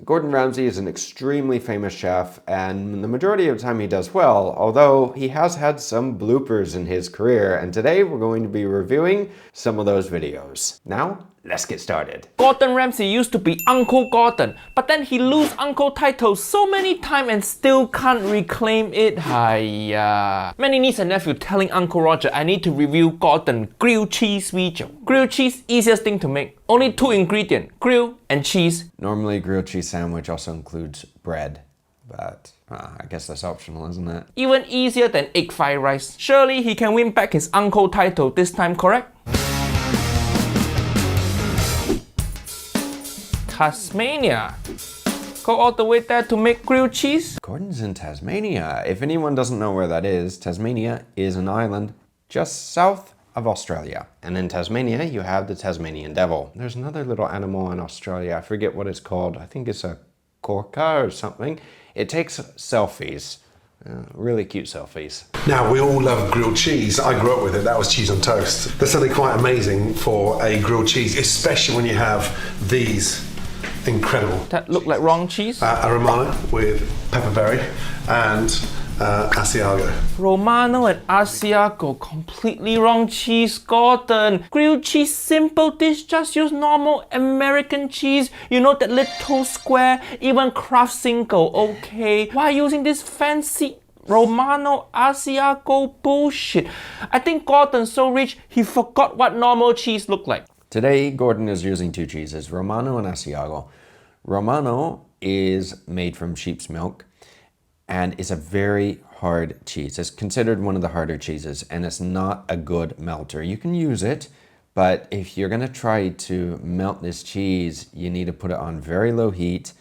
Gordon Ramsay is an extremely famous chef, and the majority of the time he does well, although he has had some bloopers in his career, and today we're going to be reviewing some of those videos. Now, let's get started. Gordon Ramsay used to be Uncle Gordon, but then he lose uncle title so many times and still can't reclaim it. Hiya. Many niece and nephew telling Uncle Roger I need to review Gordon grilled cheese video. Grilled cheese, easiest thing to make. Only 2 ingredients, grill and cheese. Normally, grilled cheese sandwich also includes bread, but I guess that's optional, isn't it? Even easier than egg fried rice. Surely he can win back his uncle title this time, correct? Tasmania. Go all the way there to make grilled cheese? Gordon's in Tasmania. If anyone doesn't know where that is, Tasmania is an island just south of Australia. And in Tasmania, you have the Tasmanian devil. There's another little animal in Australia. I forget what it's called. I think it's a corca or something. It takes selfies. Really cute selfies. Now, we all love grilled cheese. I grew up with it. That was cheese on toast. There's something quite amazing for a grilled cheese, especially when you have these incredible. That look like wrong cheese? A Romano with pepperberry and Asiago. Romano and Asiago, completely wrong cheese, Gordon. Grilled cheese, simple dish, just use normal American cheese. You know, that little square, even Kraft single, okay? Why using this fancy Romano Asiago bullshit? I think Gordon's so rich, he forgot what normal cheese look like. Today, Gordon is using 2 cheeses, Romano and Asiago. Romano is made from sheep's milk and is a very hard cheese. It's considered one of the harder cheeses, and it's not a good melter. You can use it, but if you're gonna try to melt this cheese, you need to put it on very low heat,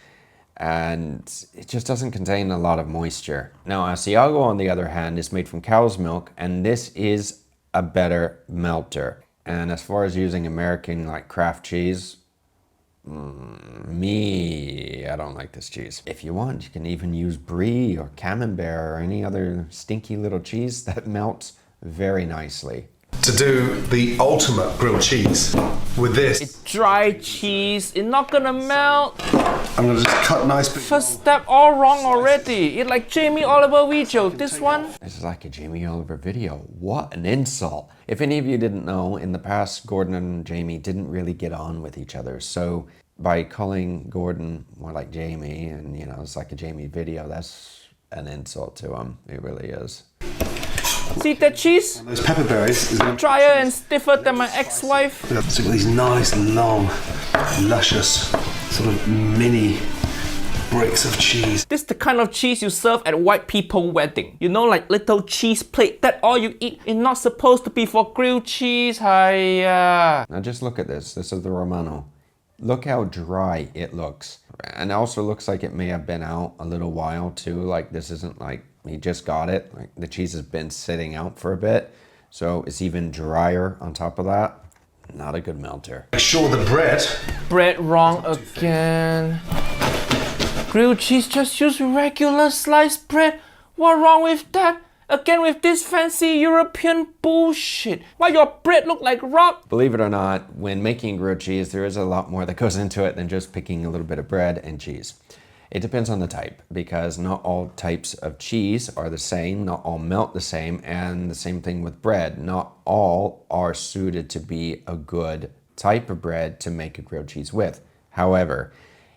and it just doesn't contain a lot of moisture. Now, Asiago, on the other hand, is made from cow's milk, and this is a better melter. And as far as using American like Kraft cheese, I don't like this cheese. If you want, you can even use brie or camembert or any other stinky little cheese that melts very nicely. To do the ultimate grilled cheese with this, It's dry cheese, it's not gonna melt. I'm gonna just cut nice bits. First step all wrong already. It's like Jamie Oliver video. This one, This is like a Jamie Oliver video. What an insult. If any of you didn't know, in the past, Gordon and Jamie didn't really get on with each other. So by calling Gordon more like Jamie, and you know, it's like a Jamie video, that's an insult to him. It really is. see that cheese? Those pepperberries is Drier and stiffer than my ex-wife. so you've got these nice, long, luscious, sort of mini bricks of cheese. This is the kind of cheese you serve at white people wedding. You know, like little cheese plate, that all you eat. It's not supposed to be for grilled cheese. Hiya. Now just look at this. This is the Romano. Look how dry it looks. And it also looks like it may have been out a little while too. Like this isn't like he just got it. Like the cheese has been sitting out for a bit. So it's even drier on top of that. Not a good melter. Make sure the bread. Bread wrong again. Grilled cheese, just use regular sliced bread. What wrong with that? Again with this fancy European bullshit. Why your bread look like rock? Believe it or not, when making grilled cheese, there is a lot more that goes into it than just picking a little bit of bread and cheese. It depends on the type, because not all types of cheese are the same, not all melt the same, and the same thing with bread. Not all are suited to be a good type of bread to make a grilled cheese with. However,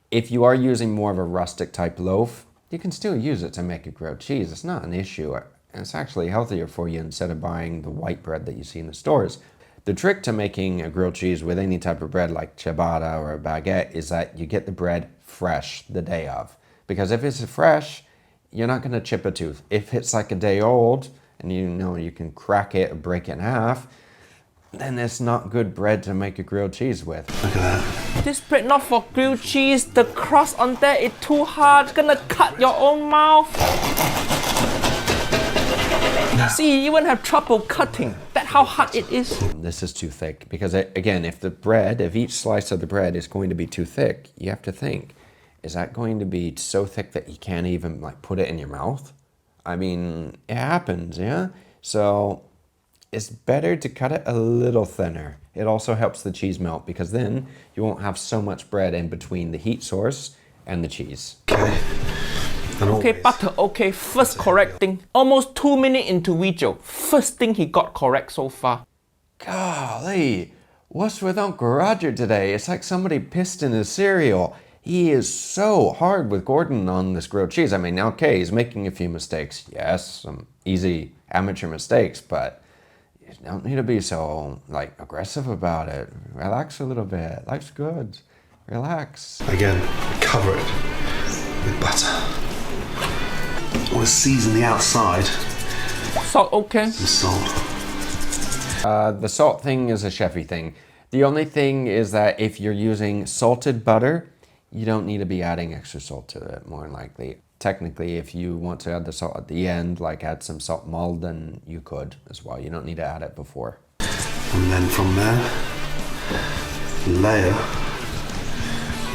if you are using more of a rustic type loaf, you can still use it to make a grilled cheese. It's not an issue. It's actually healthier for you instead of buying the white bread that you see in the stores. The trick to making a grilled cheese with any type of bread like ciabatta or a baguette is that you get the bread fresh the day of. Because if it's fresh, you're not going to chip a tooth. If it's like a day old and you know you can crack it or break it in half, then it's not good bread to make a grilled cheese with. Look at that. This bread not for grilled cheese. The crust on there is too hard. It's gonna cut your own mouth. See, you even have trouble cutting. That's how hard it is. This is too thick because again, if each slice of the bread is going to be too thick, you have to think, is that going to be so thick that you can't even like put it in your mouth? I mean, it happens, yeah? So it's better to cut it a little thinner. It also helps the cheese melt because then you won't have so much bread in between the heat source and the cheese. Okay. And Okay, always- butter, okay, first correct thing. Almost 2 minutes into video, first thing he got correct so far. Golly, what's with Uncle Roger today? It's like somebody pissed in his cereal. He is so hard with Gordon on this grilled cheese. I mean, okay, he's making a few mistakes. Yes, some easy amateur mistakes, but you don't need to be so, like, aggressive about it. Relax a little bit. Life's good. Relax. Again, cover it with butter. I want to season the outside Salt, okay. with salt. The salt thing is a chefy thing. The only thing is that if you're using salted butter, you don't need to be adding extra salt to it, more than likely. Technically, if you want to add the salt at the end, like add some salt mull, then you could as well. You don't need to add it before. And then from there, layer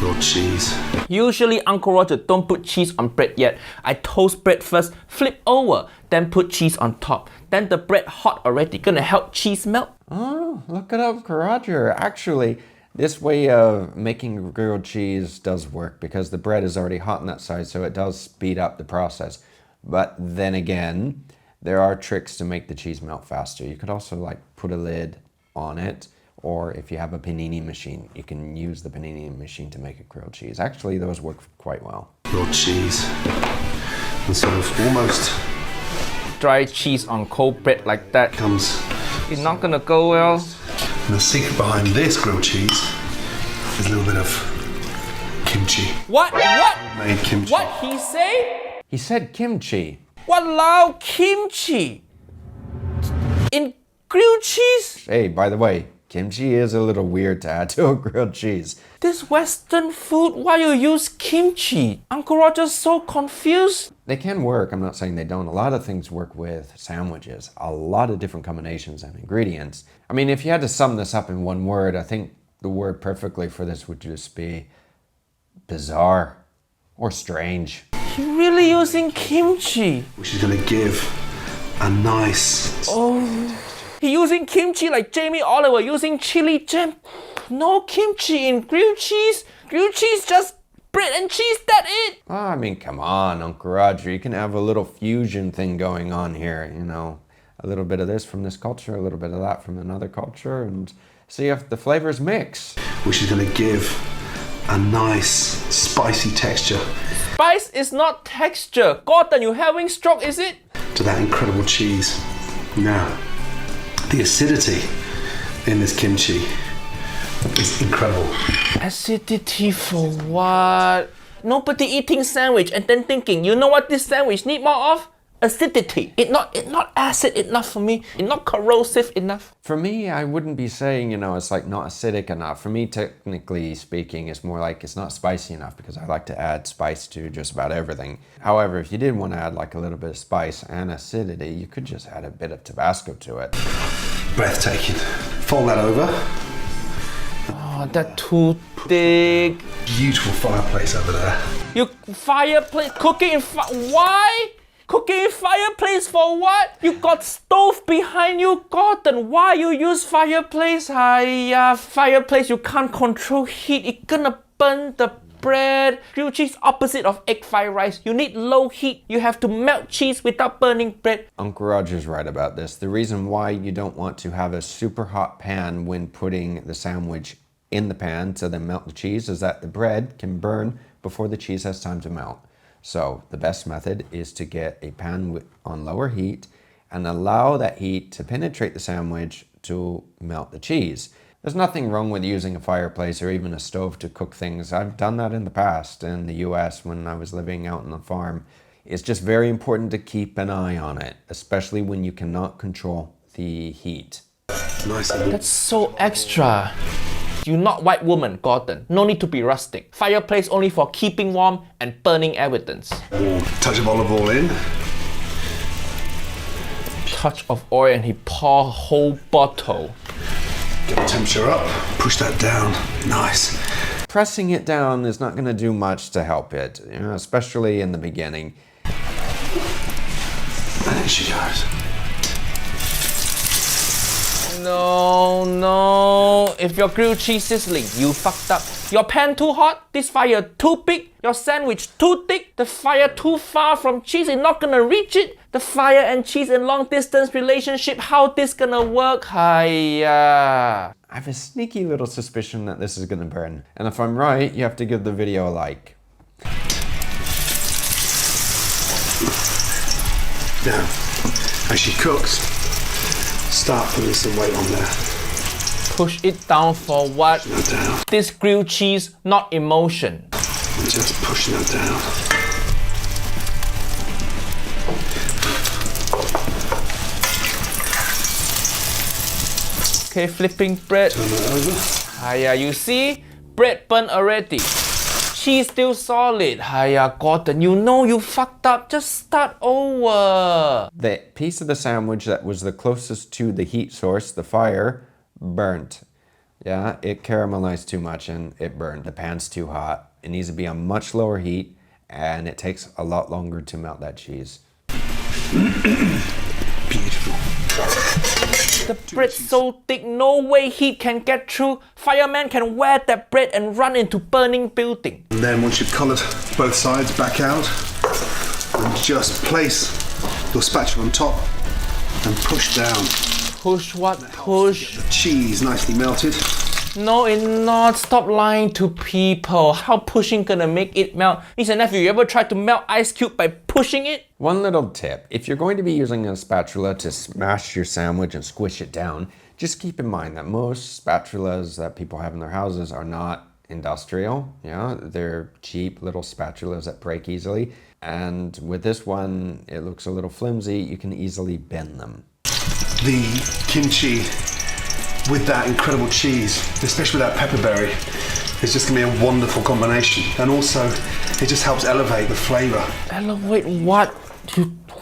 your cheese. Usually Uncle Roger don't put cheese on bread yet. I toast bread first, flip over, then put cheese on top. Then the bread hot already, gonna help cheese melt. Oh, look it up, Roger. Actually, this way of making grilled cheese does work because the bread is already hot on that side, so it does speed up the process. But then again, there are tricks to make the cheese melt faster. You could also like put a lid on it, or if you have a panini machine, you can use the panini machine to make a grilled cheese. Actually, those work quite well. Your cheese. And sort of almost Dry cheese on cold bread like that. comes. It's not gonna go well. And the secret behind this grilled cheese is a little bit of kimchi. What? Made kimchi. What he say? He said kimchi. Walao, kimchi in grilled cheese? Hey, by the way, kimchi is a little weird to add to a grilled cheese. This Western food, why you use kimchi? Uncle Roger's so confused. They can work, I'm not saying they don't. A lot of things work with sandwiches. A lot of different combinations and ingredients. I mean, if you had to sum this up in one word, I think the word perfectly for this would just be bizarre or strange. You really using kimchi? Which is going to give a nice. He using kimchi like Jamie Oliver using chili jam. No kimchi in grilled cheese. Grilled cheese just bread and cheese, that it. Oh, I mean, come on, Uncle Roger. You can have a little fusion thing going on here, you know. A little bit of this from this culture, a little bit of that from another culture, and see if the flavors mix. Which is going to give a nice spicy texture Spice is not texture. Gordon, you having stroke, is it? to that incredible cheese. Now, the acidity in this kimchi is incredible. Acidity for what? Nobody eating sandwich and then thinking, you know what this sandwich need more of? Acidity. It not acid enough for me. It not corrosive enough. For me, I wouldn't be saying, you know, it's like not acidic enough. For me, technically speaking, it's more like it's not spicy enough because I like to add spice to just about everything. However, if you did want to add like a little bit of spice and acidity, you could just add a bit of Tabasco to it. Breathtaking. Fold that over. Oh, that too thick. Beautiful fireplace over there. You fireplace cooking in why? Cooking in fireplace for what? You got stove behind you, Gordon. Why you use fireplace? Fireplace you can't control heat. It gonna burn the bread. Grilled cheese opposite of egg fried rice. You need low heat. You have to melt cheese without burning bread. Uncle Roger's right about this. The reason why you don't want to have a super hot pan when putting the sandwich in the pan to then melt the cheese is that the bread can burn before the cheese has time to melt. So the best method is to get a pan on lower heat and allow that heat to penetrate the sandwich to melt the cheese. There's nothing wrong with using a fireplace or even a stove to cook things. I've done that in the past in the US when I was living out on the farm. It's just very important to keep an eye on it, especially when you cannot control the heat. Nice and That's so extra. You're not white woman, Gordon. No need to be rustic. Fireplace only for keeping warm and burning evidence. warm. Touch of olive oil in. Touch of oil and he pour whole bottle. Get the temperature up. Push that down. Nice. Pressing it down is not going to do much to help it, you know, especially in the beginning. And in she goes. No. If your grilled cheese sizzling, you fucked up. Your pan too hot, this fire too big. Your sandwich too thick, the fire too far from cheese, it's not gonna reach it. The fire and cheese in long distance relationship, how this gonna work? Hiya. I have a sneaky little suspicion that this is gonna burn. And if I'm right, you have to give the video a like. Now, as she cooks, start putting some weight on there. Push it down for what? Pushing that down. This grilled cheese, not emotion. Just pushing that down. Okay, flipping bread. Turn it over. Hiya, you see? Bread burnt already. Cheese still solid. Hiya, Gordon, you know you fucked up. Just start over. The piece of the sandwich that was the closest to the heat source, the fire, burnt. Yeah, it caramelized too much and it burned. The pan's too hot. It needs to be on much lower heat and it takes a lot longer to melt that cheese. Beautiful. The bread's so thick, no way heat can get through. Fireman can wear that bread and run into burning building. And then once you've coloured both sides back out, and just place your spatula on top and push down. Push what? Push? The cheese nicely melted. No, it's not. Stop lying to people. How pushing gonna make it melt? Niece and nephew, you ever tried to melt ice cube by pushing it? One little tip, if you're going to be using a spatula to smash your sandwich and squish it down, just keep in mind that most spatulas that people have in their houses are not industrial. Yeah, they're cheap little spatulas that break easily. And with this one, it looks a little flimsy. You can easily bend them. The kimchi with that incredible cheese, especially with that pepperberry, is just gonna be a wonderful combination. And also, it just helps elevate the flavor. Elevate what?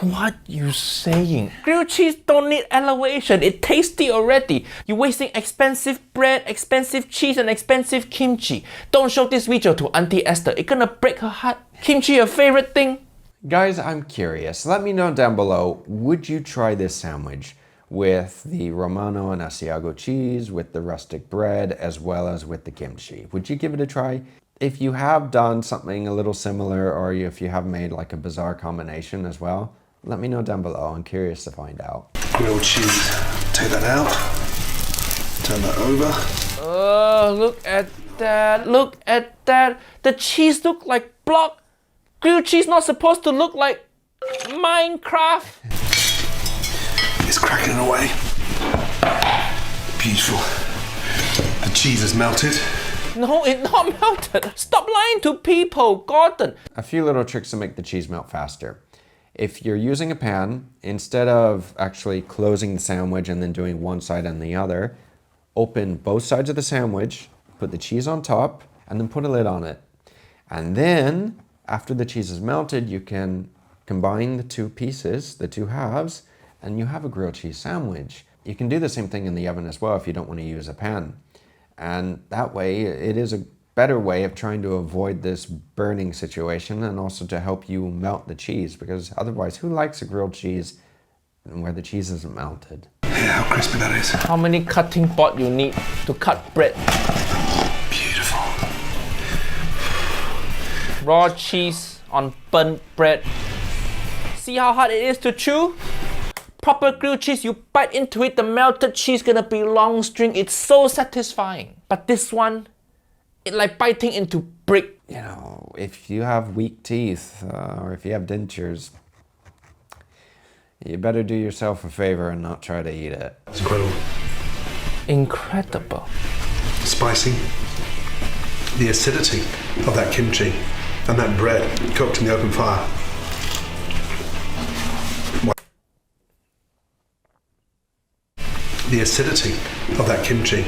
What you saying? Grilled cheese don't need elevation. It's tasty already. You're wasting expensive bread, expensive cheese, and expensive kimchi. Don't show this video to Auntie Esther. It's gonna break her heart. Kimchi your favorite thing? Guys, I'm curious. Let me know down below, would you try this sandwich with the Romano and Asiago cheese, with the rustic bread, as well as with the kimchi? Would you give it a try? If you have done something a little similar, or if you have made like a bizarre combination as well, let me know down below. I'm curious to find out. Grilled cheese. Take that out. Turn that over. Look at that. Look at that. The cheese look like block. Grilled cheese not supposed to look like Minecraft. It's cracking away. Beautiful. The cheese is melted. No, it's not melted. Stop lying to people, Gordon. A few little tricks to make the cheese melt faster. If you're using a pan, instead of actually closing the sandwich and then doing one side and the other, open both sides of the sandwich, put the cheese on top, and then put a lid on it. And then, after the cheese is melted, you can combine the two pieces, the two halves, and you have a grilled cheese sandwich. You can do the same thing in the oven as well if you don't want to use a pan. And that way, it is a better way of trying to avoid this burning situation and also to help you melt the cheese, because otherwise, who likes a grilled cheese where the cheese isn't melted? Yeah, how crispy that is. How many cutting board you need to cut bread? Beautiful. Raw cheese on burnt bread. See how hard it is to chew? Proper grilled cheese, you bite into it, the melted cheese gonna be long string. It's so satisfying. But this one, it's like biting into brick. You know, if you have weak teeth or if you have dentures, you better do yourself a favor and not try to eat it. It's incredible. Incredible. Spicy. The acidity of that kimchi and that bread cooked in the open fire. The acidity of that kimchi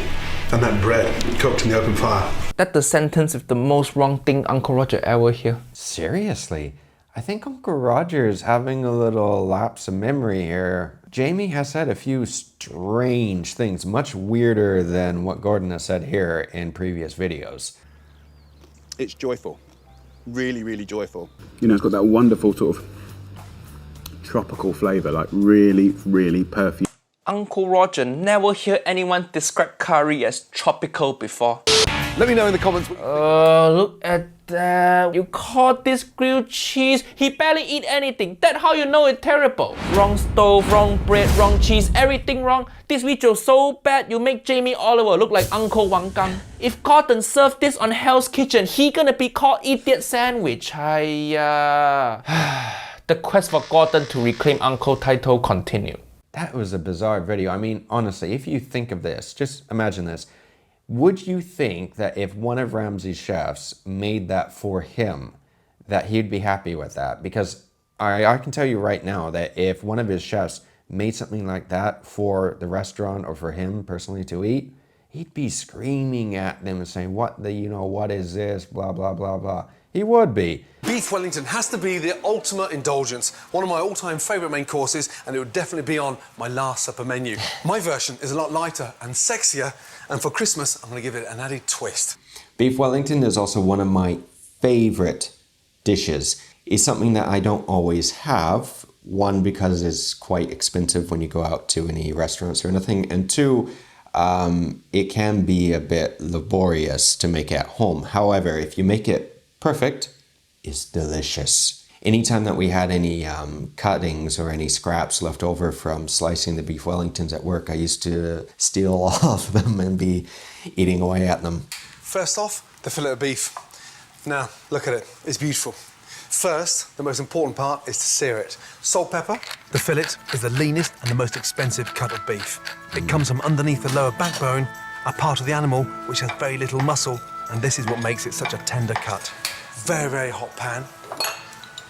and that bread cooked in the open fire. That's the sentence with the most wrong thing Uncle Roger ever hear. Seriously, I think Uncle Roger's having a little lapse of memory here. Jamie has said a few strange things, much weirder than what Gordon has said here in previous videos. It's joyful. Really, really joyful. You know, it's got that wonderful sort of tropical flavour, like really, really perfume. Uncle Roger never hear anyone describe curry as tropical before. Let me know in the comments. Look at that. You call this grilled cheese? He barely eat anything. That's how you know it's terrible. Wrong stove, wrong bread, wrong cheese, everything wrong. This video so bad you make Jamie Oliver look like Uncle Wang Gang. If Gordon served this on Hell's Kitchen, he gonna be called Idiot Sandwich. The quest for Gordon to reclaim Uncle title continue. That was a bizarre video. I mean, honestly, if you think of this, just imagine this. Would you think that if one of Ramsay's chefs made that for him, that he'd be happy with that? Because I can tell you right now that if one of his chefs made something like that for the restaurant or for him personally to eat, he'd be screaming at them and saying, what is this, blah, blah, blah, blah. He would be. Beef Wellington has to be the ultimate indulgence, one of my all-time favourite main courses, and it would definitely be on my last supper menu. My version is a lot lighter and sexier, and for Christmas, I'm going to give it an added twist. Beef Wellington is also one of my favourite dishes. It's something that I don't always have. One, because it's quite expensive when you go out to any restaurants or anything, and two, it can be a bit laborious to make at home. However, if you make it perfect, it's delicious. Anytime that we had any cuttings or any scraps left over from slicing the beef Wellingtons at work, I used to steal all of them and be eating away at them. First off, the fillet of beef. Now, look at it, it's beautiful. First, the most important part is to sear it. Salt, pepper. The fillet is the leanest and the most expensive cut of beef. It comes from underneath the lower backbone, a part of the animal which has very little muscle, and this is what makes it such a tender cut. Very, very hot pan,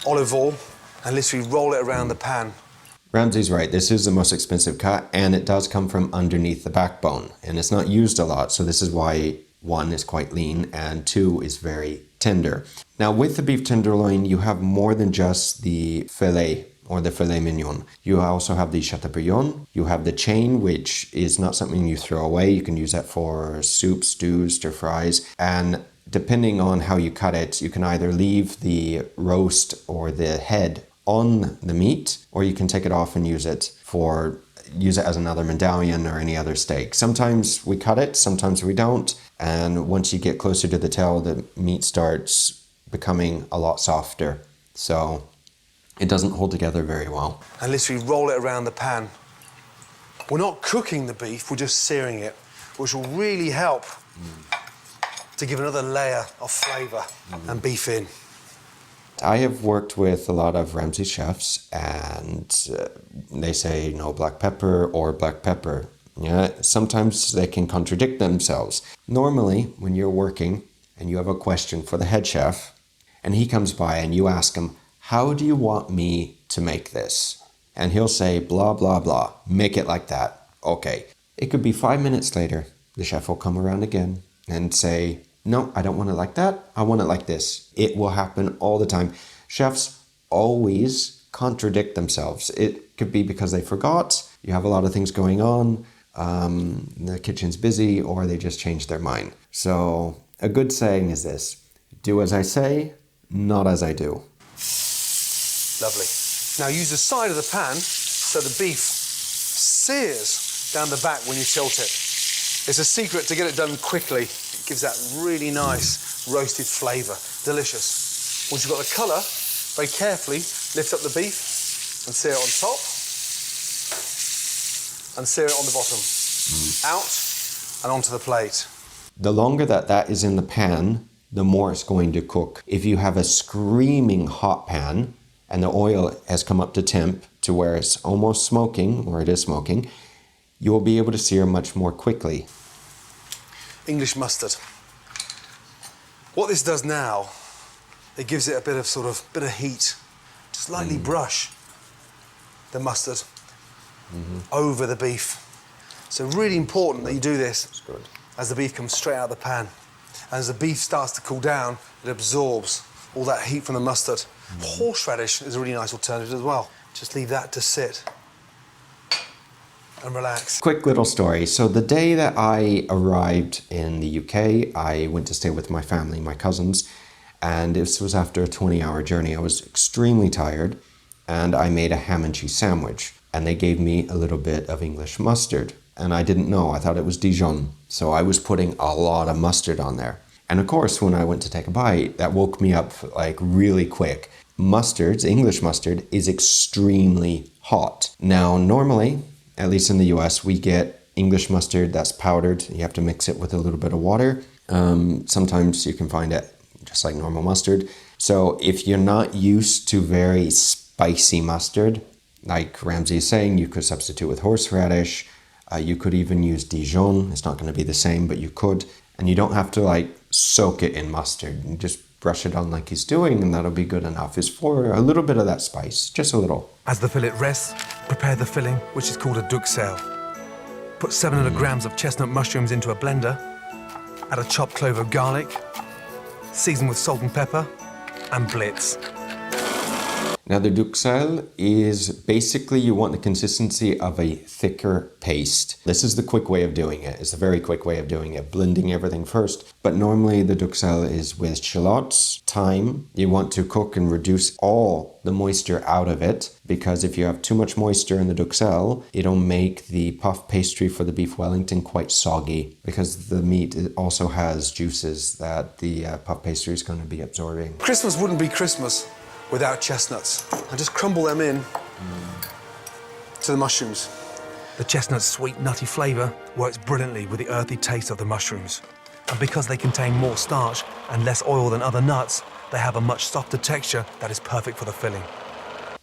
olive oil, and literally roll it around the pan. Ramsay's right, this is the most expensive cut, and it does come from underneath the backbone, and it's not used a lot, so this is why one is quite lean and two is very tender. Now with the beef tenderloin, you have more than just the fillet or the filet mignon. You also have the chateaubriand, you have the chain, which is not something you throw away. You can use that for soups, stews, stir fries, and depending on how you cut it, you can either leave the roast or the head on the meat, or you can take it off and use it as another medallion or any other steak. Sometimes we cut it, sometimes we don't, and once you get closer to the tail, the meat starts becoming a lot softer, so it doesn't hold together very well. And literally roll it around the pan. We're not cooking the beef, we're just searing it, which will really help to give another layer of flavour and beef in. I have worked with a lot of Ramsay chefs, and they say no black pepper or black pepper. Yeah, sometimes they can contradict themselves. Normally, when you're working and you have a question for the head chef, and he comes by and you ask him, how do you want me to make this? And he'll say, blah, blah, blah, make it like that. Okay. It could be 5 minutes later, the chef will come around again and say, no, I don't want it like that. I want it like this. It will happen all the time. Chefs always contradict themselves. It could be because they forgot, you have a lot of things going on, the kitchen's busy, or they just changed their mind. So a good saying is this: do as I say, not as I do. Lovely. Now use the side of the pan so the beef sears down the back when you tilt it. It's a secret to get it done quickly. It gives that really nice roasted flavour. Delicious. Once you've got the colour, very carefully lift up the beef and sear it on top and sear it on the bottom. Out and onto the plate. The longer that is in the pan, the more it's going to cook. If you have a screaming hot pan and the oil has come up to temp to where it's almost smoking, or it is smoking, you will be able to sear much more quickly. English mustard. What this does now, it gives it a bit of heat. Just lightly brush the mustard over the beef. So really important that you do this as the beef comes straight out of the pan. And as the beef starts to cool down, it absorbs all that heat from the mustard. Horseradish is a really nice alternative as well. Just leave that to sit and relax. Quick little story. So the day that I arrived in the UK, I went to stay with my family, my cousins, and this was after a 20-hour journey. I was extremely tired, and I made a ham and cheese sandwich. and they gave me a little bit of English mustard. And I didn't know, I thought it was Dijon. So I was putting a lot of mustard on there. And of course, when I went to take a bite, that woke me up like really quick. Mustards, English mustard, is extremely hot. Now, normally, at least in the US, we get English mustard that's powdered. You have to mix it with a little bit of water. Sometimes you can find it just like normal mustard. So if you're not used to very spicy mustard, like Ramsay is saying, you could substitute with horseradish. You could even use Dijon. It's not going to be the same, but you could. And you don't have to like soak it in mustard. You just brush it on like he's doing, and that'll be good enough. It's for a little bit of that spice, just a little. As the fillet rests, prepare the filling, which is called a duxelle. Put 700 grams of chestnut mushrooms into a blender, add a chopped clove of garlic, season with salt and pepper, and blitz. Now the duxelle is basically you want the consistency of a thicker paste. This is the quick way of doing it. It's a very quick way of doing it, blending everything first. But normally the duxelle is with shallots, thyme. You want to cook and reduce all the moisture out of it, because if you have too much moisture in the duxelle, it'll make the puff pastry for the beef Wellington quite soggy, because the meat also has juices that the puff pastry is going to be absorbing. Christmas wouldn't be Christmas without chestnuts. I just crumble them in to the mushrooms. The chestnut's sweet, nutty flavour works brilliantly with the earthy taste of the mushrooms. And because they contain more starch and less oil than other nuts, they have a much softer texture that is perfect for the filling.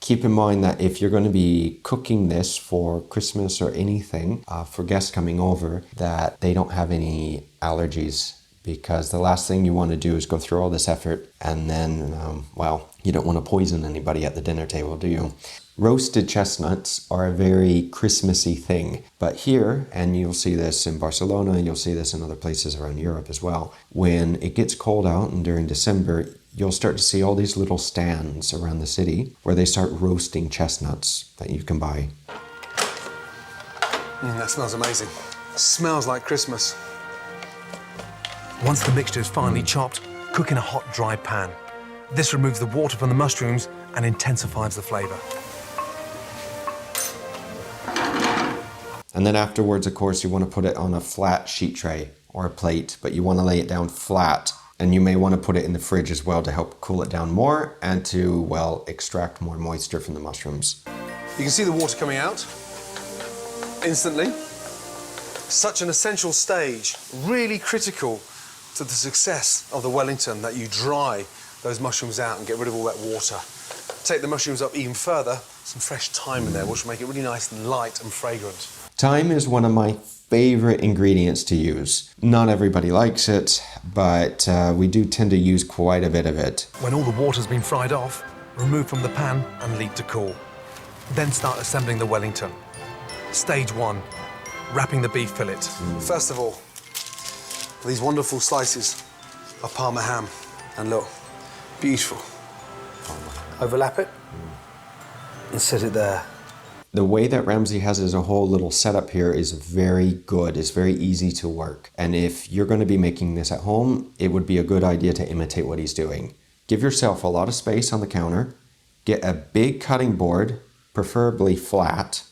Keep in mind that if you're going to be cooking this for Christmas or anything, for guests coming over, that they don't have any allergies, because the last thing you want to do is go through all this effort and then, well, you don't want to poison anybody at the dinner table, do you? Roasted chestnuts are a very Christmassy thing, but here, and you'll see this in Barcelona, you'll see this in other places around Europe as well, when it gets cold out and during December, you'll start to see all these little stands around the city where they start roasting chestnuts that you can buy. That smells amazing. Smells like Christmas. Once the mixture is finely chopped, cook in a hot, dry pan. This removes the water from the mushrooms and intensifies the flavour. And then afterwards, of course, you want to put it on a flat sheet tray or a plate, but you want to lay it down flat. And you may want to put it in the fridge as well to help cool it down more and to, well, extract more moisture from the mushrooms. You can see the water coming out instantly. Such an essential stage, really critical to the success of the Wellington, that you dry those mushrooms out and get rid of all that water. Take the mushrooms up even further, some fresh thyme in there, which will make it really nice and light and fragrant. Thyme is one of my favorite ingredients to use. Not everybody likes it, but we do tend to use quite a bit of it. When all the water's been fried off, remove from the pan and leave to cool. Then start assembling the Wellington. Stage 1, wrapping the beef fillet. First of all, these wonderful slices of Parma ham. And look, beautiful. Overlap it and set it there. The way that Ramsay has his whole little setup here is very good. It's very easy to work. And if you're going to be making this at home, it would be a good idea to imitate what he's doing. Give yourself a lot of space on the counter. Get a big cutting board, preferably flat.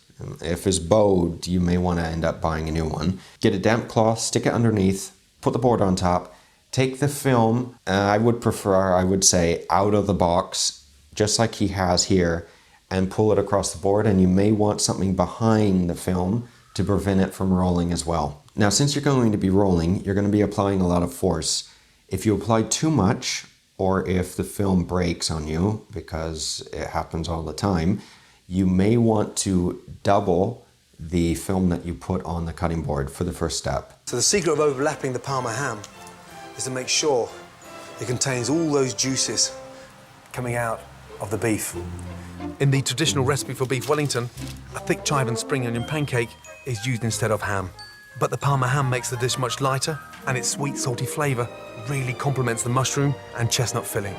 If it's bowed, you may want to end up buying a new one. Get a damp cloth, stick it underneath, put the board on top. Take the film, I would say, out of the box, just like he has here, and pull it across the board, and you may want something behind the film to prevent it from rolling as well. Now, since you're going to be rolling, you're going to be applying a lot of force. If you apply too much, or if the film breaks on you, because it happens all the time, you may want to double the film that you put on the cutting board for the first step. So the secret of overlapping the Parma ham is to make sure it contains all those juices coming out of the beef. In the traditional recipe for beef Wellington, a thick chive and spring onion pancake is used instead of ham. But the Parma ham makes the dish much lighter, and its sweet, salty flavour really complements the mushroom and chestnut filling.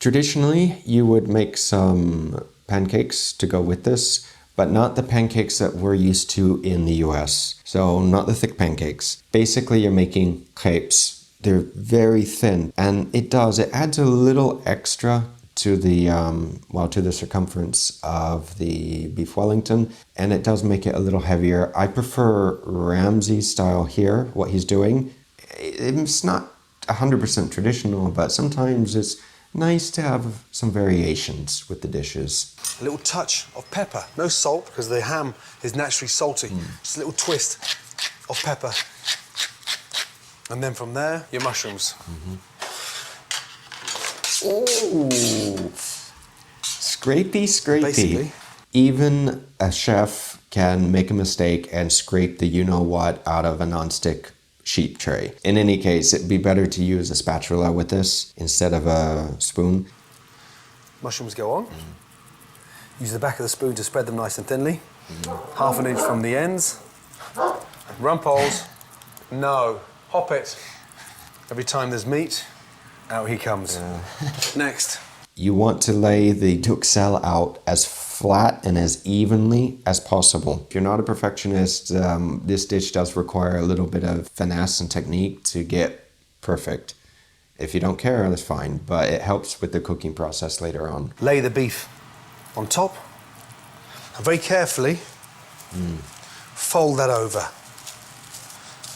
Traditionally, you would make some pancakes to go with this, but not the pancakes that we're used to in the US. So not the thick pancakes. Basically, you're making crepes. They're very thin, and it adds a little extra to the to the circumference of the beef Wellington, and it does make it a little heavier. I prefer Ramsay style here, what he's doing. It's not 100% traditional, but sometimes it's nice to have some variations with the dishes. A little touch of pepper, no salt because the ham is naturally salty. Just a little twist of pepper. And then from there, your mushrooms. Ooh. Scrapey, scrapey. Basically. Even a chef can make a mistake and scrape the you-know-what out of a non-stick sheet tray. In any case, it'd be better to use a spatula with this instead of a spoon. Mushrooms go on. Use the back of the spoon to spread them nice and thinly. Half an inch from the ends. Rump holes. No. Hop it. Every time there's meat, out he comes. Next. You want to lay the duxelle out as flat and as evenly as possible. If you're not a perfectionist, this dish does require a little bit of finesse and technique to get perfect. If you don't care, that's fine, but it helps with the cooking process later on. Lay the beef on top. And very carefully, fold that over.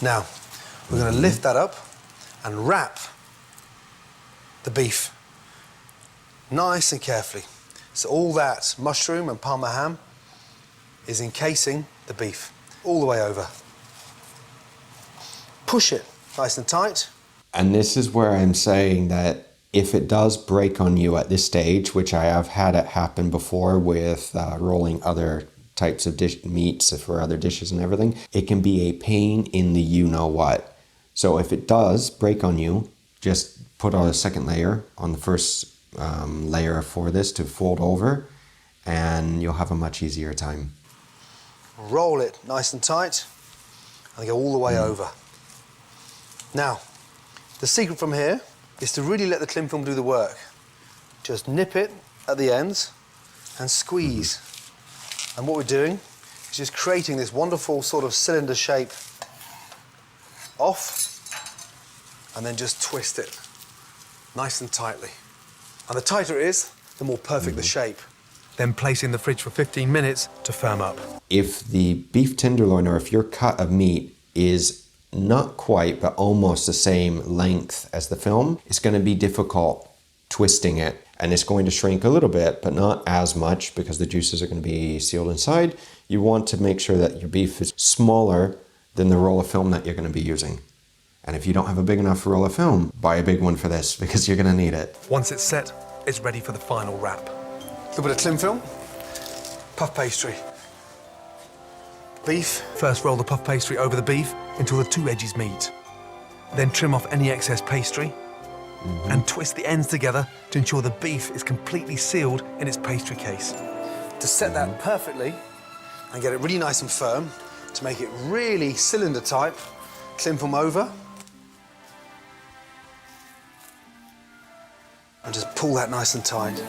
Now, we're going to lift that up and wrap the beef nice and carefully. So all that mushroom and parma ham is encasing the beef all the way over. Push it nice and tight. And this is where I'm saying that if it does break on you at this stage, which I have had it happen before with rolling other types of meats for other dishes and everything, it can be a pain in the you-know-what. So if it does break on you, just put on a second layer on the first layer for this to fold over, and you'll have a much easier time. Roll it nice and tight and go all the way over. Now, the secret from here is to really let the cling film do the work. Just nip it at the ends and squeeze. And what we're doing is just creating this wonderful sort of cylinder shape off, and then just twist it nice and tightly. And the tighter it is, the more perfect the shape. Then place in the fridge for 15 minutes to firm up. If the beef tenderloin, or if your cut of meat is not quite, but almost the same length as the film, it's going to be difficult twisting it. And it's going to shrink a little bit, but not as much because the juices are going to be sealed inside. You want to make sure that your beef is smaller than the roll of film that you're going to be using. And if you don't have a big enough roll of film, buy a big one for this because you're going to need it. Once it's set, it's ready for the final wrap. A little bit of cling film, puff pastry. Beef. First roll the puff pastry over the beef until the two edges meet. Then trim off any excess pastry and twist the ends together to ensure the beef is completely sealed in its pastry case. To set that perfectly and get it really nice and firm, to make it really cylinder type, cling film over and just pull that nice and tight.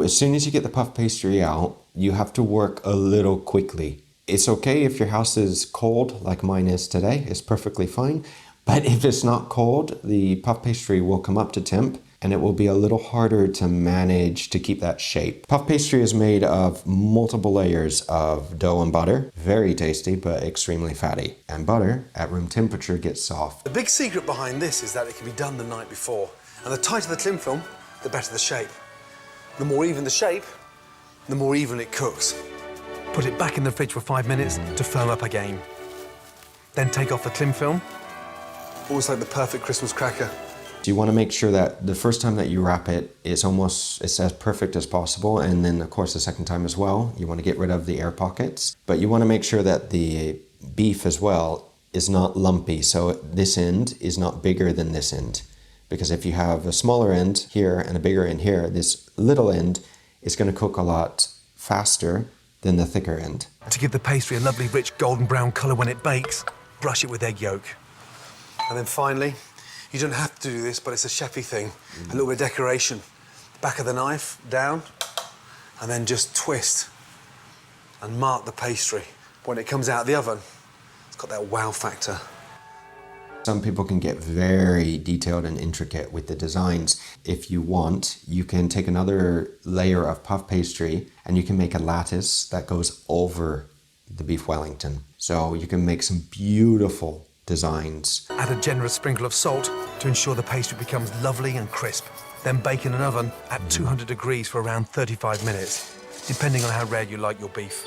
As soon as you get the puff pastry out, you have to work a little quickly. It's okay if your house is cold, like mine is today. It's perfectly fine. But if it's not cold, the puff pastry will come up to temp and it will be a little harder to manage to keep that shape. Puff pastry is made of multiple layers of dough and butter. Very tasty, but extremely fatty. And butter at room temperature gets soft. The big secret behind this is that it can be done the night before. And the tighter the cling film, the better the shape. The more even the shape, the more even it cooks. Put it back in the fridge for 5 minutes to firm up again. Then take off the cling film. Always like the perfect Christmas cracker. You want to make sure that the first time that you wrap it, it's as perfect as possible. And then of course the second time as well, you want to get rid of the air pockets. But you want to make sure that the beef as well is not lumpy. So this end is not bigger than this end. Because if you have a smaller end here and a bigger end here, this little end is going to cook a lot faster than the thicker end. To give the pastry a lovely rich golden brown colour when it bakes, brush it with egg yolk. And then finally, you don't have to do this, but it's a chefy thing. A little bit of decoration. Back of the knife, down, and then just twist and mark the pastry. When it comes out of the oven, it's got that wow factor. Some people can get very detailed and intricate with the designs. If you want, you can take another layer of puff pastry and you can make a lattice that goes over the beef Wellington. So you can make some beautiful designs. Add a generous sprinkle of salt to ensure the pastry becomes lovely and crisp. Then bake in an oven at 200 degrees for around 35 minutes, depending on how rare you like your beef.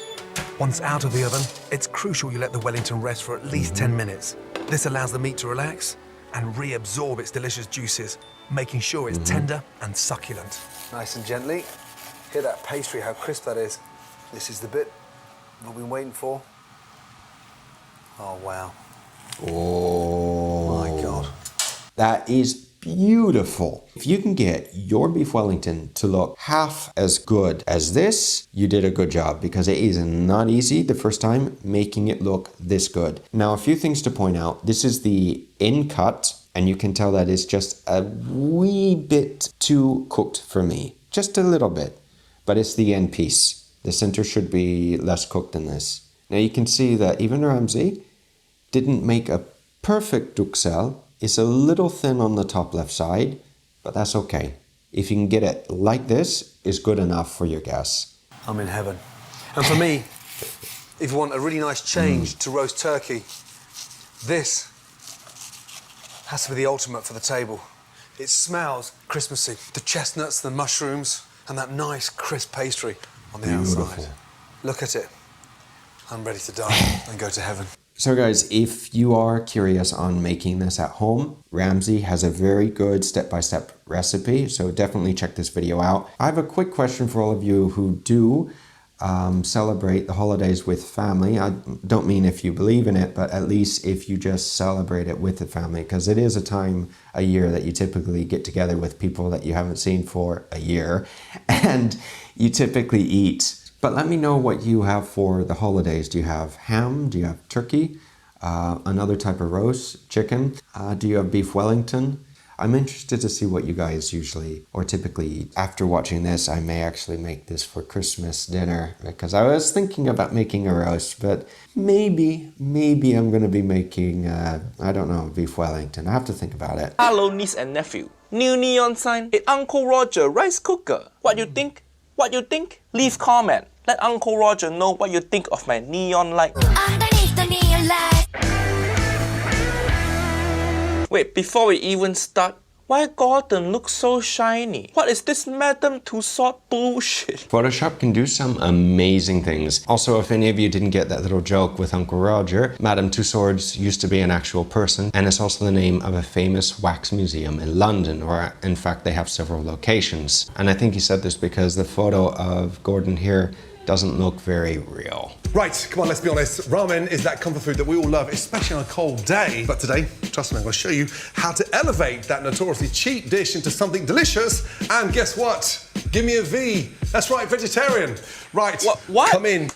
Once out of the oven, it's crucial you let the Wellington rest for at least 10 minutes. This allows the meat to relax and reabsorb its delicious juices, making sure it's tender and succulent. Nice and gently. Hear that pastry, how crisp that is. This is the bit we've been waiting for. Oh, wow. Oh My God. That is beautiful. If you can get your beef Wellington to look half as good as this, you did a good job, because it is not easy the first time making it look this good. Now, a few things to point out. This is the in cut, and you can tell that it's just a wee bit too cooked for me. Just a little bit, but it's the end piece. The center should be less cooked than this. Now you can see that even Ramsay didn't make a perfect duxelle. It's a little thin on the top left side, but that's okay. If you can get it like this, it's good enough for your guests. I'm in heaven. And for me, if you want a really nice change to roast turkey, this has to be the ultimate for the table. It smells Christmassy. The chestnuts, the mushrooms, and that nice crisp pastry on the outside. Look at it. I'm ready to die and go to heaven. So guys, if you are curious on making this at home, Ramsay has a very good step-by-step recipe, so definitely check this video out. I have a quick question for all of you who do celebrate the holidays with family. I don't mean if you believe in it, but at least if you just celebrate it with the family, because it is a time a year that you typically get together with people that you haven't seen for a year, and you typically eat. But let me know what you have for the holidays. Do you have ham? Do you have turkey? Another type of roast? Chicken? Do you have beef Wellington? I'm interested to see what you guys usually or typically eat. After watching this, I may actually make this for Christmas dinner, because I was thinking about making a roast, but maybe I'm going to be making, I don't know, beef Wellington. I have to think about it. Hello, niece and nephew. New neon sign. It's Uncle Roger rice cooker. What you think? What you think? Leave comment. Let Uncle Roger know what you think of my neon light. Underneath the neon light. Wait, before we even start, why Gordon looks so shiny? What is this Madame Tussauds bullshit? Photoshop can do some amazing things. Also, if any of you didn't get that little joke with Uncle Roger, Madame Tussauds used to be an actual person, and it's also the name of a famous wax museum in London, or in fact they have several locations. And I think he said this because the photo of Gordon here doesn't look very real. Right, come on, let's be honest. Ramen is that comfort food that we all love, especially on a cold day. But today, trust me, I'm going to show you how to elevate that notoriously cheap dish into something delicious. And guess what? Give me a V. That's right, vegetarian. Right, What? Come in.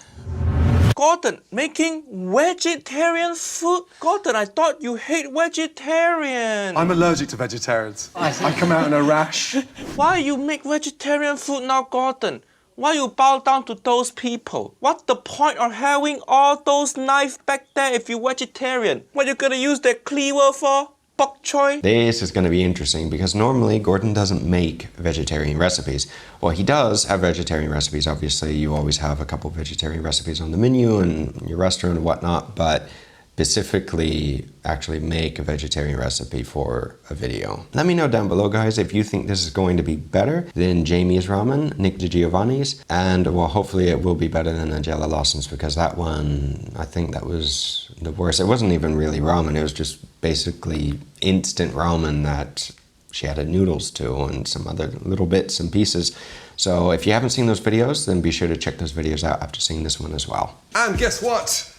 Gordon, making vegetarian food? Gordon, I thought you hate vegetarian. I'm allergic to vegetarians. I come out in a rash. Why you make vegetarian food now, Gordon? Why you bow down to those people? What's the point of having all those knives back there if you're vegetarian? What you gonna use that cleaver for? Bok choy? This is going to be interesting because normally Gordon doesn't make vegetarian recipes. Well, he does have vegetarian recipes. Obviously, you always have a couple vegetarian recipes on the menu and your restaurant and whatnot, but specifically actually make a vegetarian recipe for a video. Let me know down below, guys, if you think this is going to be better than Jamie's Ramen, Nick DiGiovanni's, and well, hopefully it will be better than Angela Lawson's, because that one, I think that was the worst. It wasn't even really ramen, it was just basically instant ramen that she added noodles to and some other little bits and pieces. So if you haven't seen those videos, then be sure to check those videos out after seeing this one as well. And guess what?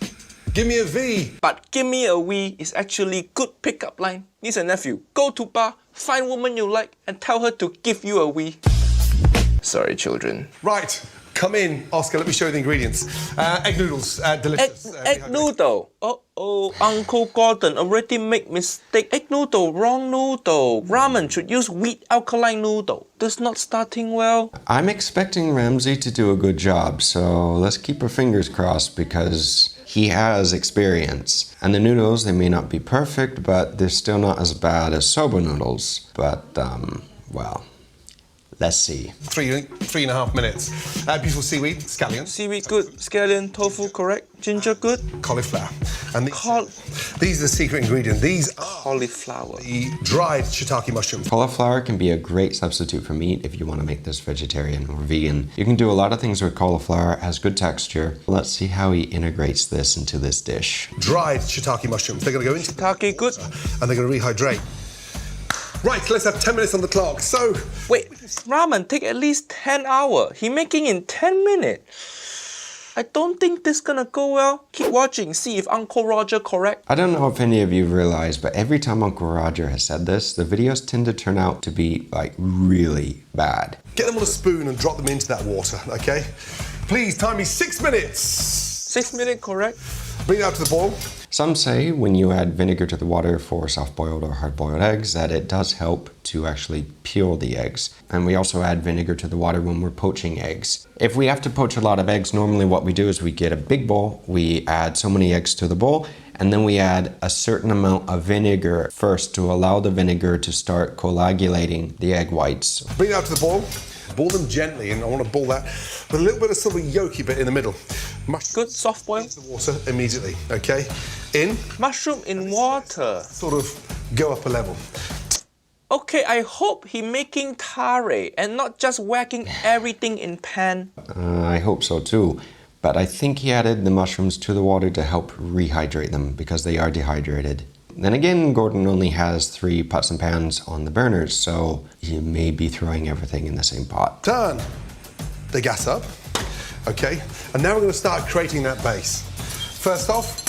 Give me a V. But give me a V is actually good pickup line. Niece and nephew, go to bar, find woman you like, and tell her to give you a V. Sorry, children. Right, come in. Oscar, let me show you the ingredients. Egg noodles, delicious. Egg noodle. Uh-oh, Uncle Gordon already make mistake. Egg noodle, wrong noodle. Ramen should use wheat alkaline noodle. This not starting well. I'm expecting Ramsay to do a good job, so let's keep our fingers crossed, because he has experience. And the noodles, they may not be perfect, but they're still not as bad as soba noodles. But, well, let's see. 3.5 minutes. Beautiful seaweed, scallions. Seaweed good, scallion, tofu correct, ginger good. Cauliflower. And these are the secret ingredient. These are Cauliflower. the dried shiitake mushrooms. Cauliflower can be a great substitute for meat if you want to make this vegetarian or vegan. You can do a lot of things with cauliflower. It has good texture. Let's see how he integrates this into this dish. Dried shiitake mushrooms. They're going to go into Shiitake good. and they're going to rehydrate. Right, let's have 10 minutes on the clock. So, Wait, ramen take at least 10 hours. He making in 10 minutes. I don't think this gonna go well. Keep watching, see if Uncle Roger correct. I don't know if any of you realize, but every time Uncle Roger has said this, the videos tend to turn out to be like really bad. get them on a spoon and drop them into that water, okay? Please, time me 6 minutes. 6 minutes correct. Bring it out to the boil. Some say when you add vinegar to the water for soft-boiled or hard-boiled eggs that it does help to actually peel the eggs. And we also add vinegar to the water when we're poaching eggs. If we have to poach a lot of eggs, normally what we do is we get a big bowl, we add so many eggs to the bowl, and then we add a certain amount of vinegar first to allow the vinegar to start coagulating the egg whites. Bring it out to the boil. Boil them gently, and I want to boil that with a little bit of sort of yolky bit in the middle. Good, soft boil. Into the water immediately, okay? In. Mushroom in water. Sort of go up a level. Okay, I hope he making tare and not just whacking everything in pan. I hope so too. But I think he added the mushrooms to the water to help rehydrate them because they are dehydrated. Then again, Gordon only has 3 pots and pans on the burners, so he may be throwing everything in the same pot. Turn the gas up, okay? And now we're going to start creating that base. First off,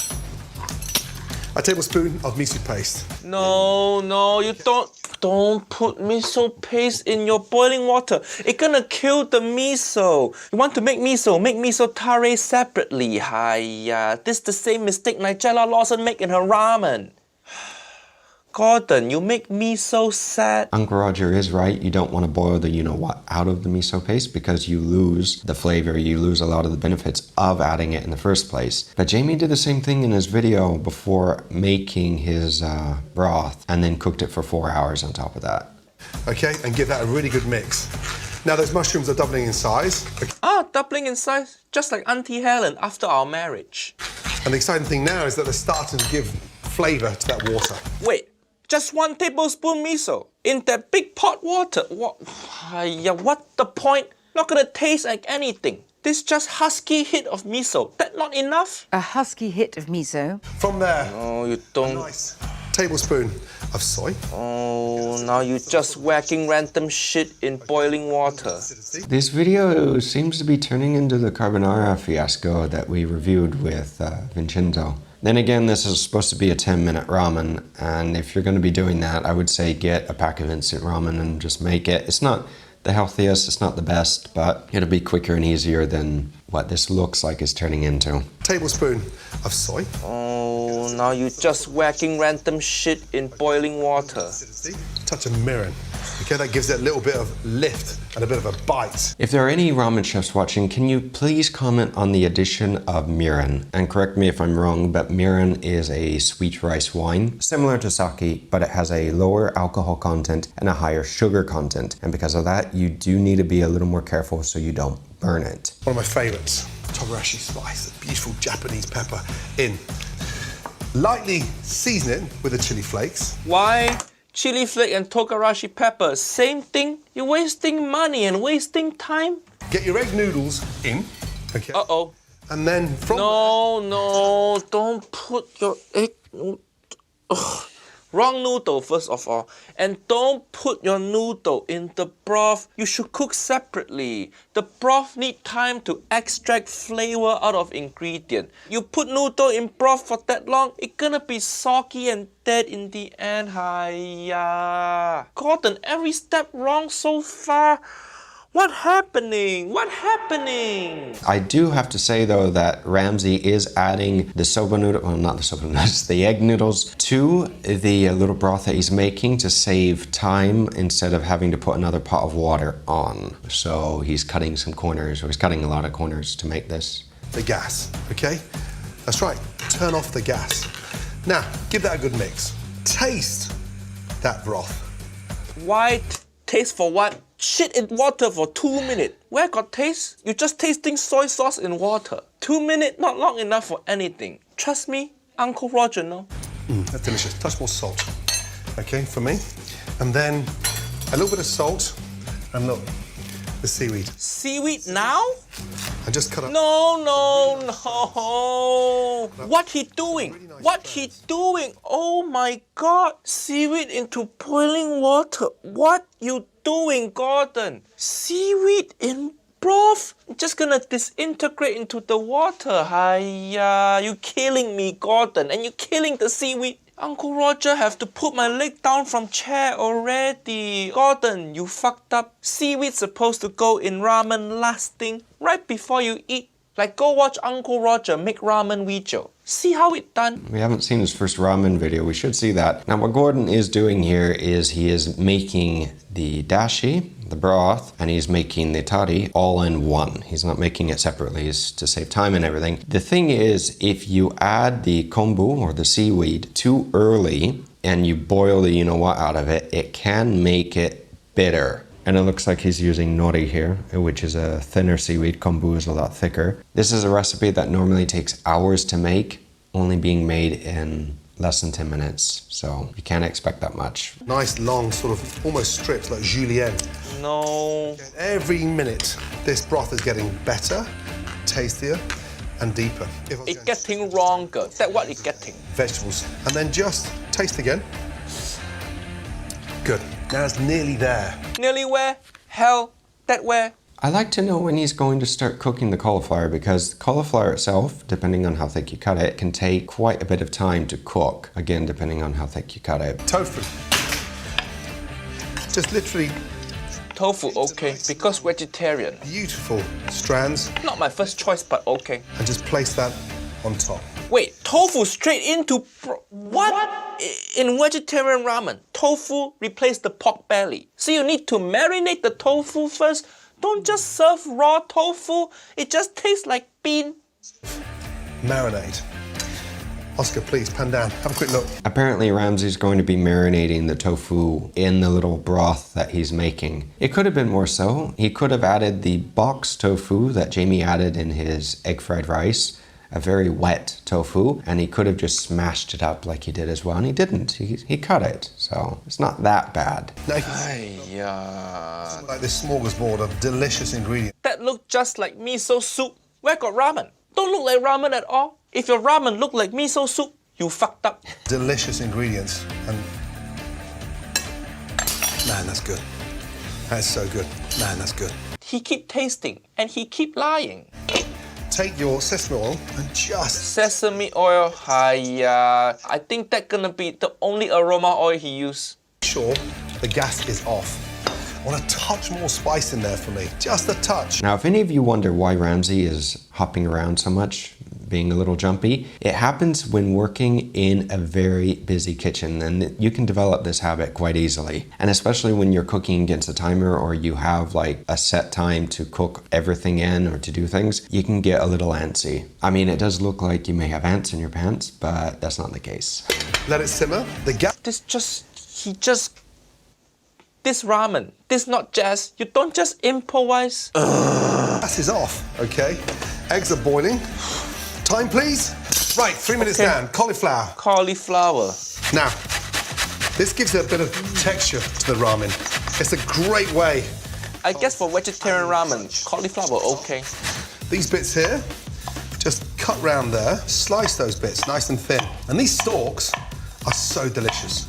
a tablespoon of miso paste. No, you don't put miso paste in your boiling water. It's gonna kill the miso. You want to make miso tare separately. Hiya, this is the same mistake Nigella Lawson make in her ramen. Gordon, you make me so sad. Uncle Roger is right. You don't want to boil the you-know-what out of the miso paste because you lose the flavor, you lose a lot of the benefits of adding it in the first place. But Jamie did the same thing in his video before making his broth and then cooked it for 4 hours on top of that. Okay, and give that a really good mix. Now those mushrooms are doubling in size. Okay. Doubling in size, just like Auntie Helen after our marriage. And the exciting thing now is that they're starting to give flavor to that water. Wait. Just 1 tablespoon miso in that big pot water. What? What the point? Not gonna taste like anything. This just husky hit of miso. That not enough? A husky hit of miso. From there, Oh, you a don't. nice tablespoon of soy. Oh, now you just whacking random shit in boiling water. This video seems to be turning into the carbonara fiasco that we reviewed with Vincenzo. Then again, this is supposed to be a 10-minute ramen, and if you're going to be doing that, I would say get a pack of instant ramen and just make it. It's not the healthiest, it's not the best, but it'll be quicker and easier than what this looks like it's turning into. Tablespoon of soy. Oh, now you just whacking random shit in boiling water. Touch of mirin. Okay, that gives it a little bit of lift and a bit of a bite. If there are any ramen chefs watching, can you please comment on the addition of mirin? And correct me if I'm wrong, but mirin is a sweet rice wine, similar to sake, but it has a lower alcohol content and a higher sugar content. And because of that, you do need to be a little more careful so you don't burn it. One of my favorites, togarashi spice, a beautiful Japanese pepper in. Lightly season it with the chili flakes. Why? Chili flake and togarashi pepper, same thing? You're wasting money and wasting time? Get your egg noodles in, okay? Uh-oh. And then from No, don't put your egg... Ugh. Wrong noodle, first of all. And don't put your noodle in the broth. You should cook separately. The broth need time to extract flavor out of ingredient. You put noodle in broth for that long, it's gonna be soggy and dead in the end. Hiya. Gordon, every step wrong so far. What happening? I do have to say though that Ramsay is adding the soba noodle, well not the soba noodles, the egg noodles to the little broth that he's making to save time instead of having to put another pot of water on. So he's cutting some corners, or he's cutting a lot of corners to make this. the gas, okay? That's right, turn off the gas. Now, give that a good mix. Taste that broth. Why taste for what? Shit in water for 2 minutes. Where got taste? You just tasting soy sauce in water. 2 minutes, not long enough for anything. Trust me, Uncle Roger, no? That's delicious. Touch more salt, okay, for me. And then a little bit of salt, and look, the seaweed. Seaweed now? And just cut up. No, no, no. What he doing? What he doing? Oh my God. Seaweed into boiling water. What you doing, Gordon? Seaweed in broth? Just gonna disintegrate into the water. Hiya, you killing me, Gordon. And you killing the seaweed. Uncle Roger have to put my leg down from chair already. Gordon, you fucked up. Seaweed supposed to go in ramen last thing, right before you eat. Like go watch Uncle Roger make ramen video. See how it done? We haven't seen his first ramen video. We should see that. Now what Gordon is doing here is he is making the dashi, the broth, and he's making the tari all in one. He's not making it separately. It's to save time and everything. The thing is, if you add the kombu or the seaweed too early and you boil the you-know-what out of it, it can make it bitter. And it looks like he's using nori here, which is a thinner seaweed. Kombu is a lot thicker. This is a recipe that normally takes hours to make, only being made in less than 10 minutes. So you can't expect that much. Nice long sort of almost strips like julienne. No. Every minute this broth is getting better, tastier and deeper. It's getting wronger. That's what it's getting. Vegetables. And then just taste again. Good. Now it's nearly there. Nearly where? Hell, that where? I like to know when he's going to start cooking the cauliflower, because cauliflower itself, depending on how thick you cut it, can take quite a bit of time to cook. Again, depending on how thick you cut it. Tofu. Just literally Tofu, okay, because vegetarian. beautiful strands, Not my first choice, but okay. and just place that on top. Wait, tofu straight into what? In vegetarian ramen, tofu replace the pork belly. So you need to marinate the tofu first. Don't just serve raw tofu. It just tastes like bean. Marinade. Oscar, please, pan down. Have a quick look. Apparently Ramsay's going to be marinating the tofu in the little broth that he's making. It could have been more so. He could have added the box tofu that Jamie added in his egg fried rice, a very wet tofu, and he could have just smashed it up like he did as well, and he didn't. He cut it, so it's not that bad. Now, Yeah. like this smorgasbord of delicious ingredients. That look just like miso soup. Where got ramen? Don't look like ramen at all. If your ramen look like miso soup, you fucked up. Delicious ingredients. And man, that's good. That's so good. Man, that's good. He keep tasting and he keep lying. Take your sesame oil and just Sesame oil, hiya. I think that's gonna be the only aroma oil he use. make sure the gas is off. I want a touch more spice in there for me. Just a touch. Now, if any of you wonder why Ramsay is hopping around so much, being a little jumpy, it happens when working in a very busy kitchen, and you can develop this habit quite easily. And especially when you're cooking against a timer, or you have like a set time to cook everything in or to do things, you can get a little antsy. I mean, it does look like you may have ants in your pants, but that's not the case. Let it simmer. The gas. This ramen, this not jazz. You don't just improvise. Gas is off, okay? Eggs are boiling. Time, please. Right, 3 minutes Okay. down. Cauliflower. Cauliflower. Now, this gives it a bit of texture to the ramen. It's a great way. I guess for vegetarian ramen, cauliflower okay. These bits here, just cut round there. Slice those bits nice and thin. And these stalks are so delicious.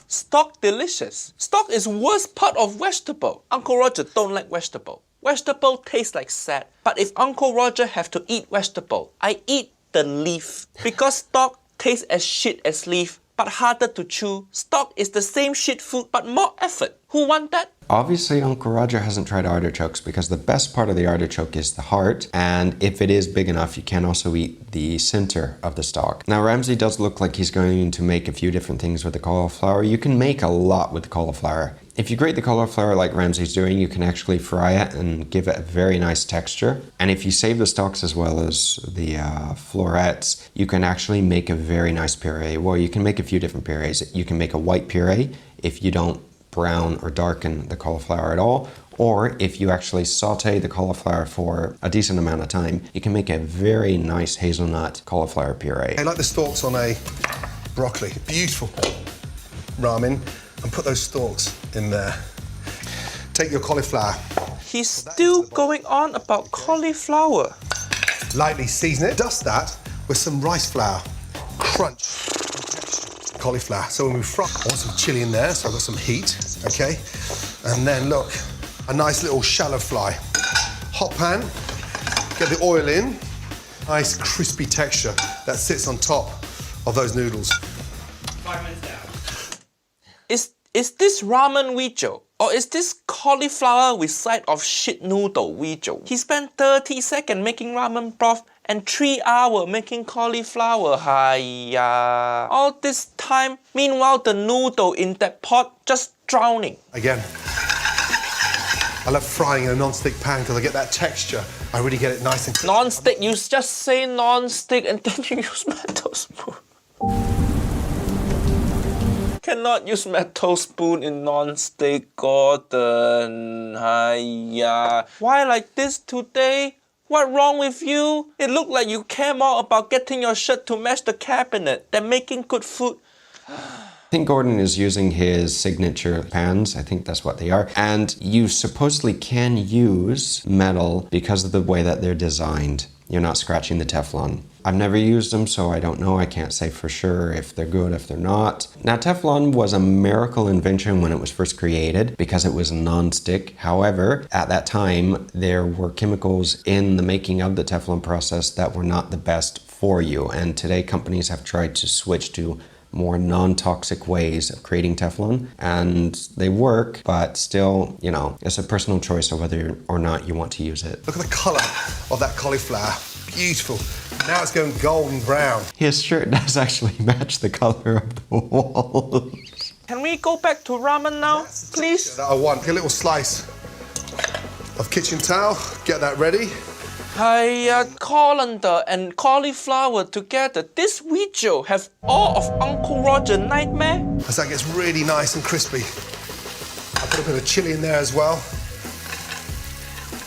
Stock delicious. Stock is worst part of vegetable. Uncle Roger don't like vegetable. Vegetable tastes like sad. But if Uncle Roger have to eat vegetable, I eat the leaf. Because stock tastes as shit as leaf, but harder to chew. Stock is the same shit food, but more effort. Who want that? Obviously, Uncle Roger hasn't tried artichokes, because the best part of the artichoke is the heart, and if it is big enough, you can also eat the center of the stalk. Now, Ramsay does look like he's going to make a few different things with the cauliflower. You can make a lot with the cauliflower. If you grate the cauliflower like Ramsay's doing, you can actually fry it and give it a very nice texture. And if you save the stalks as well as the florets, you can actually make a very nice puree. Well, you can make a few different purees. You can make a white puree if you don't brown or darken the cauliflower at all. Or if you actually saute the cauliflower for a decent amount of time, you can make a very nice hazelnut cauliflower puree. I like the stalks on a broccoli. Beautiful ramen, and put those stalks in there. Take your cauliflower. He's still going on about cauliflower. Lightly season it. Dust that with some rice flour. Crunch. Cauliflower. So when we fry, I want some chili in there, so I've got some heat, okay? And then look, a nice little shallow fry. Hot pan, get the oil in. Nice crispy texture that sits on top of those noodles. 5 minutes down. Is this ramen Weejo? Or is this cauliflower with side of shit noodle Weejo? He spent 30 seconds making ramen broth and 3 hours making cauliflower. Hiya. All this time, meanwhile the noodle in that pot just drowning. Again, I love frying in a non-stick pan because I get that texture. I really get it nice and crispy. Non-stick, you just say non-stick and then you use metal spoon. Cannot use metal spoon in non-stick, Gordon. Hiya. Why like this today? What wrong with you? It looked like you care more about getting your shirt to match the cabinet than making good food. I think Gordon is using his signature pans. I think that's what they are. And you supposedly can use metal because of the way that they're designed. You're not scratching the Teflon. I've never used them, so I don't know. I can't say for sure if they're good, if they're not. Now, Teflon was a miracle invention when it was first created because it was non-stick. However, at that time, there were chemicals in the making of the Teflon process that were not the best for you. And today, companies have tried to switch to more non-toxic ways of creating Teflon, and they work, but still, you know, it's a personal choice of whether or not you want to use it. Look at the colour of that cauliflower. Beautiful. Now it's going golden brown. His shirt does actually match the color of the walls. Can we go back to ramen now, please? That I want. Get a little slice of kitchen towel. Get that ready. Hiya, colander and cauliflower together. This Weejo have all of Uncle Roger nightmare. As that gets really nice and crispy. I put a bit of chili in there as well.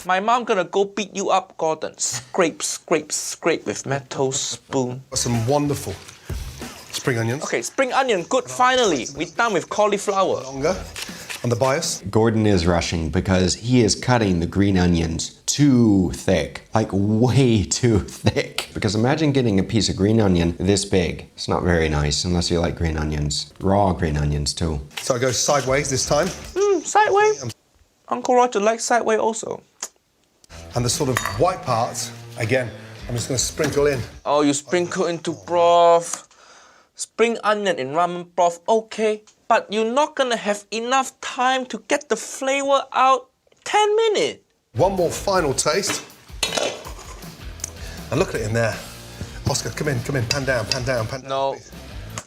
My mom gonna go beat you up, Gordon. Scrape, scrape, scrape with metal spoon. Got some wonderful spring onions. Okay, spring onion, good, finally. We're done with cauliflower. Longer on the bias. Gordon is rushing because he is cutting the green onions too thick, like way too thick. Because imagine getting a piece of green onion this big. It's not very nice unless you like green onions. Raw green onions too. So I go sideways this time. Sideways. Uncle Roger likes sideways also. And the sort of white parts, again, I'm just going to sprinkle in. Oh, you sprinkle into broth. Spring onion in ramen broth, okay. But you're not gonna have enough time to get the flavor out. 10 minutes. One more final taste. And look at it in there. Oscar, come in, pan down, pan down, pan down. No, please.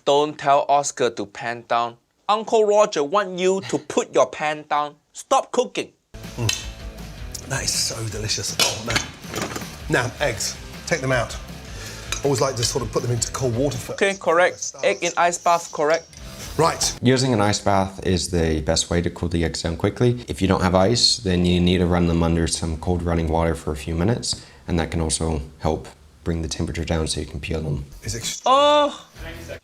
don't tell Oscar to pan down. Uncle Roger want you to put your pan down. Stop cooking. That is so delicious. Oh, man. Now, eggs. Take them out. Always like to sort of put them into cold water first. Okay, correct. Egg in ice bath, correct. Right. Using an ice bath is the best way to cool the eggs down quickly. If you don't have ice, then you need to run them under some cold running water for a few minutes, and that can also help bring the temperature down so you can peel them. It's Oh,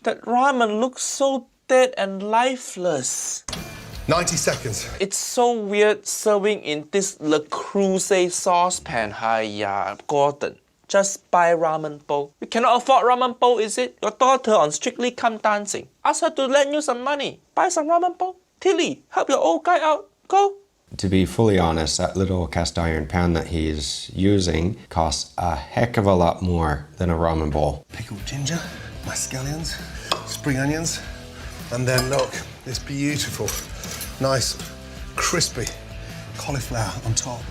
that ramen looks so dead and lifeless. 90 seconds. It's so weird serving in this Le Creuset saucepan. Hiya, Gordon. Just buy ramen bowl. You cannot afford ramen bowl, is it? Your daughter on Strictly Come Dancing. Ask her to lend you some money. Buy some ramen bowl. Tilly, help your old guy out. Go. To be fully honest, that little cast iron pan that he's using costs a heck of a lot more than a ramen bowl. Pickled ginger, my scallions, spring onions, and then look, this beautiful, nice, crispy cauliflower on top.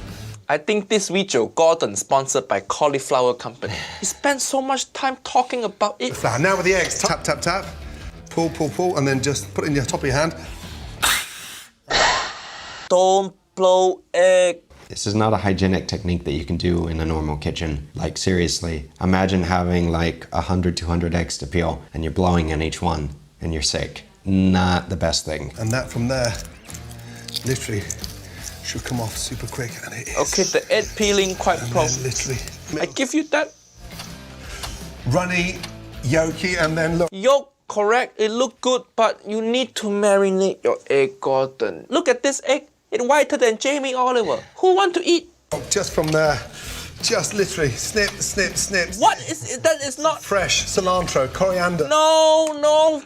I think this video, Gordon, sponsored by Cauliflower Company. He spent so much time talking about it. Flour. Now with the eggs, tap, tap, tap. Pull, pull, pull, and then just put it in the top of your hand. Don't blow egg. This is not a hygienic technique that you can do in a normal kitchen. Like seriously, imagine having like 100, 200 eggs to peel and you're blowing in each one and you're sick. Not the best thing. And that from there, literally, should come off super quick, and it is. Okay, the egg peeling quite And proper. then literally, I give you that. runny, yolky, and then look. Yolk, correct, it look good, but you need to marinate your egg, Gordon. Look at this egg. It's whiter than Jamie Oliver. Who want to eat? Just from there, just literally snip, snip, snip. What is it? That is not... Fresh cilantro, coriander. No.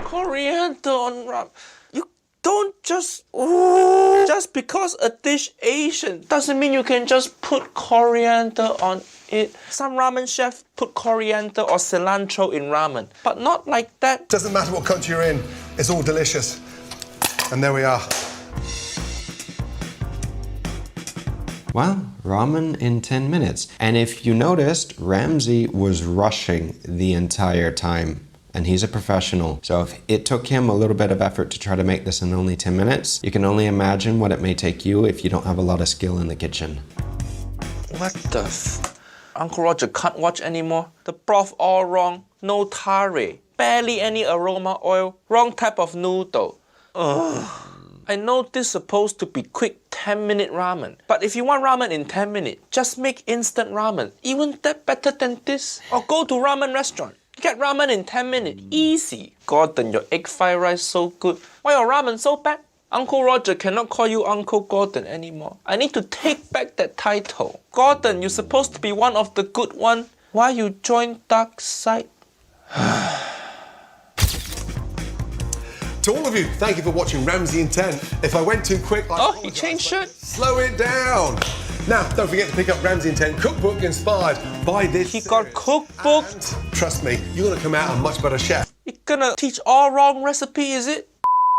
Coriander on ramen. You don't just... Just because a dish Asian doesn't mean you can just put coriander on it. Some ramen chefs put coriander or cilantro in ramen, but not like that. Doesn't matter what country you're in, it's all delicious. And there we are. Well, ramen in 10 minutes. And if you noticed, Ramsay was rushing the entire time. And he's a professional. So if it took him a little bit of effort to try to make this in only 10 minutes, you can only imagine what it may take you if you don't have a lot of skill in the kitchen. What the Uncle Roger can't watch anymore. The broth all wrong. No tare. Barely any aroma oil. Wrong type of noodle. Ugh. I know this is supposed to be quick 10-minute ramen. But if you want ramen in 10 minutes, just make instant ramen. Even that better than this? Or go to ramen restaurant. Get ramen in 10 minutes. Easy. Gordon, your egg fried rice so good. Why your ramen so bad? Uncle Roger cannot call you Uncle Gordon anymore. I need to take back that title. Gordon, you're supposed to be one of the good one. Why you join dark side? To all of you, thank you for watching Ramsay in 10. If I went too quick, I Oh, apologise, he changed but shirt. Slow it down. Now, don't forget to pick up Ramsay in 10 cookbook inspired by this He got series. cookbook. And trust me, you're going to come out a much better chef. You're gonna teach all wrong recipe, is it?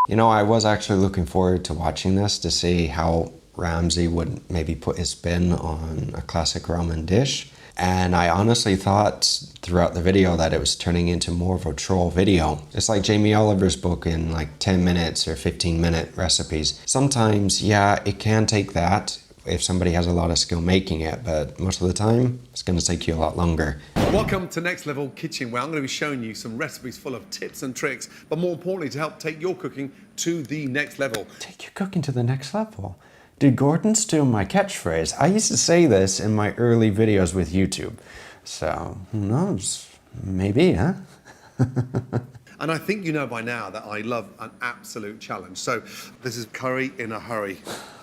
You know, I was actually looking forward to watching this to see how Ramsay would maybe put his spin on a classic ramen dish. And I honestly thought throughout the video that it was turning into more of a troll video. It's like Jamie Oliver's book in like 10 minutes or 15-minute recipes. Sometimes, yeah, it can take that if somebody has a lot of skill making it, but most of the time, it's going to take you a lot longer. Welcome to Next Level Kitchen, where I'm going to be showing you some recipes full of tips and tricks, but more importantly, to help take your cooking to the next level. Take your cooking to the next level. Did Gordon steal my catchphrase? I used to say this in my early videos with YouTube. So, who knows? Maybe, huh? And I think you know by now that I love an absolute challenge. So this is curry in a hurry.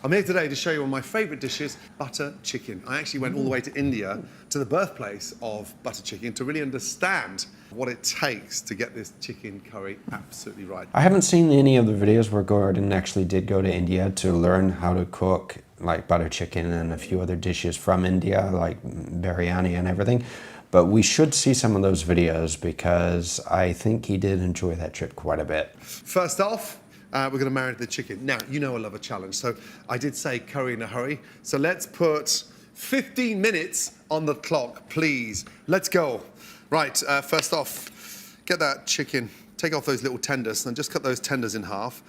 I'm here today to show you one of my favourite dishes, butter chicken. I actually went all the way to India, to the birthplace of butter chicken, to really understand what it takes to get this chicken curry absolutely right. I haven't seen any of the videos where Gordon actually did go to India to learn how to cook like butter chicken and a few other dishes from India, like biryani and everything. But we should see some of those videos because I think he did enjoy that trip quite a bit. First off, we're going to marinate the chicken. Now, you know I love a challenge, so I did say curry in a hurry. So let's put 15 minutes on the clock, please. Let's go. Right, first off, get that chicken, take off those little tenders, and just cut those tenders in half.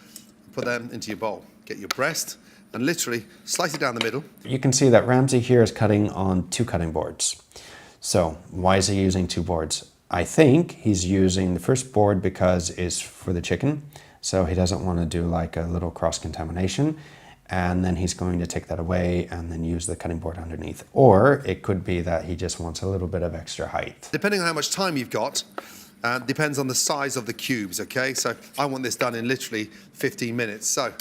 Put them into your bowl. Get your breast, and literally slice it down the middle. You can see that Ramsay here is cutting on 2 cutting boards. So why is he using 2 boards? I think he's using the first board because it's for the chicken. So he doesn't want to do like a little cross-contamination. And then he's going to take that away and then use the cutting board underneath. Or it could be that he just wants a little bit of extra height. Depending on how much time you've got, depends on the size of the cubes, okay? So I want this done in literally 15 minutes. So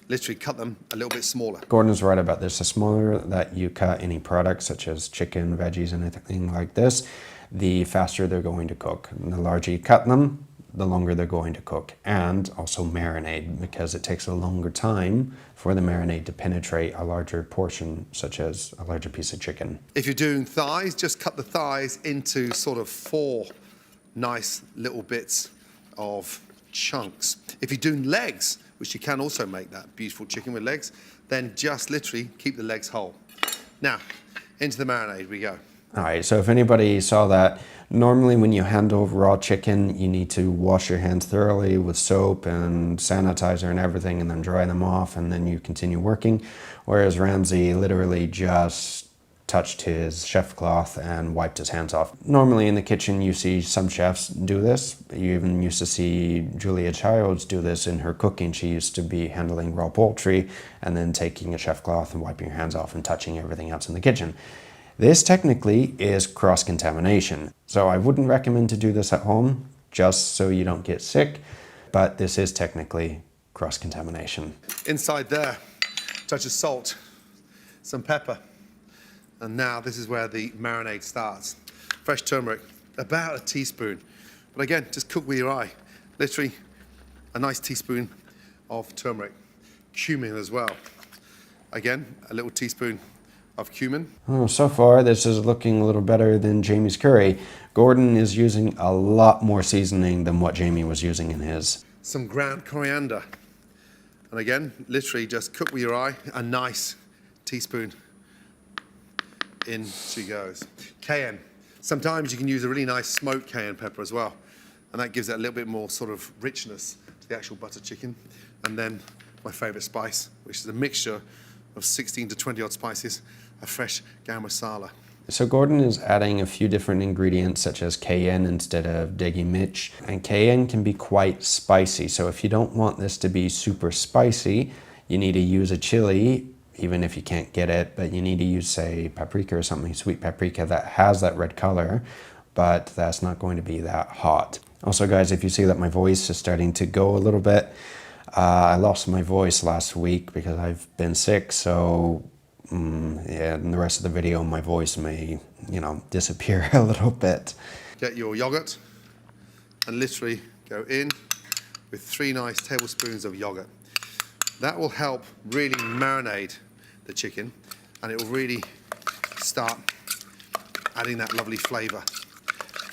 literally cut them a little bit smaller. Gordon's right about this. The smaller that you cut any product, such as chicken, veggies, and anything like this, the faster they're going to cook. And the larger you cut them, the longer they're going to cook. And also marinade, because it takes a longer time for the marinade to penetrate a larger portion, such as a larger piece of chicken. If you're doing thighs, just cut the thighs into sort of 4 nice little bits of chunks. If you're doing legs, which you can also make that beautiful chicken with legs, then just literally keep the legs whole. Now, into the marinade we go. All right, so if anybody saw that, normally when you handle raw chicken, you need to wash your hands thoroughly with soap and sanitizer and everything, and then dry them off, and then you continue working. Whereas Ramsay literally just touched his chef cloth and wiped his hands off. Normally in the kitchen you see some chefs do this. You even used to see Julia Childs do this in her cooking. She used to be handling raw poultry and then taking a chef cloth and wiping your hands off and touching everything else in the kitchen. This technically is cross-contamination. So I wouldn't recommend to do this at home just so you don't get sick, but this is technically cross-contamination. Inside there, touch of salt, some pepper. And now this is where the marinade starts. Fresh turmeric, about a teaspoon. But again, just cook with your eye. Literally a nice teaspoon of turmeric. Cumin as well. Again, a little teaspoon of cumin. Oh, so far this is looking a little better than Jamie's curry. Gordon is using a lot more seasoning than what Jamie was using in his. Some ground coriander. And again, literally just cook with your eye. A nice teaspoon. In she goes. Cayenne. Sometimes you can use a really nice smoked cayenne pepper as well. And that gives it a little bit more sort of richness to the actual butter chicken. And then my favorite spice, which is a mixture of 16 to 20 odd spices, a fresh garam masala. So Gordon is adding a few different ingredients such as cayenne instead of degi mirch. And cayenne can be quite spicy. So if you don't want this to be super spicy, you need to use a chili, even if you can't get it, but you need to use, say, paprika or something, sweet paprika that has that red color, but that's not going to be that hot. Also, guys, if you see that my voice is starting to go a little bit, I lost my voice last week because I've been sick, so yeah, in the rest of the video, my voice may, disappear a little bit. Get your yogurt and literally go in with 3 nice tablespoons of yogurt. That will help really marinate the chicken, and it will really start adding that lovely flavor.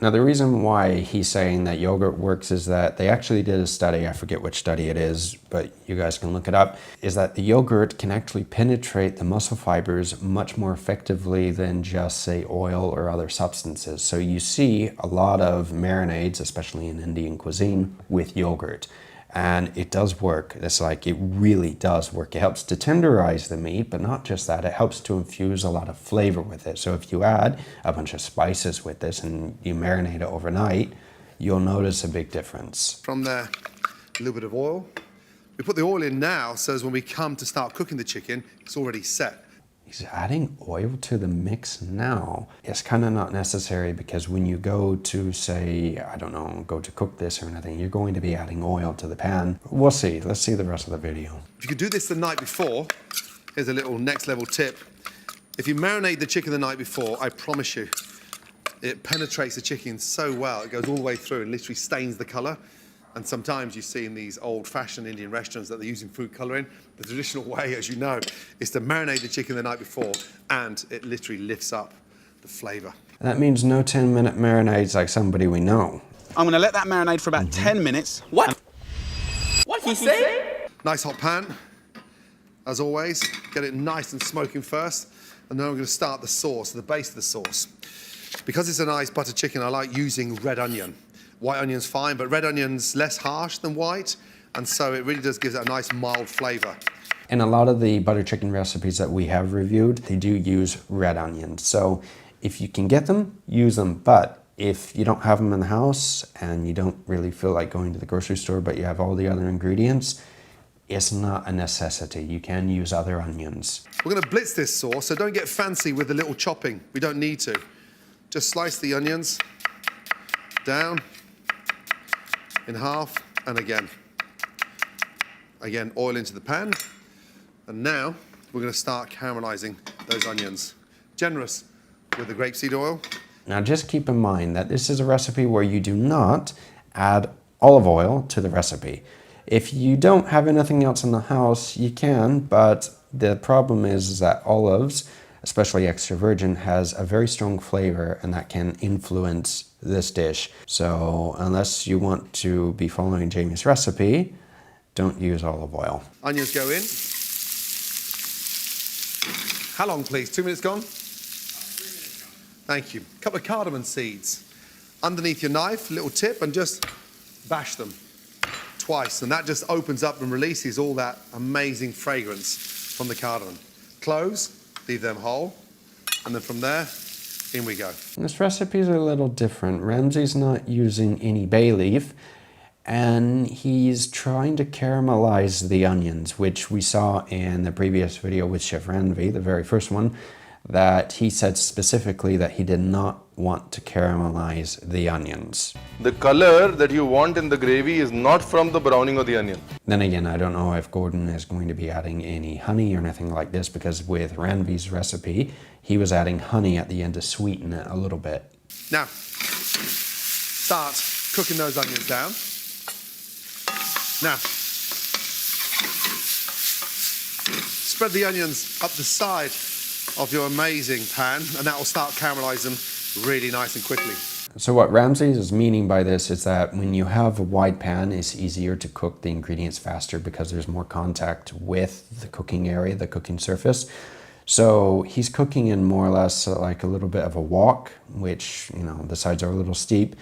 Now, the reason why he's saying that yogurt works is that they actually did a study, I forget which study it is, but you guys can look it up, is that the yogurt can actually penetrate the muscle fibers much more effectively than just, say, oil or other substances. So you see a lot of marinades, especially in Indian cuisine, with yogurt. And it does work. It's like, it really does work. It helps to tenderize the meat, but not just that, it helps to infuse a lot of flavor with it. So if you add a bunch of spices with this and you marinate it overnight, you'll notice a big difference. From there, a little bit of oil. We put the oil in now, so as when we come to start cooking the chicken, it's already set. He's adding oil to the mix now. It's kind of not necessary because when you go to, say, I don't know, go to cook this or anything, you're going to be adding oil to the pan. We'll see. Let's see the rest of the video. If you could do this the night before, here's a little next level tip. If you marinate the chicken the night before, I promise you, it penetrates the chicken so well, it goes all the way through and literally stains the color. And sometimes you see in these old-fashioned Indian restaurants that they're using food coloring. The traditional way, as you know, is to marinate the chicken the night before, and it literally lifts up the flavor. That means no 10-minute marinades like somebody we know. I'm going to let that marinate for about 10 minutes. What? What he say? Nice hot pan, as always. Get it nice and smoking first. And then I'm going to start the sauce, the base of the sauce. Because it's a nice butter chicken, I like using red onion. White onion's fine, but red onion's less harsh than white, and so it really does give it a nice mild flavor. In a lot of the butter chicken recipes that we have reviewed, they do use red onions. So if you can get them, use them. But if you don't have them in the house and you don't really feel like going to the grocery store, but you have all the other ingredients, it's not a necessity. You can use other onions. We're going to blitz this sauce, so don't get fancy with the little chopping. We don't need to. Just slice the onions down in half, and again, oil into the pan. And now we're going to start caramelizing those onions. Generous with the grapeseed oil. Now just keep in mind that this is a recipe where you do not add olive oil to the recipe. If you don't have anything else in the house, you can, but the problem is that olives, especially extra virgin, has a very strong flavor, and that can influence this dish. So unless you want to be following Jamie's recipe, don't use olive oil. Onions go in. How long, please? 2 minutes gone? Thank you. A couple of cardamom seeds. Underneath your knife, little tip, and just bash them twice. And that just opens up and releases all that amazing fragrance from the cardamom. Cloves, leave them whole. And then from there, in we go. This recipe is a little different. Ramsay's not using any bay leaf, and he's trying to caramelize the onions, which we saw in the previous video with Chef Ranvi, the very first one, that he said specifically that he did not want to caramelize the onions. The color that you want in the gravy is not from the browning of the onion. Then again, I don't know if Gordon is going to be adding any honey or anything like this, because with Ranvi's recipe, he was adding honey at the end to sweeten it a little bit. Now, start cooking those onions down. Now, spread the onions up the side of your amazing pan, and that will start caramelizing them really nice and quickly. So what Ramsay is meaning by this is that when you have a wide pan, it's easier to cook the ingredients faster because there's more contact with the cooking area, the cooking surface. So he's cooking in more or less like a little bit of a wok, which, you know, the sides are a little steep.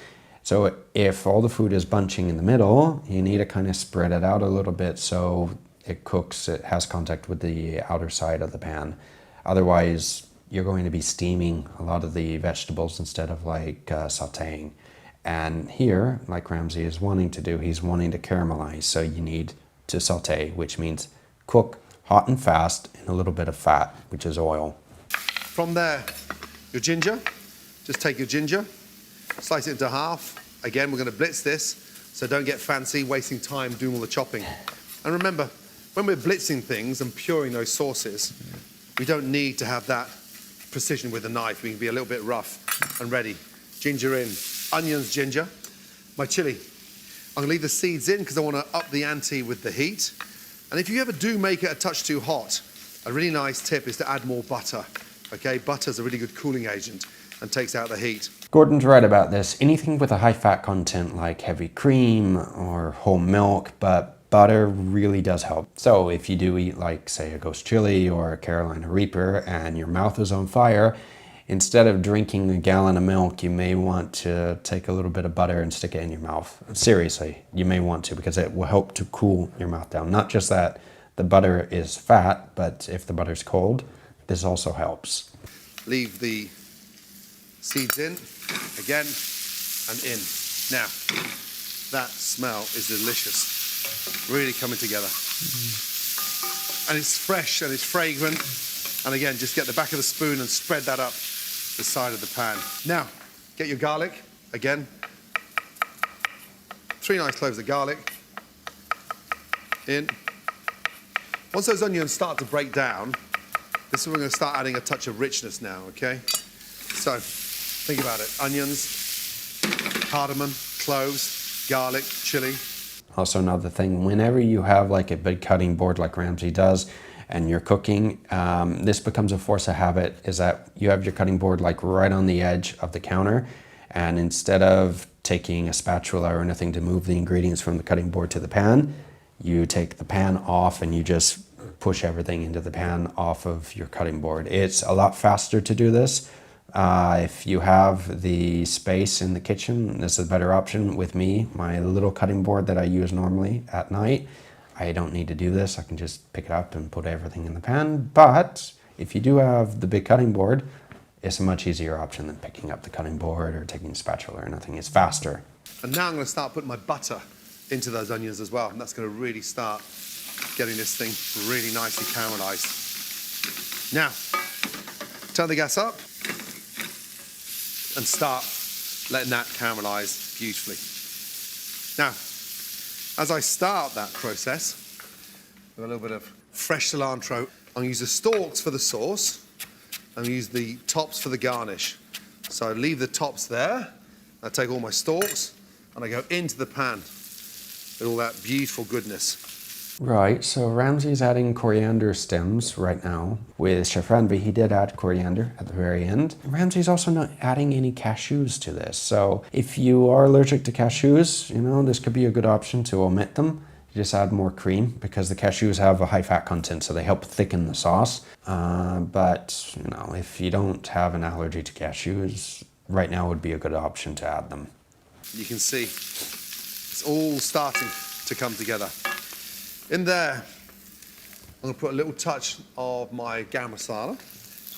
So if all the food is bunching in the middle, you need to kind of spread it out a little bit so it cooks, it has contact with the outer side of the pan. Otherwise, you're going to be steaming a lot of the vegetables instead of like sauteing. And here, like Ramsay is wanting to do, he's wanting to caramelize. So you need to saute, which means cook hot and fast in a little bit of fat, which is oil. From there, your ginger. Just take your ginger, slice it into half. Again, we're going to blitz this, so don't get fancy, wasting time doing all the chopping. And remember, when we're blitzing things and puring those sauces, we don't need to have that precision with the knife. We can be a little bit rough and ready. Ginger in, onions, ginger. My chili, I'm gonna leave the seeds in because I want to up the ante with the heat. And if you ever do make it a touch too hot, a really nice tip is to add more butter. Okay, butter's a really good cooling agent and takes out the heat. Gordon's right about this. Anything with a high fat content like heavy cream or whole milk, but butter really does help. So if you do eat like, say, a ghost chili or a Carolina Reaper and your mouth is on fire, instead of drinking a gallon of milk, you may want to take a little bit of butter and stick it in your mouth. Seriously, you may want to, because it will help to cool your mouth down. Not just that the butter is fat, but if the butter's cold, this also helps. Leave the seeds in, again, and in. Now, that smell is delicious. Really coming together. And it's fresh and it's fragrant. And again, just get the back of the spoon and spread that up the side of the pan. Now, get your garlic. Again, 3 nice cloves of garlic in. Once those onions start to break down, this is when we're going to start adding a touch of richness now, okay? So, think about it. Onions, cardamom, cloves, garlic, chili. Also another thing, whenever you have like a big cutting board like Ramsay does and you're cooking, this becomes a force of habit, is that you have your cutting board like right on the edge of the counter, and instead of taking a spatula or anything to move the ingredients from the cutting board to the pan, you take the pan off and you just push everything into the pan off of your cutting board. It's a lot faster to do this. If you have the space in the kitchen, this is a better option. With me, my little cutting board that I use normally at night, I don't need to do this. I can just pick it up and put everything in the pan. But if you do have the big cutting board, it's a much easier option than picking up the cutting board or taking a spatula or nothing. It's faster. And now I'm going to start putting my butter into those onions as well. And that's going to really start getting this thing really nicely caramelized. Now, turn the gas up and start letting that caramelize beautifully. Now, as I start that process, with a little bit of fresh cilantro, I'm going to use the stalks for the sauce and use the tops for the garnish. So I leave the tops there, I take all my stalks and I go into the pan with all that beautiful goodness. Right, so Ramsay's adding coriander stems right now. With Chef Ranvi, he did add coriander at the very end. Ramsay's also not adding any cashews to this. So if you are allergic to cashews, you know, this could be a good option to omit them. just add more cream because the cashews have a high fat content, so they help thicken the sauce. But you know, if you don't have an allergy to cashews, right now would be a good option to add them. You can see it's all starting to come together. In there, I'm going to put a little touch of my garam masala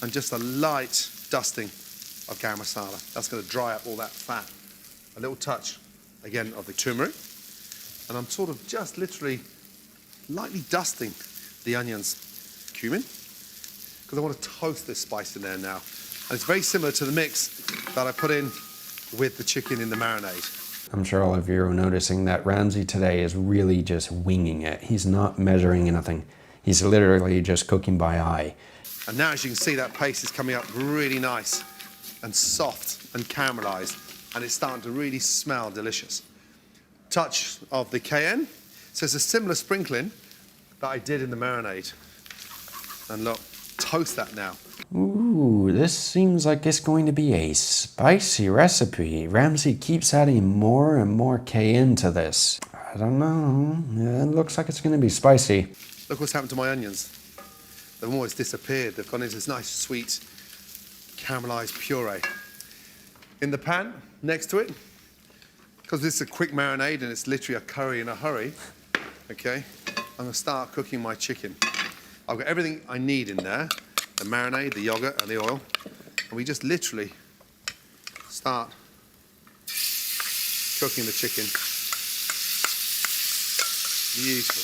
and just a light dusting of garam masala. That's going to dry up all that fat. A little touch, again, of the turmeric. And I'm sort of just literally lightly dusting the onions, cumin, because I want to toast this spice in there now. And it's very similar to the mix that I put in with the chicken in the marinade. I'm sure all of you are noticing that Ramsay today is really just winging it. He's not measuring anything. He's literally just cooking by eye. And now, as you can see, that paste is coming up really nice and soft and caramelized, and it's starting to really smell delicious. Touch of the cayenne. So it's a similar sprinkling that I did in the marinade. And look, toast that now. Ooh, this seems like it's going to be a spicy recipe. Ramsay keeps adding more and more cayenne to this. I don't know. Yeah, it looks like it's going to be spicy. Look what's happened to my onions. They've almost disappeared. They've gone into this nice, sweet, caramelized puree. In the pan, next to it, because this is a quick marinade and it's literally a curry in a hurry, okay, I'm going to start cooking my chicken. I've got everything I need in there. The marinade, the yogurt, and the oil. And we just literally start cooking the chicken. Beautiful.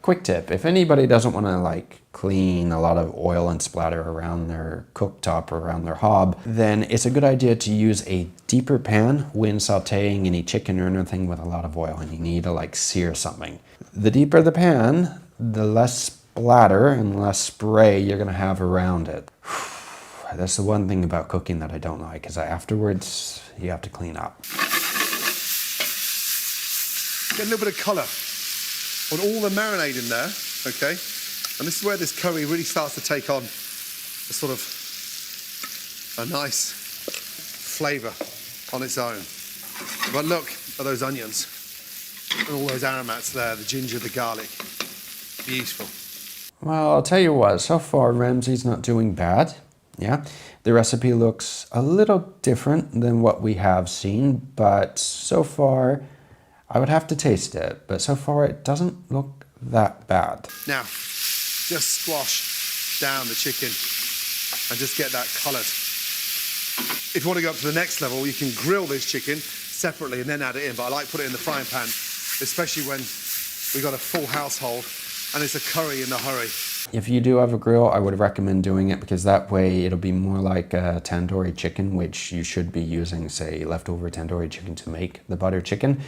Quick tip, if anybody doesn't want to like clean a lot of oil and splatter around their cooktop or around their hob, then it's a good idea to use a deeper pan when sauteing any chicken or anything with a lot of oil and you need to like sear something. The deeper the pan, the less splatter and less spray you're going to have around it. That's the one thing about cooking that I don't like, is that afterwards you have to clean up. Get a little bit of colour on all the marinade in there, okay? And this is where this curry really starts to take on a sort of a nice flavour on its own. But look at those onions and all those aromats there, the ginger, the garlic. Beautiful. Well, I'll tell you what, so far Ramsay's not doing bad. Yeah, the recipe looks a little different than what we have seen, but so far I would have to taste it, but so far it doesn't look that bad. Now, just squash down the chicken and just get that coloured. If you want to go up to the next level, you can grill this chicken separately and then add it in, but I like to put it in the frying pan, especially when we've got a full household and it's a curry in a hurry. If you do have a grill, I would recommend doing it because that way it'll be more like a tandoori chicken, which you should be using, say, leftover tandoori chicken to make the butter chicken.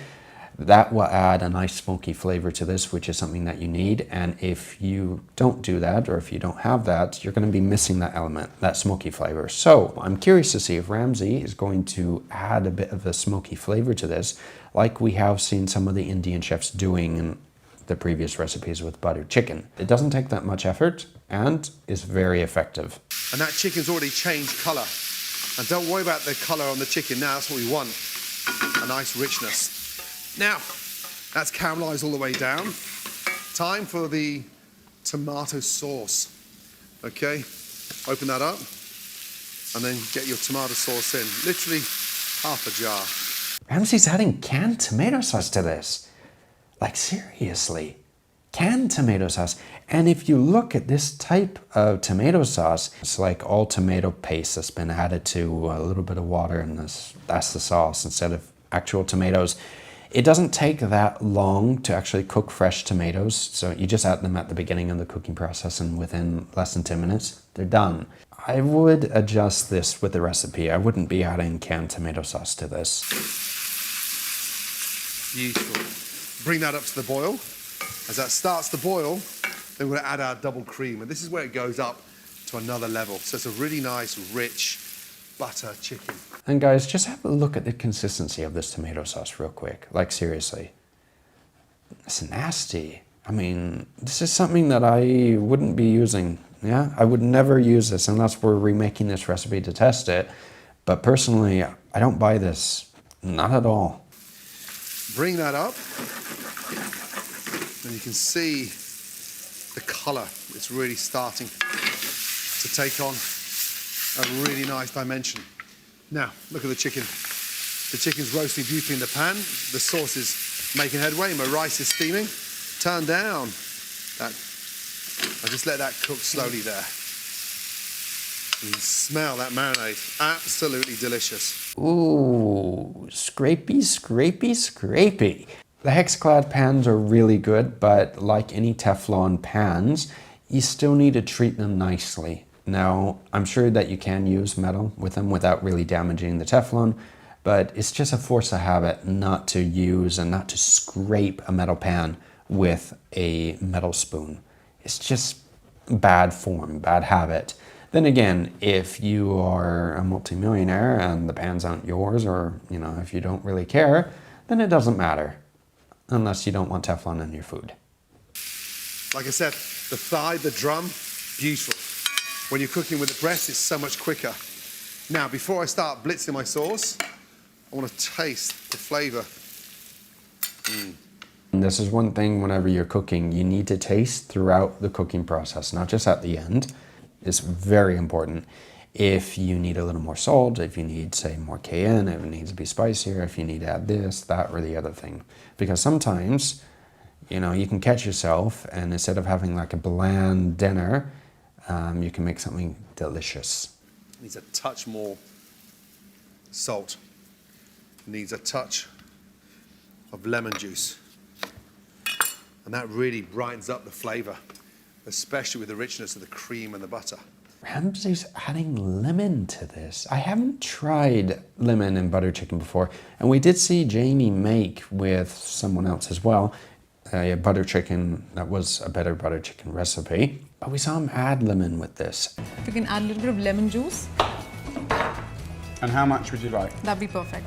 That will add a nice smoky flavor to this, which is something that you need. And if you don't do that, or if you don't have that, you're going to be missing that element, that smoky flavor. So I'm curious to see if Ramsay is going to add a bit of a smoky flavor to this, like we have seen some of the Indian chefs doing in the previous recipes with buttered chicken. It doesn't take that much effort and is very effective. And that chicken's already changed colour. And don't worry about the colour on the chicken now, that's what we want. A nice richness. Now, that's caramelised all the way down. Time for the tomato sauce. Okay, open that up and then get your tomato sauce in. Literally half a jar. Ramsay's adding canned tomato sauce to this. Like seriously, canned tomato sauce. And if you look at this type of tomato sauce, it's like all tomato paste that's been added to a little bit of water and that's the sauce instead of actual tomatoes. It doesn't take that long to actually cook fresh tomatoes. So you just add them at the beginning of the cooking process and within less than 10 minutes, they're done. I would adjust this with the recipe. I wouldn't be adding canned tomato sauce to this. Beautiful. Bring that up to the boil. As that starts to boil, then we're going to add our double cream. And this is where it goes up to another level. So it's a really nice, rich butter chicken. And guys, just have a look at the consistency of this tomato sauce real quick. Like seriously, it's nasty. I mean, this is something that I wouldn't be using. Yeah, I would never use this unless we're remaking this recipe to test it. But personally, I don't buy this. Not at all. Bring that up. And you can see the colour. It's really starting to take on a really nice dimension. Now, look at the chicken. The chicken's roasting beautifully in the pan. The sauce is making headway. My rice is steaming. Turn down that. I just let that cook slowly there. You can smell that marinade. Absolutely delicious. Ooh, scrapey, scrapey, scrapey. The hex-clad pans are really good, but like any Teflon pans, you still need to treat them nicely. Now, I'm sure that you can use metal with them without really damaging the Teflon, but it's just a force of habit not to use and not to scrape a metal pan with a metal spoon. It's just bad form, bad habit. Then again, if you are a multimillionaire and the pans aren't yours, or if you don't really care, then it doesn't matter. Unless you don't want Teflon in your food. Like I said, the thigh, the drum, beautiful. When you're cooking with the breast, it's so much quicker. Now, before I start blitzing my sauce, I want to taste the flavour. And this is one thing whenever you're cooking, you need to taste throughout the cooking process, not just at the end. It's very important. If you need a little more salt, if you need, say, more cayenne, if it needs to be spicier, if you need to add this, that, or the other thing. Because sometimes, you can catch yourself, and instead of having like a bland dinner, you can make something delicious. Needs a touch more salt. Needs a touch of lemon juice. And that really brightens up the flavour, especially with the richness of the cream and the butter. Ramsay's adding lemon to this. I haven't tried lemon in butter chicken before, and we did see Jamie make with someone else as well a butter chicken that was a better butter chicken recipe, but we saw him add lemon with this. If you can add a little bit of lemon juice, And how much would you like? that'd be perfect.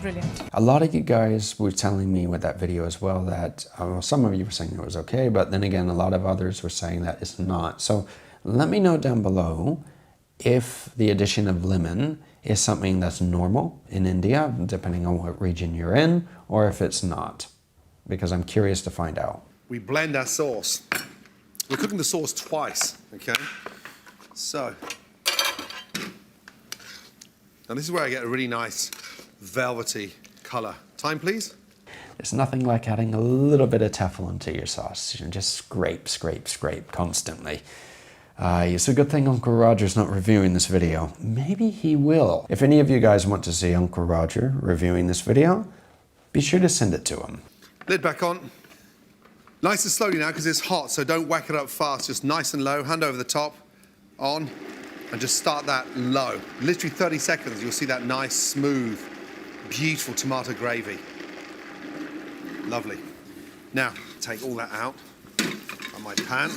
Brilliant. A lot of you guys were telling me with that video as well that some of you were saying it was okay, but then again a lot of others were saying that it's not. So let me know down below if the addition of lemon is something that's normal in India, depending on what region you're in, or if it's not, because I'm curious to find out. We blend our sauce. We're cooking the sauce twice, okay? So, now this is where I get a really nice velvety colour. Time, please. There's nothing like adding a little bit of Teflon to your sauce. You just scrape, scrape, scrape constantly. It's a good thing Uncle Roger's not reviewing this video. Maybe he will. If any of you guys want to see Uncle Roger reviewing this video, be sure to send it to him. Lid back on. Nice and slowly now because it's hot, so don't whack it up fast. Just nice and low, hand over the top, on, and just start that low. Literally 30 seconds, you'll see that nice, smooth, beautiful tomato gravy. Lovely. Now, take all that out on my pan.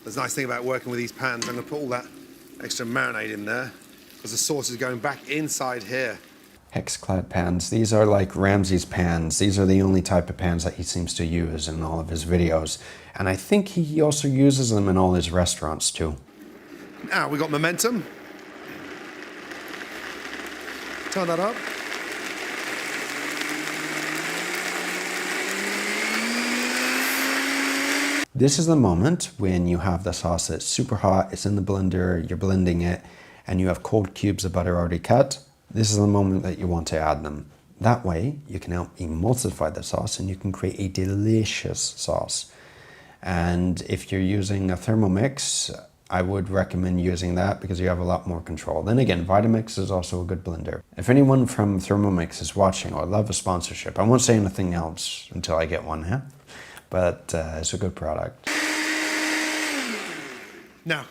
There's a nice thing about working with these pans. I'm going to put all that extra marinade in there because the sauce is going back inside here. Hex-clad pans. These are like Ramsay's pans. These are the only type of pans that he seems to use in all of his videos. And I think he also uses them in all his restaurants too. Now we got momentum. Turn that up. This is the moment when you have the sauce that's super hot, it's in the blender, you're blending it, and you have cold cubes of butter already cut. This is the moment that you want to add them. That way, you can help emulsify the sauce and you can create a delicious sauce. And if you're using a Thermomix, I would recommend using that because you have a lot more control. Then again, Vitamix is also a good blender. If anyone from Thermomix is watching, or love a sponsorship, I won't say anything else until I get one, huh? But it's a good product. Now,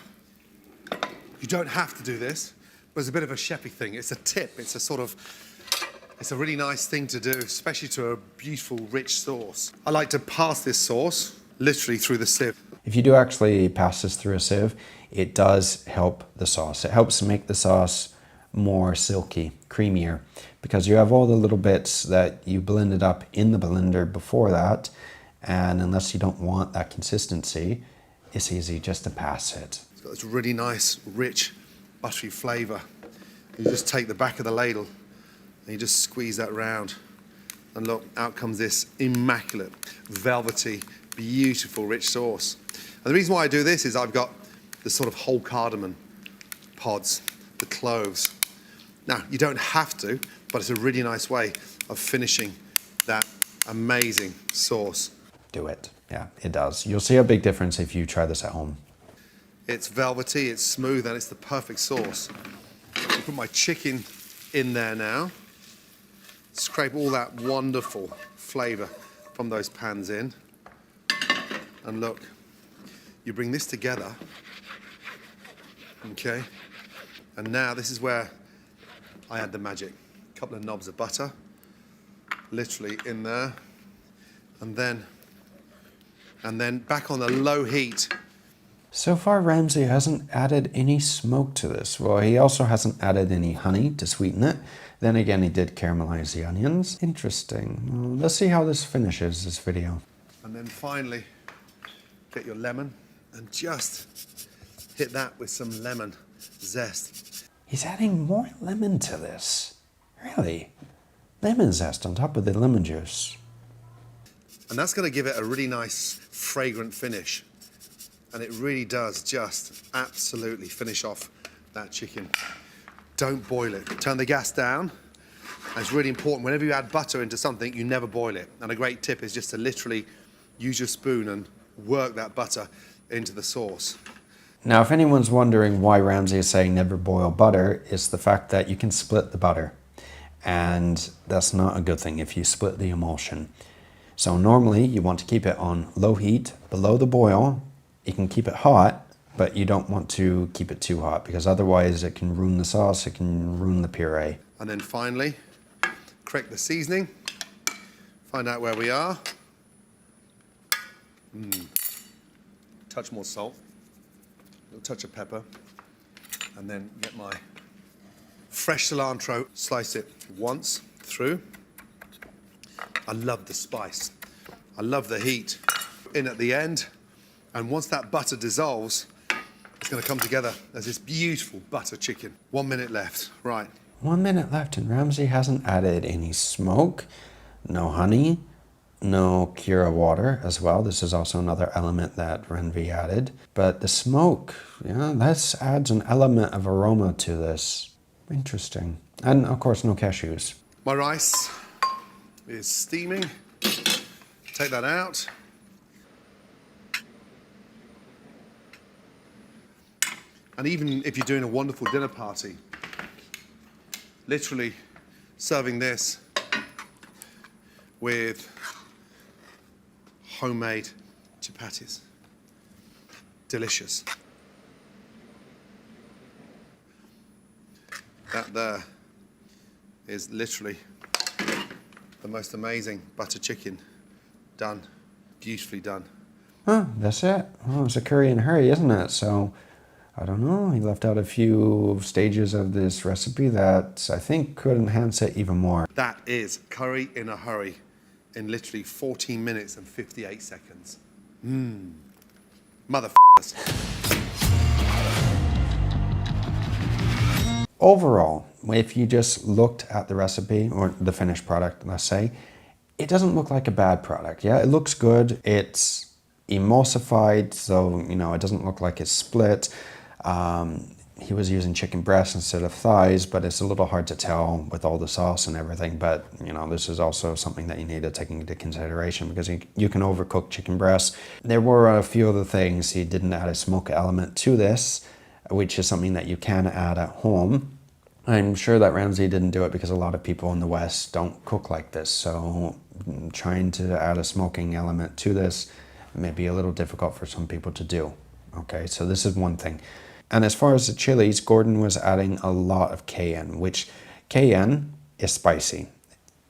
you don't have to do this, but it's a bit of a chefy thing. It's a tip. It's a really nice thing to do, especially to a beautiful, rich sauce. I like to pass this sauce literally through the sieve. If you do actually pass this through a sieve, it does help the sauce. It helps make the sauce more silky, creamier, because you have all the little bits that you blended up in the blender before that, and unless you don't want that consistency, it's easy just to pass it. It's got this really nice, rich, buttery flavour. You just take the back of the ladle and you just squeeze that round. And look, out comes this immaculate, velvety, beautiful, rich sauce. And the reason why I do this is I've got the sort of whole cardamom pods, the cloves. Now, you don't have to, but it's a really nice way of finishing that amazing sauce. Do it. Yeah, it does. You'll see a big difference if you try this at home. It's velvety, it's smooth, and it's the perfect sauce. I put my chicken in there now. Scrape all that wonderful flavour from those pans in. And look, you bring this together, okay? And now this is where I add the magic. A couple of knobs of butter, literally in there. And then back on the low heat. So far, Ramsay hasn't added any smoke to this. Well, he also hasn't added any honey to sweeten it. Then again, he did caramelize the onions. Interesting. Well, let's see how this finishes, this video. And then finally, get your lemon and just hit that with some lemon zest. He's adding more lemon to this. Really? Lemon zest on top of the lemon juice. And that's going to give it a really nice, fragrant finish. And it really does just absolutely finish off that chicken. Don't boil it. Turn the gas down. And it's really important, whenever you add butter into something, you never boil it. And a great tip is just to literally use your spoon and work that butter into the sauce. Now, if anyone's wondering why Ramsay is saying never boil butter, it's the fact that you can split the butter. And that's not a good thing if you split the emulsion. So normally you want to keep it on low heat, below the boil. You can keep it hot, but you don't want to keep it too hot because otherwise it can ruin the sauce, it can ruin the puree. And then finally, correct the seasoning. Find out where we are. Touch more salt, a little touch of pepper, and then get my fresh cilantro, slice it once through. I love the spice. I love the heat. In at the end, and once that butter dissolves, it's going to come together as this beautiful butter chicken. 1 minute left, right. 1 minute left and Ramsay hasn't added any smoke, no honey, no Kira water as well. This is also another element that Ramsay added. But the smoke, yeah, that adds an element of aroma to this. Interesting. And of course, no cashews. My rice is steaming. Take that out. And even if you're doing a wonderful dinner party, literally serving this with homemade chapatis. Delicious. That there is literally the most amazing butter chicken done. Beautifully done. Huh, that's it. Well, it's a curry in a hurry, isn't it? So, I don't know, he left out a few stages of this recipe that I think could enhance it even more. That is curry in a hurry in literally 14 minutes and 58 seconds. Motherfuckers. Overall, if you just looked at the recipe or the finished product, let's say, it doesn't look like a bad product. Yeah, it looks good. It's emulsified, so, you know, it doesn't look like it's split. He was using chicken breasts instead of thighs, but it's a little hard to tell with all the sauce and everything. But, you know, this is also something that you need to take into consideration because you can overcook chicken breasts. There were a few other things. He didn't add a smoke element to this, which is something that you can add at home. I'm sure that Ramsay didn't do it because a lot of people in the West don't cook like this. So trying to add a smoking element to this may be a little difficult for some people to do. Okay, so this is one thing. And as far as the chilies, Gordon was adding a lot of cayenne, which cayenne is spicy.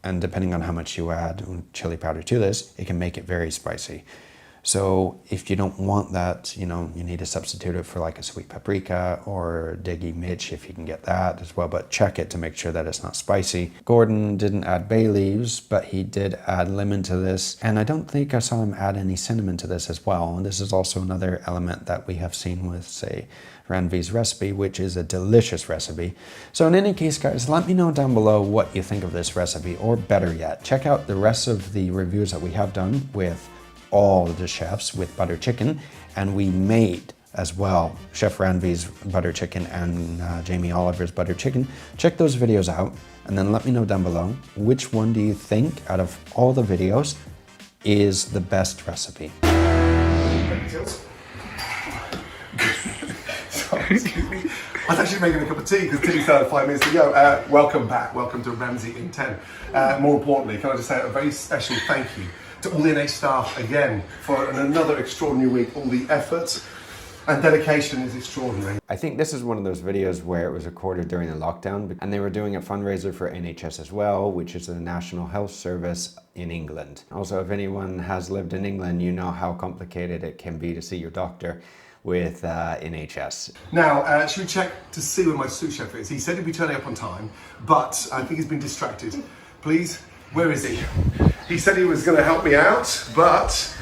And depending on how much you add chili powder to this, it can make it very spicy. So if you don't want that, you know, you need to substitute it for like a sweet paprika or Diggy Mitch if you can get that as well, but check it to make sure that it's not spicy. Gordon didn't add bay leaves, but he did add lemon to this. And I don't think I saw him add any cinnamon to this as well. And this is also another element that we have seen with, say, Ramsay's recipe, which is a delicious recipe. So in any case, guys, let me know down below what you think of this recipe, or better yet, check out the rest of the reviews that we have done with all the chefs with butter chicken, and we made as well Chef Ranvi's butter chicken and Jamie Oliver's butter chicken. Check those videos out and then let me know down below, which one do you think out of all the videos is the best recipe? Excuse me. I was actually making a cup of tea because Tilly started 5 minutes ago. Welcome back. Welcome to Ramsay in 10. More importantly, can I just say a very special thank you to all the NH staff again for another extraordinary week. All the effort and dedication is extraordinary. I think this is one of those videos where it was recorded during the lockdown, and they were doing a fundraiser for NHS as well, which is the National Health Service in England. Also, if anyone has lived in England, you know how complicated it can be to see your doctor with NHS. Now, should we check to see where my sous chef is? He said he'd be turning up on time, but I think he's been distracted. Please, where is he? He said he was going to help me out, but...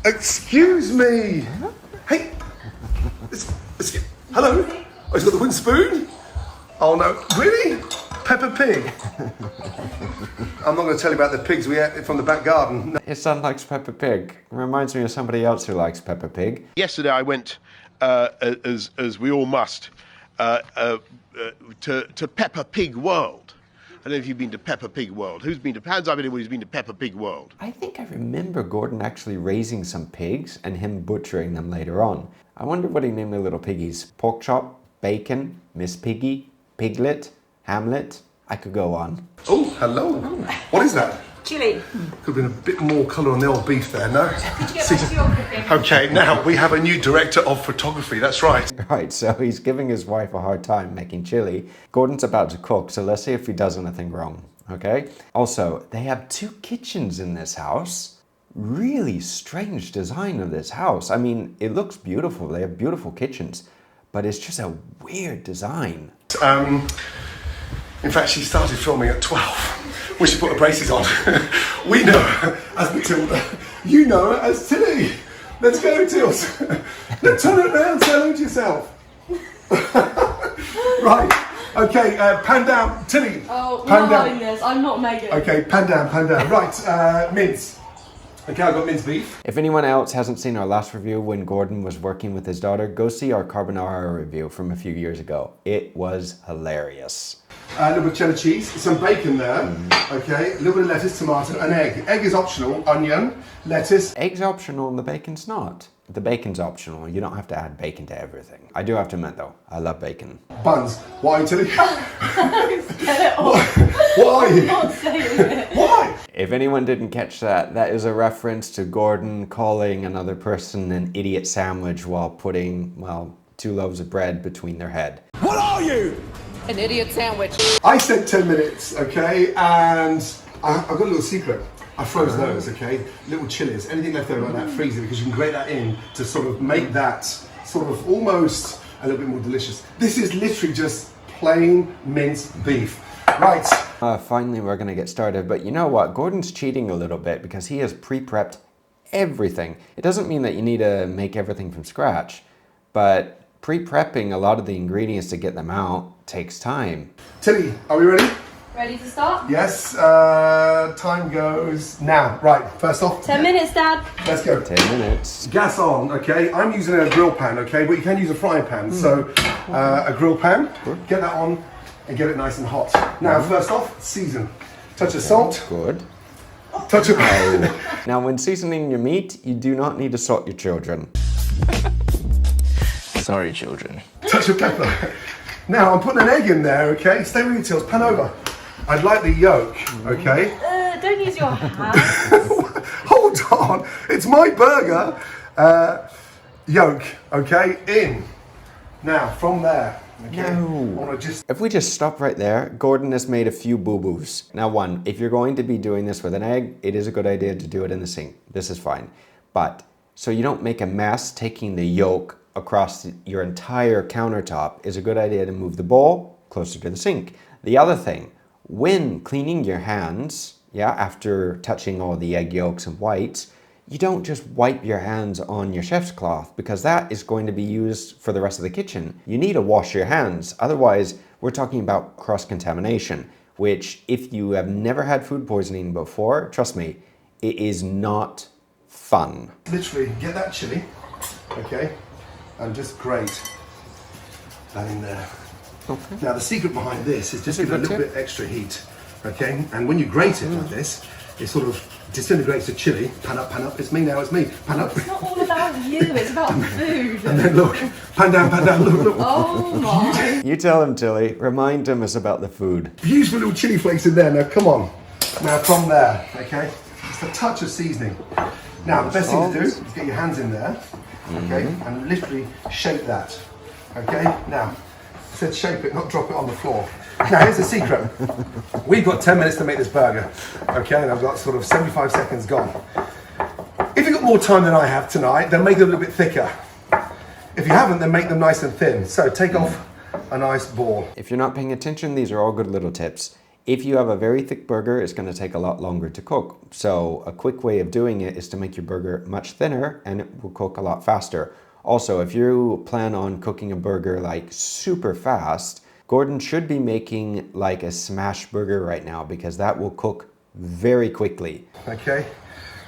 excuse me! Hey! Hello? Oh, he's got the wooden spoon? Oh no, really? Peppa Pig? I'm not going to tell you about the pigs we ate from the back garden. No. His son likes Peppa Pig. Reminds me of somebody else who likes Peppa Pig. Yesterday I went, as we all must, to Peppa Pig World. I don't know if you've been to Peppa Pig World. Hands up anyone who's been to Peppa Pig World. I think I remember Gordon actually raising some pigs and him butchering them later on. I wonder what he named the little piggies. Pork chop, bacon, Miss Piggy, Piglet, Hamlet. I could go on. Oh, hello. What is that? Chili. Could have been a bit more colour on the old beef there, no? Okay, now we have a new director of photography, that's right. Right, so he's giving his wife a hard time making chili. Gordon's about to cook, so let's see if he does anything wrong, okay? Also, they have 2 kitchens in this house. Really strange design of this house. I mean, it looks beautiful. They have beautiful kitchens, but it's just a weird design. In fact, she started filming at 12 when she put her braces on. We know her as Matilda. You know her as Tilly. Let's go, Tills. Let's turn it around, say hello to yourself. Right, okay, pan down. Tilly, Oh, pan not down. this. I'm not Megan. Okay, pan down, pan down. Right, mince. Okay, I've got minced beef. If anyone else hasn't seen our last review when Gordon was working with his daughter, go see our carbonara review from a few years ago. It was hilarious. A little bit of cheddar cheese, some bacon there, okay, a little bit of lettuce, tomato, an egg. Egg is optional, onion, lettuce. Egg's optional and the bacon's not. The bacon's optional. You don't have to add bacon to everything. I do have to admit though, I love bacon. Buns. Why, Tilly? Get it off. Why? I'm not saying it. Why? If anyone didn't catch that, that is a reference to Gordon calling another person an idiot sandwich while putting, well, 2 loaves of bread between their head. What are you? An idiot sandwich. I said 10 minutes, okay, and I've got a little secret. I froze those, okay? Little chilies, anything left over like that, freeze it, because you can grate that in to sort of make that sort of almost a little bit more delicious. This is literally just plain minced beef. Right. Finally, we're gonna get started, but you know what? Gordon's cheating a little bit because he has pre-prepped everything. It doesn't mean that you need to make everything from scratch, but pre-prepping a lot of the ingredients to get them out takes time. Tilly, are we ready? Ready to start? Yes, time goes now. Right, first off. 10 minutes, Dad. Let's go. 10 minutes. Gas on, okay? I'm using a grill pan, okay? But you can use a frying pan. So, a grill pan, get that on and get it nice and hot. Now, first off, season. Touch of salt. Good. Touch of... Now, when seasoning your meat, you do not need to salt your children. Sorry, children. Touch of pepper. Now, I'm putting an egg in there, okay? Stay with your Tills, pan over. I'd like the yolk, okay? Don't use your hand. Hold on, it's my burger. Yolk, okay, in. Now, from there, okay? I wanna just... If we just stop right there, Gordon has made a few boo-boos. Now 1, if you're going to be doing this with an egg, it is a good idea to do it in the sink. This is fine. But, so you don't make a mess taking the yolk across your entire countertop, is a good idea to move the bowl closer to the sink. The other thing, when cleaning your hands, after touching all the egg yolks and whites, you don't just wipe your hands on your chef's cloth because that is going to be used for the rest of the kitchen. You need to wash your hands. Otherwise, we're talking about cross-contamination, which if you have never had food poisoning before, trust me, It is not fun. Literally, get that chili, okay, and just grate that in there. Okay. Now, the secret behind this is just Is it give it a good little tip? bit extra heat, okay? And when you grate it like this, it sort of disintegrates the chili. Pan up, it's me now, it's me. Pan up. It's not all about you, it's about food. And then look, pan down, look. Oh my. You tell him, Tilly. Remind him it's about the food. Beautiful little chili flakes in there. Now, come on. Now, from there, okay? Just a touch of seasoning. Now, the best thing to do is get your hands in there, okay? And literally shape that, okay? Now, I said shape it, not drop it on the floor. Now, here's the secret. We've got 10 minutes to make this burger, okay? And I've got sort of 75 seconds gone. If you've got more time than I have tonight, then make them a little bit thicker. If you haven't, then make them nice and thin. So take off a nice ball. If you're not paying attention, these are all good little tips. If you have a very thick burger, it's going to take a lot longer to cook. So a quick way of doing it is to make your burger much thinner and it will cook a lot faster. Also, if you plan on cooking a burger like super fast, Gordon should be making like a smash burger right now because that will cook very quickly. Okay,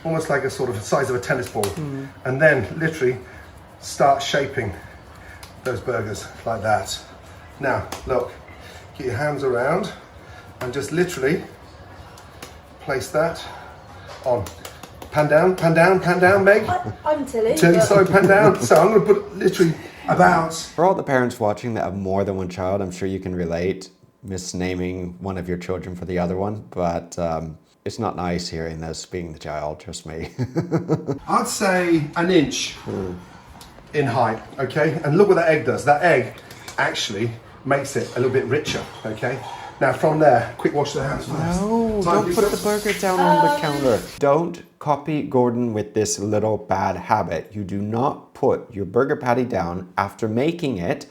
almost like a sort of the size of a tennis ball. And then literally start shaping those burgers like that. Now, look, get your hands around and just literally place that on. Pan down, Meg. I'm Tilly. Sorry, pan down. So I'm going to put literally about. For all the parents watching that have more than one child, I'm sure you can relate, misnaming one of your children for the other one, but it's not nice hearing this being the child, trust me. I'd say an inch in height, okay? And look what that egg does. That egg actually makes it a little bit richer, okay? Now from there, quick wash the hands first. No, don't put the burger down on the counter. Don't copy Gordon with this little bad habit. You do not put your burger patty down after making it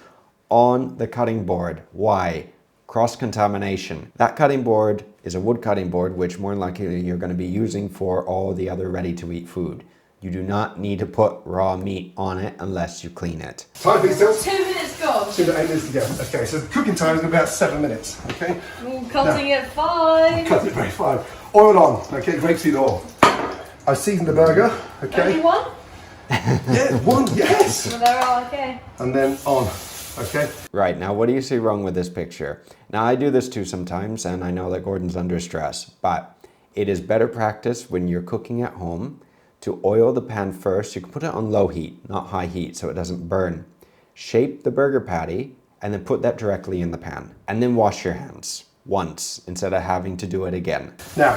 on the cutting board. Why? Cross-contamination. That cutting board is a wood cutting board, which more than likely you're going to be using for all the other ready-to-eat food. You do not need to put raw meat on it unless you clean it. Time for yourself. 2 minutes gone. 2 to 8 minutes to go. Okay, so the cooking time is about 7 minutes, okay? Cutting it fine. Cut it very fine. Oil on, okay, grapeseed oil. I've seasoned the burger, okay? Only one? Yeah, one, yes! Well, there are, okay. And then on, okay? Right, now what do you see wrong with this picture? Now I do this too sometimes, and I know that Gordon's under stress, but it is better practice when you're cooking at home to oil the pan first. You can put it on low heat, not high heat, so it doesn't burn. Shape the burger patty and then put that directly in the pan. And then wash your hands once instead of having to do it again. Now,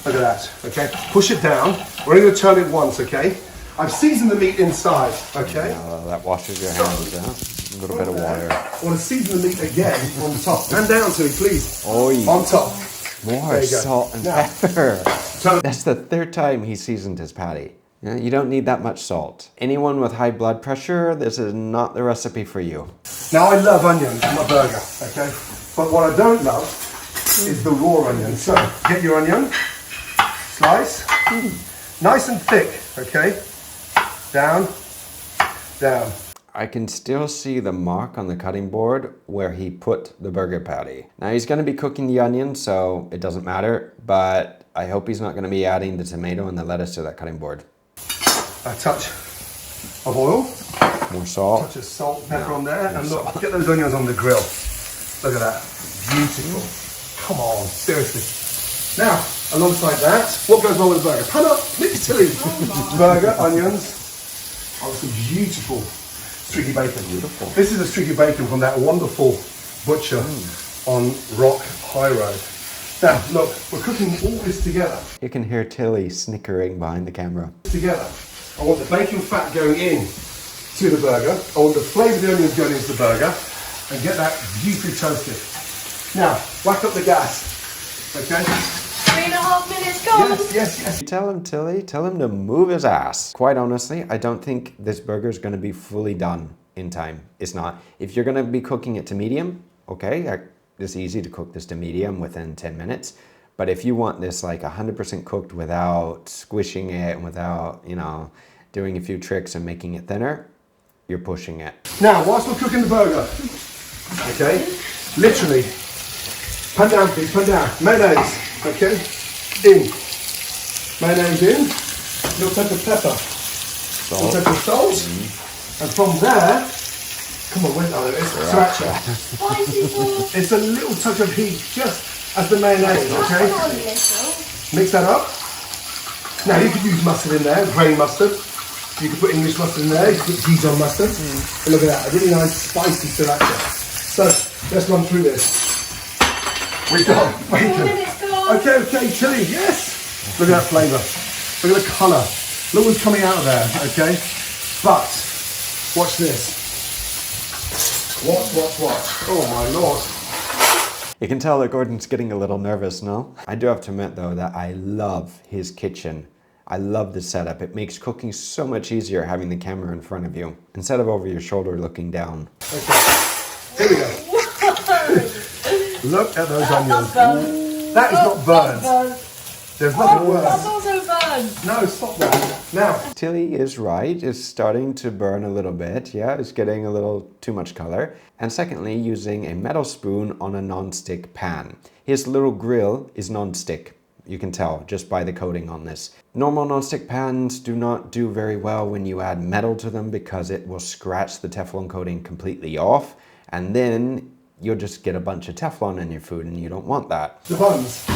look at that, okay? Push it down. We're only going to turn it once, okay? I've seasoned the meat inside, okay? That washes your hands out. A little bit of water. I want to season the meat again on the top. And down to it, please. Oi. On top. More There you go. salt and Now, pepper. turn it. That's the third time he seasoned his patty. Yeah, you don't need that much salt. Anyone with high blood pressure, this is not the recipe for you. Now, I love onions in my burger, okay? But what I don't love is the raw onion. So, get your onion, slice, nice and thick, okay? Down, down. I can still see the mark on the cutting board where he put the burger patty. Now he's going to be cooking the onion, so it doesn't matter, but I hope he's not going to be adding the tomato and the lettuce to that cutting board. A touch of oil, More salt. touch of salt, pepper on there, and look, get those onions on the grill. Look at that, beautiful. Come on, seriously. Now, alongside that, what goes on with the burger? Pan up, mix chili. Burger, onions, obviously beautiful streaky bacon. Beautiful. This is a streaky bacon from that wonderful butcher on Rock High Road. Now, look, we're cooking all this together. You can hear Tilly snickering behind the camera. Together. I want the bacon fat going in to the burger. I want the flavour of the onions going into the burger, and get that beautifully toasted. Now, whack up the gas. Okay? 3.5 minutes gone. Yes. Tell him, Tilly, tell him to move his ass. Quite honestly, I don't think this burger is going to be fully done in time. It's not. If you're going to be cooking it to medium, okay, it's easy to cook this to medium within 10 minutes. But if you want this like 100% cooked without squishing it and without, you know, doing a few tricks and making it thinner, you're pushing it. Now, whilst we're cooking the burger, okay, literally, pan down, please, pan down. Mayonnaise, okay, in. mayonnaise in, little touch of pepper, little touch of salt, and from there, come on, where's it? It's sriracha. Spicy sauce. It's a little touch of heat, just as the mayonnaise, okay? Mix that up. Now you could use mustard in there, grain mustard. You could put English mustard in there, you could put Dijon mustard. But look at that, a really nice spicy sriracha. So, let's run through this. We've got bacon. Okay, chili, yes! Look at that flavour. Look at the colour. Look what's coming out of there, okay? But, watch this. Watch. Oh my lord. You can tell that Gordon's getting a little nervous, no? I do have to admit though that I love his kitchen. I love the setup. It makes cooking so much easier having the camera in front of you instead of over your shoulder looking down. Okay, here we go. Look at those onions. That is not burned. There's nothing worse. That's also burned. No, stop that. Now. Tilly is right. It's starting to burn a little bit. Yeah, it's getting a little too much color. And secondly, using a metal spoon on a non-stick pan. His little grill is non-stick. You can tell just by the coating on this. Normal non-stick pans do not do very well when you add metal to them because it will scratch the Teflon coating completely off. And then you'll just get a bunch of Teflon in your food and you don't want that. The buns.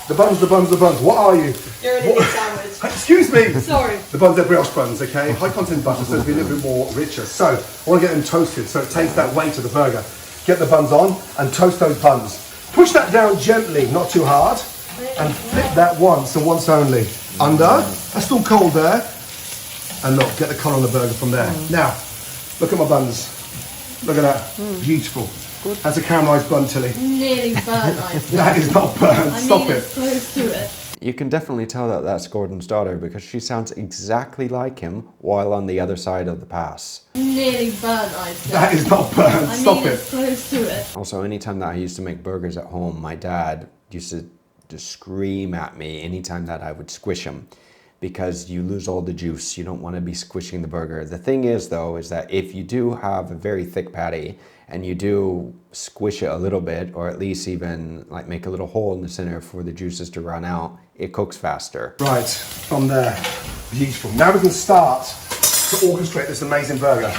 The buns. What are you? You're an English sandwich. Excuse me. Sorry. The buns are brioche buns, okay? High content butter, so it'll be a little bit more richer. So, I want to get them toasted so it takes that weight of the burger. Get the buns on and toast those buns. Push that down gently, not too hard. And flip that once and once only. Under. That's still cold there. And look, get the colour on the burger from there. Now, look at my buns. Look at that. Beautiful. That's a caramelised bun, Tilly. Nearly burnt, I think. That is not burnt. Stop it. It's close to it. You can definitely tell that that's Gordon's daughter because she sounds exactly like him while on the other side of the pass. Nearly burnt, I think. That is not burnt. Stop it. It's close to it. Also, anytime that I used to make burgers at home, my dad used to just scream at me anytime that I would squish them because you lose all the juice. You don't want to be squishing the burger. The thing is though, is that if you do have a very thick patty and you do squish it a little bit, or at least even like make a little hole in the center for the juices to run out, it cooks faster. Right, from there. Beautiful. Now we can start to orchestrate this amazing burger.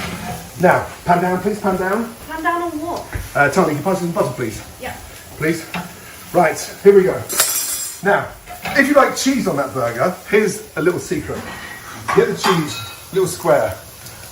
Now, pan down, please, pan down. Pan down on what? Tony, can you pass us some butter, please? Yeah. Please. Right, here we go. Now, if you like cheese on that burger, here's a little secret. Get the cheese, little square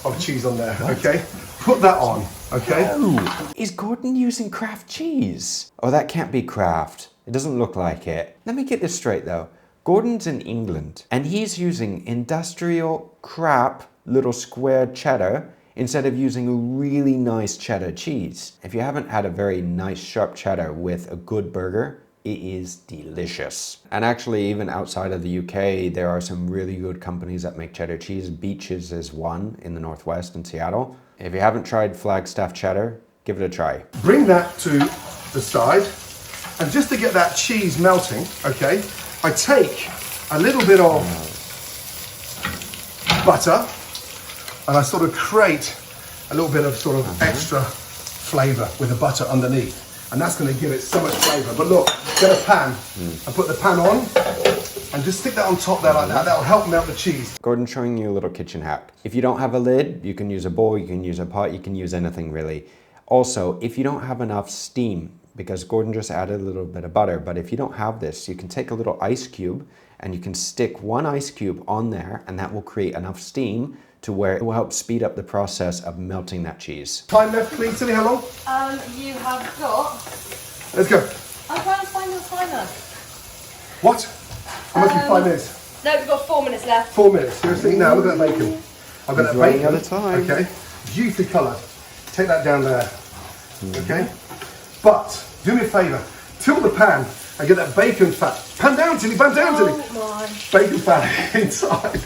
of cheese on there, okay? Put that on, okay? Oh, is Gordon using Kraft cheese? Oh, that can't be Kraft. It doesn't look like it. Let me get this straight though. Gordon's in England and he's using industrial crap little square cheddar instead of using a really nice cheddar cheese. If you haven't had a very nice sharp cheddar with a good burger, it is delicious. And actually, even outside of the UK, there are some really good companies that make cheddar cheese. Beaches is one in the Northwest in Seattle. If you haven't tried Flagstaff cheddar, give it a try. Bring that to the side. And just to get that cheese melting, okay, I take a little bit of butter and I sort of create a little bit of sort of extra flavour with the butter underneath. And that's going to give it so much flavour. But look, get a pan and put the pan on and just stick that on top there like that. That'll help melt the cheese. Gordon's showing you a little kitchen hack. If you don't have a lid, you can use a bowl, you can use a pot, you can use anything really. Also, if you don't have enough steam, because Gordon just added a little bit of butter, but if you don't have this, you can take a little ice cube and you can stick one ice cube on there and that will create enough steam to where it will help speed up the process of melting that cheese. Time left, please, Tilly, how long? You have got... Let's go. I'm trying to find your timer. What? It must be 5 minutes. No, we've got 4 minutes left. 4 minutes. Seriously? Now, look at that bacon. I've got that running bacon. out of time. Okay. Beautifully coloured. Take that down there. Okay? But, do me a favour. Tilt the pan and get that bacon fat. Pan down, Tilly, pan down, Tilly. Oh Bacon fat inside.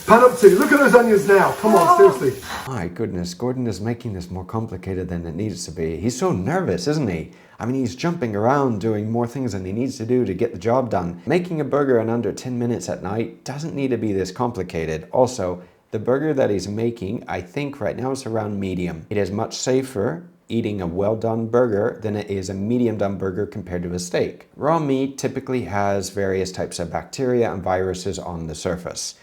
Pan up, Tilly. Look at those onions now. Come on, seriously. My goodness, Gordon is making this more complicated than it needs to be. He's so nervous, isn't he? I mean, he's jumping around doing more things than he needs to do to get the job done. Making a burger in under 10 minutes at night doesn't need to be this complicated. Also, the burger that he's making, I think right now is around medium. It is much safer eating a well-done burger than it is a medium-done burger compared to a steak. Raw meat typically has various types of bacteria and viruses on the surface.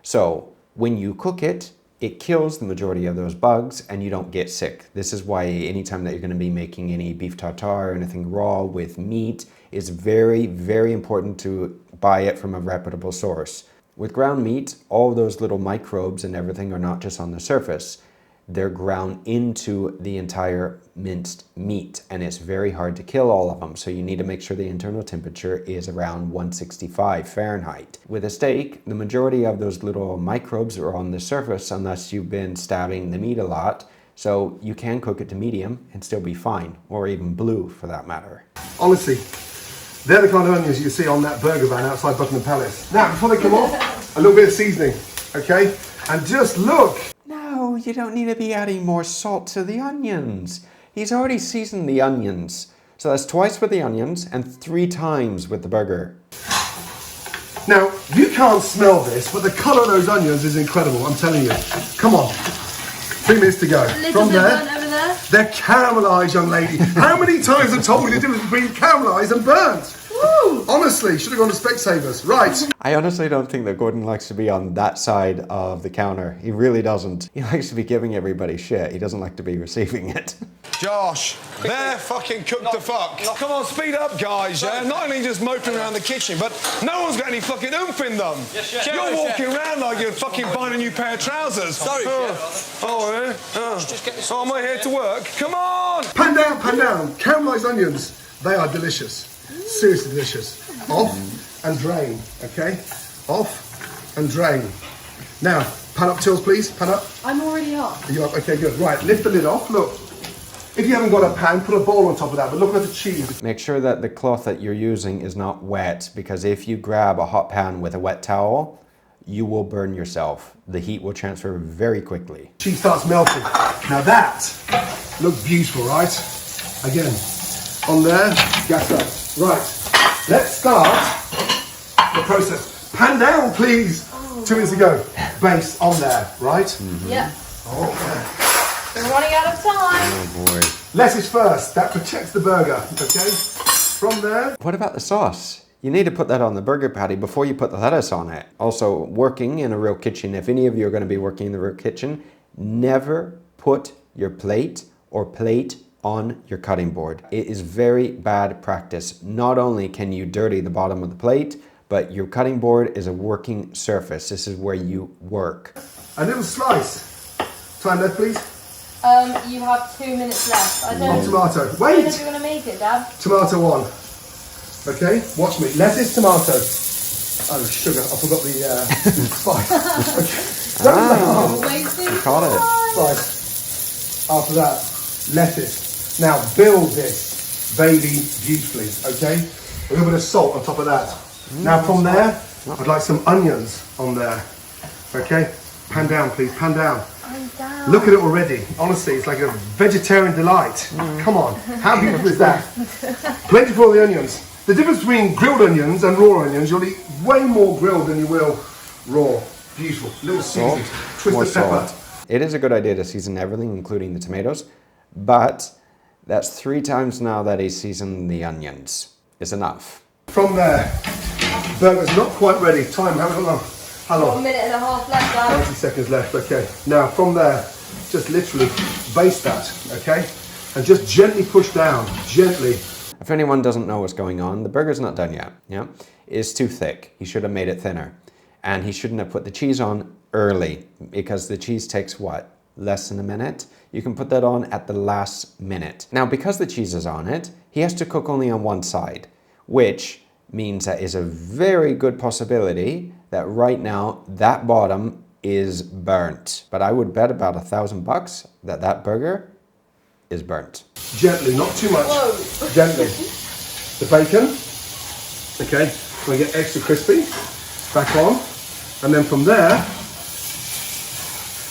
So when you cook it, it kills the majority of those bugs and you don't get sick. This is why anytime that you're going to be making any beef tartare or anything raw with meat, it's very, very important to buy it from a reputable source. With ground meat, all those little microbes and everything are not just on the surface. They're ground into the entire minced meat, and it's very hard to kill all of them. So you need to make sure the internal temperature is around 165 Fahrenheit. With a steak, the majority of those little microbes are on the surface unless you've been stabbing the meat a lot. So you can cook it to medium and still be fine, or even blue for that matter. Honestly, they're the kind of onions you see on that burger van outside Buckingham Palace. Now, before they come off, a little bit of seasoning, okay? And just look. No, you don't need to be adding more salt to the onions. He's already seasoned the onions. So that's twice with the onions and 3 times with the burger. Now, you can't smell this, but the colour of those onions is incredible, I'm telling you. Come on. 3 minutes to go. Little bit burnt over there. They're caramelised, young lady. How many times have I told you the difference between caramelised and burnt? Woo! Honestly, should have gone to Specsavers. Right. I honestly don't think that Gordon likes to be on that side of the counter. He really doesn't. He likes to be giving everybody shit. He doesn't like to be receiving it. Josh, they're fucking cooked to fuck. Come on, speed up, guys, yeah? Not only just moping around the kitchen, but no one's got any fucking oomph in them. Yes, you're walking around like you're fucking buying a new pair of trousers. Sorry, yeah? Oh, am I here to work? Come on! Pan down, pan down. Caramelised onions, they are delicious. Seriously delicious. Off and drain, okay? Off and drain. Now, pan up, Tills, please. Pan up. I'm already up. Are you up? Okay, good. Right, lift the lid off. Look. If you haven't got a pan, put a bowl on top of that, but look at the cheese. Make sure that the cloth that you're using is not wet, because if you grab a hot pan with a wet towel, you will burn yourself. The heat will transfer very quickly. Cheese starts melting. Now that looks beautiful, right? Again, on there, gas up. Right, let's start the process. Pan down, please. 2 minutes ago. Base on there, right? Yep. Okay. We're running out of time. Oh boy. Lettuce first. That protects the burger, okay? From there. What about the sauce? You need to put that on the burger patty before you put the lettuce on it. Also, working in a real kitchen, if any of you are going to be working in the real kitchen, never put your plate or plate on your cutting board. It is very bad practice. Not only can you dirty the bottom of the plate, but your cutting board is a working surface. This is where you work. A little slice. Time left, please. You have 2 minutes left. I don't Tomato. know Wait! if you're going to make it, Dad. Tomato 1. Okay, watch me. Lettuce, tomato. Oh, sugar. I forgot the spice. Okay. Wasting Caught it. Spice. After that, lettuce. Now build this baby beautifully, okay? A little bit of salt on top of that. Now from there, I'd like some onions on there. Okay? Pan down, please. Pan down. I'm down. Look at it already. Honestly, it's like a vegetarian delight. Come on. How beautiful is that? Plenty for all the onions. The difference between grilled onions and raw onions, you'll eat way more grilled than you will raw. Beautiful. Little seasoning. Twist of pepper. It is a good idea to season everything, including the tomatoes, but that's 3 times now that he's seasoned the onions. It's enough. From there, burger's not quite ready. Time, how long? How long? 1 minute and a half left, Dad. 90 seconds left, okay. Now from there, just literally baste that, okay? And just gently push down, gently. If anyone doesn't know what's going on, the burger's not done yet, yeah? It's too thick. He should have made it thinner. And he shouldn't have put the cheese on early, because the cheese takes what? Less than a minute? You can put that on at the last minute. Now, because the cheese is on it, he has to cook only on one side, which means that is a very good possibility that right now that bottom is burnt. But I would bet about $1,000 that that burger is burnt. Gently, not too much. Whoa. Gently. The bacon, okay, we get extra crispy. Back on, and then from there,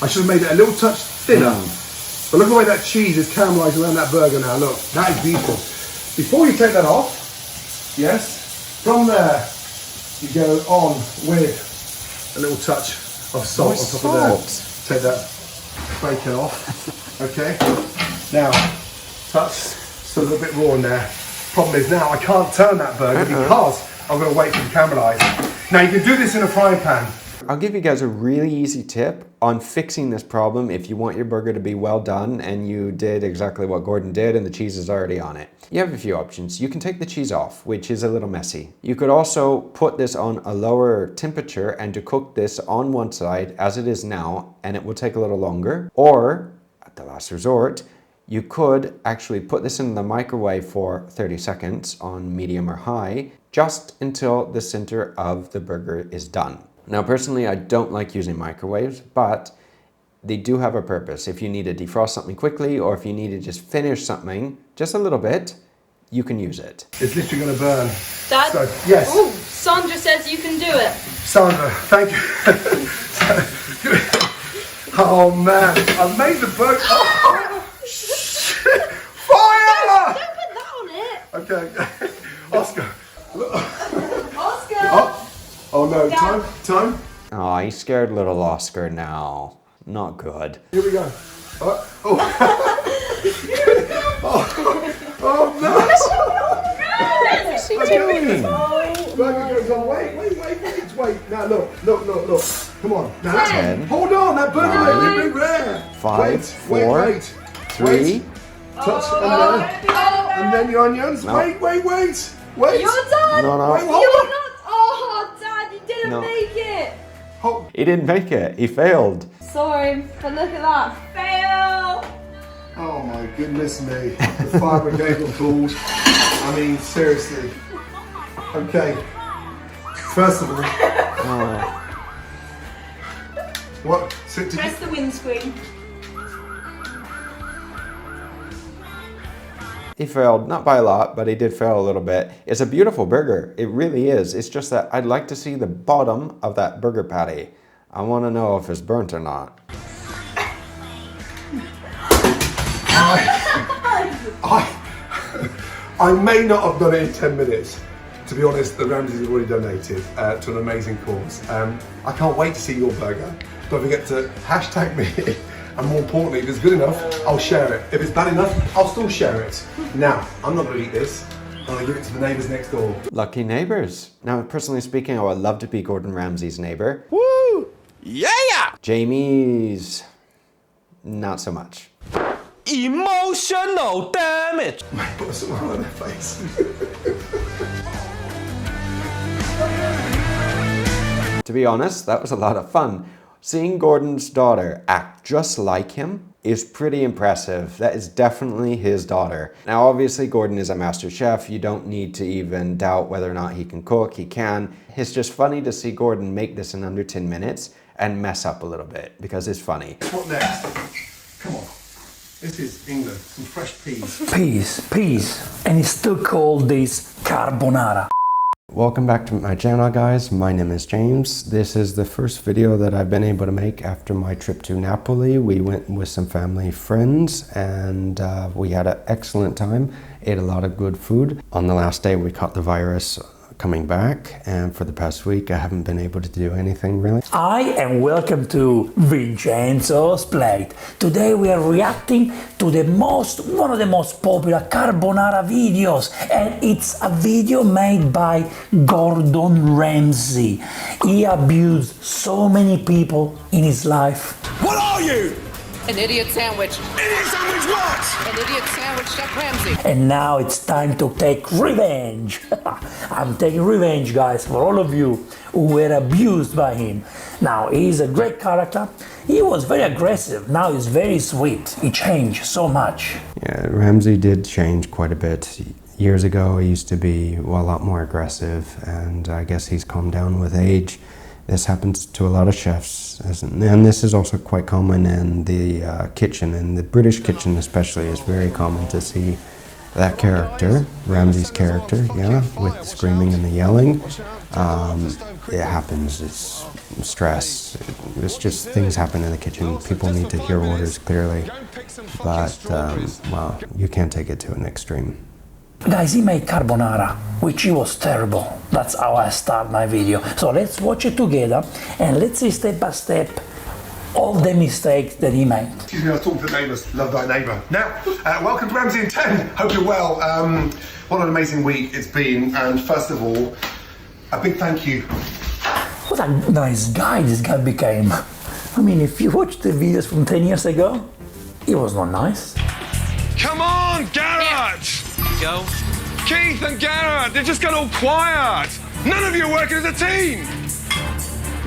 I should have made it a little touch thinner. But look at the way that cheese is caramelized around that burger now. Look, that is beautiful. Before you take that off, yes, from there, you go on with a little touch of salt on top of that. Take that bacon off. Okay. Now, touch. Still a little bit raw in there. Problem is now I can't turn that burger because I'm going to wait for the caramelise. Now you can do this in a frying pan. I'll give you guys a really easy tip on fixing this problem if you want your burger to be well done and you did exactly what Gordon did and the cheese is already on it. You have a few options. You can take the cheese off, which is a little messy. You could also put this on a lower temperature and to cook this on one side as it is now, and it will take a little longer. Or, at the last resort, you could actually put this in the microwave for 30 seconds on medium or high, just until the center of the burger is done. Now, personally, I don't like using microwaves, but they do have a purpose. If you need to defrost something quickly, or if you need to just finish something just a little bit, you can use it. It's literally going to burn. Dad? So, yes. Ooh, Sandra says you can do it. Sandra, thank you. Oh man, I've made the burger. Oh, shit. Fire! Don't put that on it. Okay. Oscar. Oscar! Oh no, time. Oh, he scared little Oscar now. Not good. Here we go. Oh no! What's he doing? Burger goes on. Wait. Now look. Come on. Now, 10. hold on, that burger may be rare. 5, 4, 3. Touch and then your onions. No. Wait. You're done! No. Wait, You're hold on. not! Oh, Dad, you didn't No. make it! He didn't make it. He failed. Sorry, but look at that. Fail! Oh my goodness me. The fire brigade were called. I mean, seriously. Okay. First of all. What? Press the windscreen. He failed, not by a lot, but he did fail a little bit. It's a beautiful burger. It really is. It's just that I'd like to see the bottom of that burger patty. I want to know if it's burnt or not. I may not have done it in 10 minutes. To be honest, the Ramsays have already donated to an amazing cause. I can't wait to see your burger. Don't forget to hashtag me. And more importantly, if it's good enough, I'll share it. If it's bad enough, I'll still share it. Now, I'm not going to eat this. I'm going to give it to the neighbours next door. Lucky neighbours. Now, personally speaking, I would love to be Gordon Ramsay's neighbour. Woo! Yeah! Jamie's, not so much. Emotional damage! Put a smile on their face. To be honest, that was a lot of fun. Seeing Gordon's daughter act just like him is pretty impressive. That is definitely his daughter. Now, obviously, Gordon is a master chef. You don't need to even doubt whether or not he can cook. He can. It's just funny to see Gordon make this in under 10 minutes and mess up a little bit because it's funny. What next? Come on. This is England. Some fresh peas. Peas. And it's still called this carbonara. Welcome back to my channel, guys. My name is James. This is the first video that I've been able to make after my trip to Napoli. We went with some family friends and we had an excellent time. Ate a lot of good food. On the last day we caught the virus coming back, and for the past week I haven't been able to do anything really. Hi and welcome to Vincenzo's Plate. Today we are reacting to one of the most popular carbonara videos, and it's a video made by Gordon Ramsay. He abused so many people in his life. What are you? An idiot sandwich. Idiot sandwich what? An idiot sandwich, Chef Ramsay. And now it's time to take revenge. I'm taking revenge, guys, for all of you who were abused by him. Now, he's a great character. He was very aggressive. Now he's very sweet. He changed so much. Yeah, Ramsay did change quite a bit. Years ago, he used to be a lot more aggressive, and I guess he's calmed down with age. This happens to a lot of chefs, and this is also quite common in the kitchen. In the British kitchen especially, it's very common to see that character, Ramsay's character, yeah, with the screaming and the yelling. It happens, it's stress, it's just things happen in the kitchen. People need to hear orders clearly, but, well, you can't take it to an extreme. Guys, he made carbonara, which was terrible. That's how I start my video. So let's watch it together and let's see step by step all the mistakes that he made. Excuse me, I was talking to the neighbours. Love thy neighbour. Now, welcome to Ramsay in 10. Hope you're well. What an amazing week it's been. And first of all, a big thank you. What a nice guy this guy became. I mean, if you watch the videos from 10 years ago, he was not nice. Come on, Garrett! Go. Keith and Garrett, they just got all quiet. None of you are working as a team.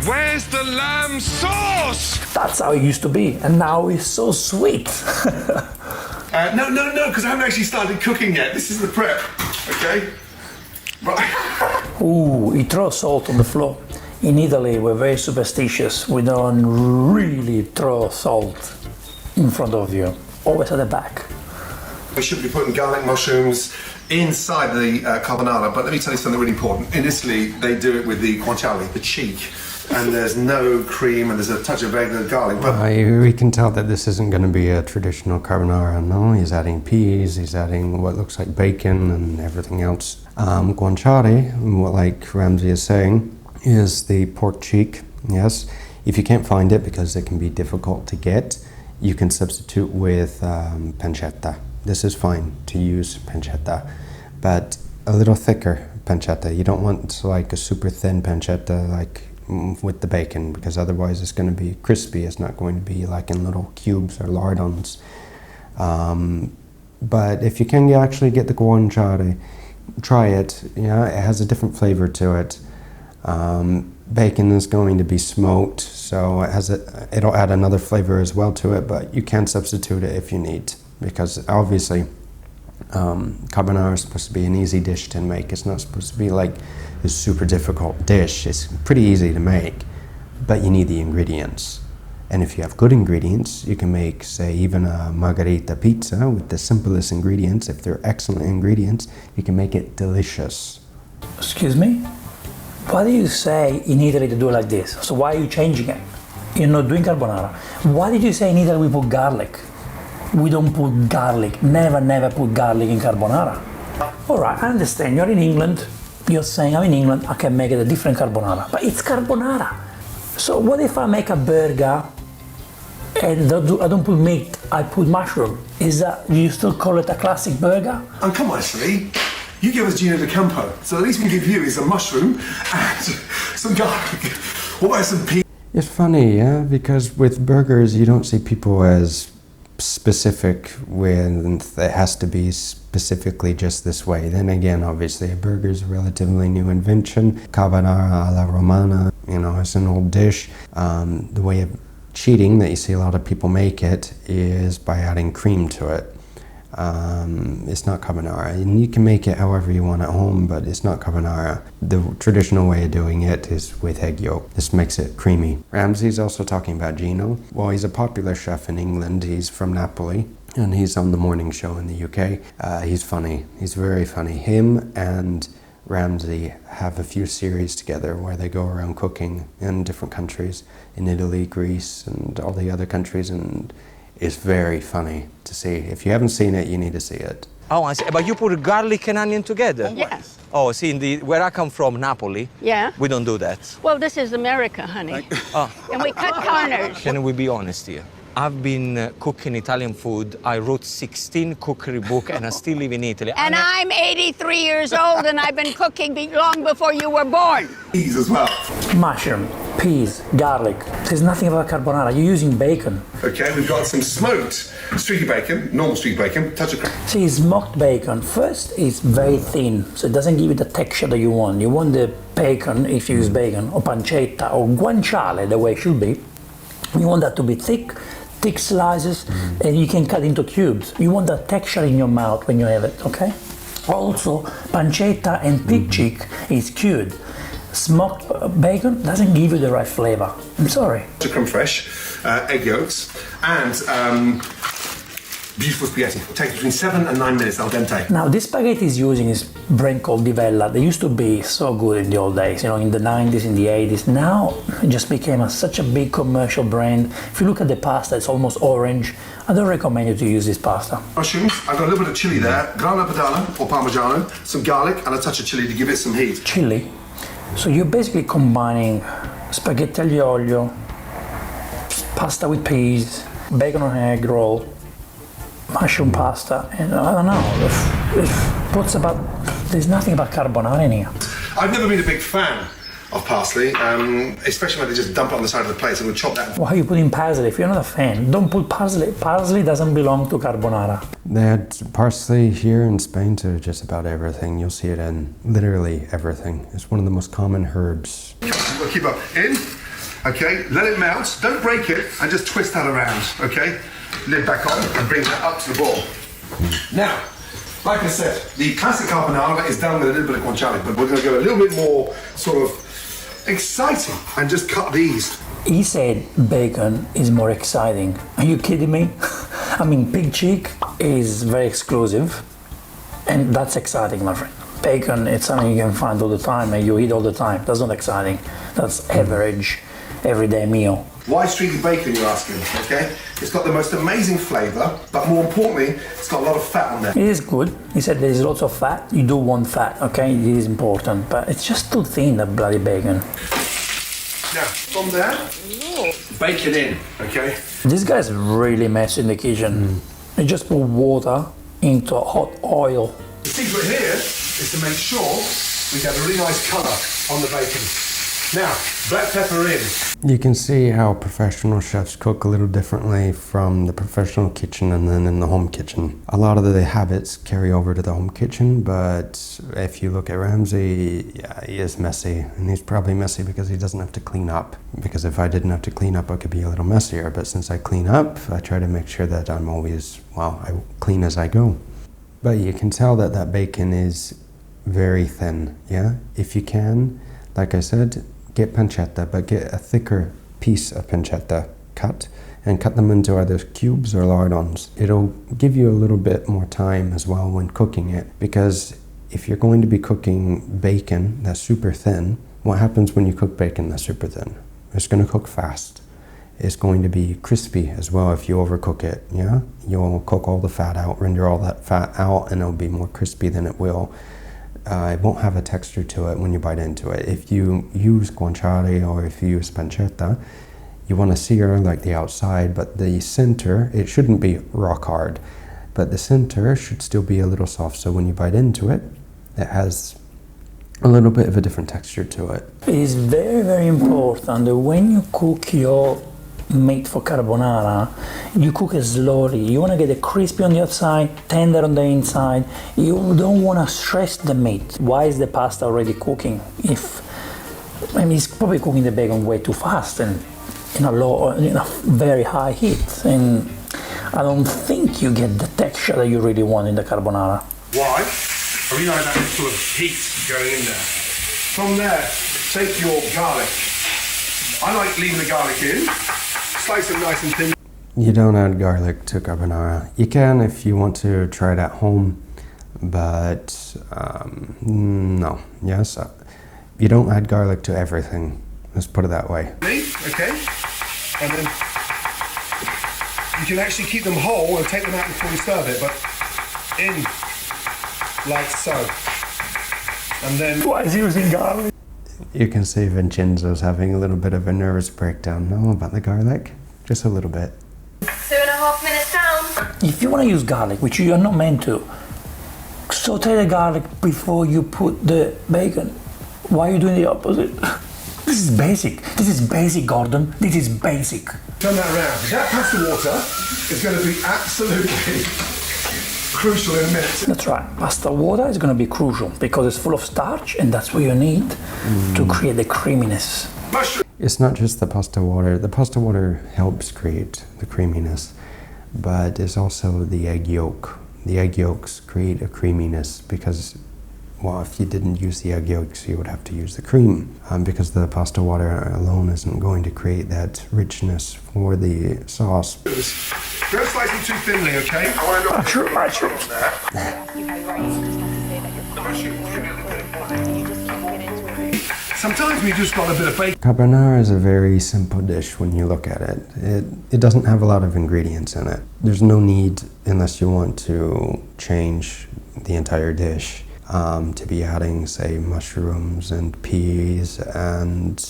Where's the lamb sauce? That's how he used to be, and now he's so sweet. No, because I haven't actually started cooking yet. This is the prep, okay? Right. Ooh, he throws salt on the floor. In Italy, we're very superstitious. We don't really throw salt in front of you, always at the back. We should be putting garlic mushrooms inside the carbonara, but let me tell you something really important. In Italy, they do it with the guanciale, the cheek, and there's no cream and there's a touch of regular garlic. But we can tell that this isn't going to be a traditional carbonara, no? He's adding peas, he's adding what looks like bacon and everything else. Guanciale, like Ramsay is saying, is the pork cheek, yes. If you can't find it because it can be difficult to get, you can substitute with pancetta. This is fine to use pancetta, but a little thicker pancetta. You don't want like a super thin pancetta like with the bacon, because otherwise it's going to be crispy. It's not going to be like in little cubes or lardons. But if you can actually get the guanciale, try it. Yeah, it has a different flavor to it. Bacon is going to be smoked, so it'll add another flavor as well to it, but you can substitute it if you need, because obviously carbonara is supposed to be an easy dish to make. It's not supposed to be like a super difficult dish. It's pretty easy to make, but you need the ingredients. And if you have good ingredients, you can make, say, even a margherita pizza with the simplest ingredients. If they're excellent ingredients, you can make it delicious. Excuse me? Why do you say in Italy to do it like this? So why are you changing it? You're not doing carbonara. Why did you say in Italy we put garlic? We don't put garlic. Never put garlic in carbonara. All right, I understand. You're in England. You're saying I'm in England. I can make it a different carbonara. But it's carbonara. So what if I make a burger and I don't put meat, I put mushroom? Is that, you still call it a classic burger? Oh, come on, Ashley. You give us Gino de Campo, so the least we can give you is a mushroom and some garlic. What about some peas? It's funny, yeah, because with burgers you don't see people as specific when it has to be specifically just this way. Then again, obviously a burger is a relatively new invention. Carbonara alla Romana, you know, it's an old dish. The way of cheating that you see a lot of people make it is by adding cream to it. It's not carbonara, and you can make it however you want at home, but it's not carbonara. The traditional way of doing it is with egg yolk. This makes it creamy. Ramsay's also talking about Gino. Well, he's a popular chef in England. He's from Napoli, and he's on the morning show in the UK. He's funny. He's very funny. Him and Ramsay have a few series together where they go around cooking in different countries, in Italy, Greece, and all the other countries, and it's very funny to see. If you haven't seen it, you need to see it. Oh, I see. But you put garlic and onion together? Yes. Oh, see, where I come from, Napoli, Yeah. we don't do that. Well, this is America, honey. And we cut corners. Can we be honest here? I've been cooking Italian food. I wrote 16 cookery books and I still live in Italy. And I'm 83 years old and I've been cooking long before you were born. Peas as well. Mushroom, peas, garlic. There's nothing about carbonara. You're using bacon. Okay, we've got some smoked streaky bacon, normal streaky bacon, touch of cream. See, smoked bacon, first it's very thin, so it doesn't give you the texture that you want. You want the bacon, if you use bacon, or pancetta, or guanciale, the way it should be. You want that to be thick slices, and you can cut into cubes. You want that texture in your mouth when you have it, okay? Also, pancetta and pig cheek is cured. Smoked bacon doesn't give you the right flavor. I'm sorry. Creme fraiche, egg yolks, and beautiful spaghetti. It takes between 7 and 9 minutes al dente. Now, this spaghetti is using this brand called Di Vella. They used to be so good in the old days, you know, in the 90s, in the 80s. Now, it just became such a big commercial brand. If you look at the pasta, it's almost orange. I don't recommend you to use this pasta. Mushrooms, I've got a little bit of chili there, grana padano or parmigiano, some garlic, and a touch of chili to give it some heat. Chili. So you're basically combining spaghetti aglio olio, pasta with peas, bacon or egg roll, mushroom pasta, and I don't know. There's nothing about carbonara in here. I've never been a big fan of parsley, especially when they just dump it on the side of the plate, so we'll chop that. Why are you putting parsley? If you're not a fan, don't put parsley. Parsley doesn't belong to carbonara. They had parsley here in Spain to just about everything. You'll see it in literally everything. It's one of the most common herbs. We'll keep up. In, okay, let it melt, don't break it, and just twist that around, okay? Lid back on and bring that up to the ball. Now, like I said, the classic carbonara is done with a little bit of guanciale, but we're going to go a little bit more sort of exciting and just cut these. He said bacon is more exciting. Are you kidding me? I mean, pig cheek is very exclusive, and that's exciting, my friend. Bacon, it's something you can find all the time and you eat all the time. That's not exciting. That's average, everyday meal. Why streaky bacon, you're asking, okay? It's got the most amazing flavour, but more importantly, it's got a lot of fat on there. It is good. He said there's lots of fat. You do want fat, okay? It is important, but it's just too thin, that bloody bacon. Now, from there, bake it in, okay? This guy's really messy in the kitchen. He just put water into hot oil. The secret here is to make sure we get a really nice colour on the bacon. Now, black pepper in. You can see how professional chefs cook a little differently from the professional kitchen and then in the home kitchen. A lot of the habits carry over to the home kitchen, but if you look at Ramsay, yeah, he is messy. And he's probably messy because he doesn't have to clean up. Because if I didn't have to clean up, I could be a little messier. But since I clean up, I try to make sure that I'm always, I clean as I go. But you can tell that that bacon is very thin, yeah? If you can, like I said, get pancetta, but get a thicker piece of pancetta cut and cut them into either cubes or lardons. It'll give you a little bit more time as well when cooking it, because if you're going to be cooking bacon that's super thin, what happens when you cook bacon that's super thin? It's going to cook fast. It's going to be crispy as well if you overcook it, yeah? You'll cook all the fat out, render all that fat out, and it'll be more crispy than it will. It won't have a texture to it when you bite into it. If you use guanciale or if you use pancetta, you want to sear like the outside, but the center, it shouldn't be rock hard, but the center should still be a little soft, so when you bite into it, it has a little bit of a different texture to it. It is very, very important that when you cook your meat for carbonara, you cook it slowly. You want to get it crispy on the outside, tender on the inside. You don't want to stress the meat. Why is the pasta already cooking? He's probably cooking the bacon way too fast and in a very high heat. And I don't think you get the texture that you really want in the carbonara. Why? I really like that sort of heat going in there. From there, take your garlic. I like leaving the garlic in. Slice them nice and thin. You don't add garlic to carbonara. You can if you want to try it at home, but no. Yes, you don't add garlic to everything. Let's put it that way. Okay, and then you can actually keep them whole and take them out before you serve it, but in like so. And then. Why is he using garlic? You can see Vincenzo's having a little bit of a nervous breakdown. No, about the garlic? Just a little bit. 2.5 minutes down. If you want to use garlic, which you are not meant to, saute the garlic before you put the bacon. Why are you doing the opposite? This is basic. This is basic, Gordon. This is basic. Turn that around. That pasta water is going to be absolutely crucial in a minute. That's right. Pasta water is going to be crucial because it's full of starch, and that's what you need to create the creaminess. It's not just the pasta water. The pasta water helps create the creaminess, but it's also the egg yolk. The egg yolks create a creaminess because, well, if you didn't use the egg yolks, you would have to use the cream because the pasta water alone isn't going to create that richness for the sauce. Don't slice them too thinly, okay? I want to Sometimes we just got a bit of bacon. Carbonara is a very simple dish when you look at it. It doesn't have a lot of ingredients in it. There's no need, unless you want to change the entire dish, to be adding, say, mushrooms and peas and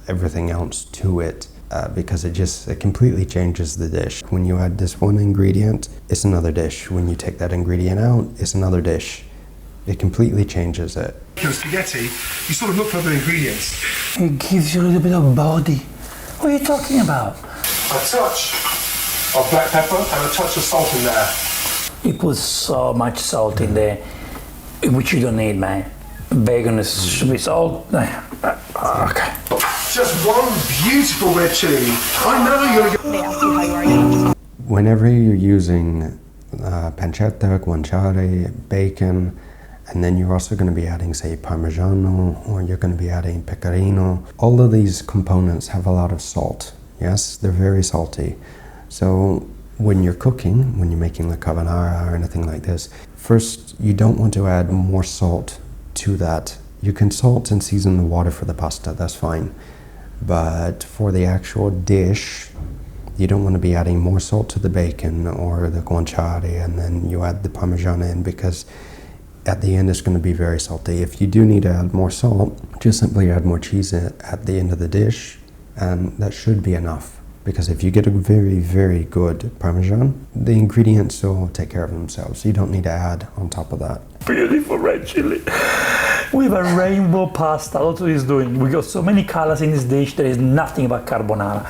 everything else to it. because it completely changes the dish. When you add this one ingredient, it's another dish. When you take that ingredient out, it's another dish. It completely changes it. Spaghetti, you sort of look for other ingredients. It gives you a little bit of body. What are you talking about? A touch of black pepper and a touch of salt in there. You put so much salt in there, which you don't need, man. Bacon should be salt. Okay. Just one beautiful red chili. I know you're gonna go. Whenever you're using pancetta, guanciale, bacon, and then you're also going to be adding, say, Parmigiano, or you're going to be adding pecorino, all of these components have a lot of salt. Yes, they're very salty. So when you're cooking, when you're making the carbonara or anything like this, first, you don't want to add more salt to that. You can salt and season the water for the pasta, that's fine. But for the actual dish, you don't want to be adding more salt to the bacon or the guanciale, and then you add the Parmigiano in, because at the end it's going to be very salty. If you do need to add more salt, just simply add more cheese at the end of the dish, and that should be enough. Because if you get a very, very good Parmesan, the ingredients will take care of themselves. You don't need to add on top of that. Beautiful red chili. We have a rainbow pasta. That's what he's doing. We got so many colors in this dish. There is nothing but carbonara.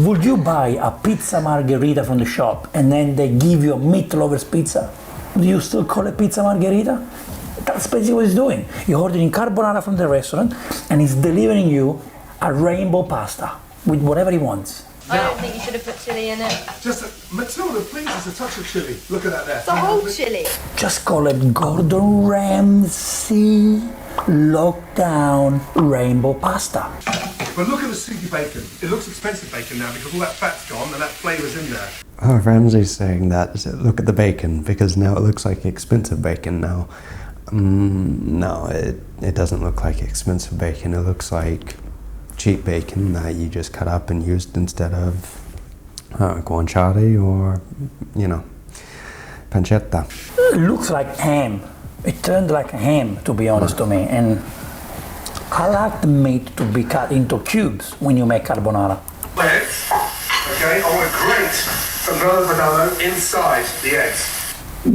Would you buy a pizza margherita from the shop and then they give you a meat lover's pizza? Do you still call it pizza margherita? That's basically what he's doing. You're ordering carbonara from the restaurant and he's delivering you a rainbow pasta with whatever he wants. I don't think you should have put chili in it. Just, Matilda, please, just a touch of chili. Look at that there. The whole chili. Just call it Gordon Ramsay lockdown rainbow pasta. But look at the soupy bacon. It looks expensive bacon now because all that fat's gone and that flavour's in there. Oh, Ramsay's saying that. Look at the bacon, because now it looks like expensive bacon now. No, it doesn't look like expensive bacon. It looks like cheap bacon that you just cut up and used instead of guanciale or, pancetta. It looks like ham. It turned like a ham, to be honest to me. And I like the meat to be cut into cubes when you make carbonara. Eggs. Okay, I want to grate some grana padano inside the eggs.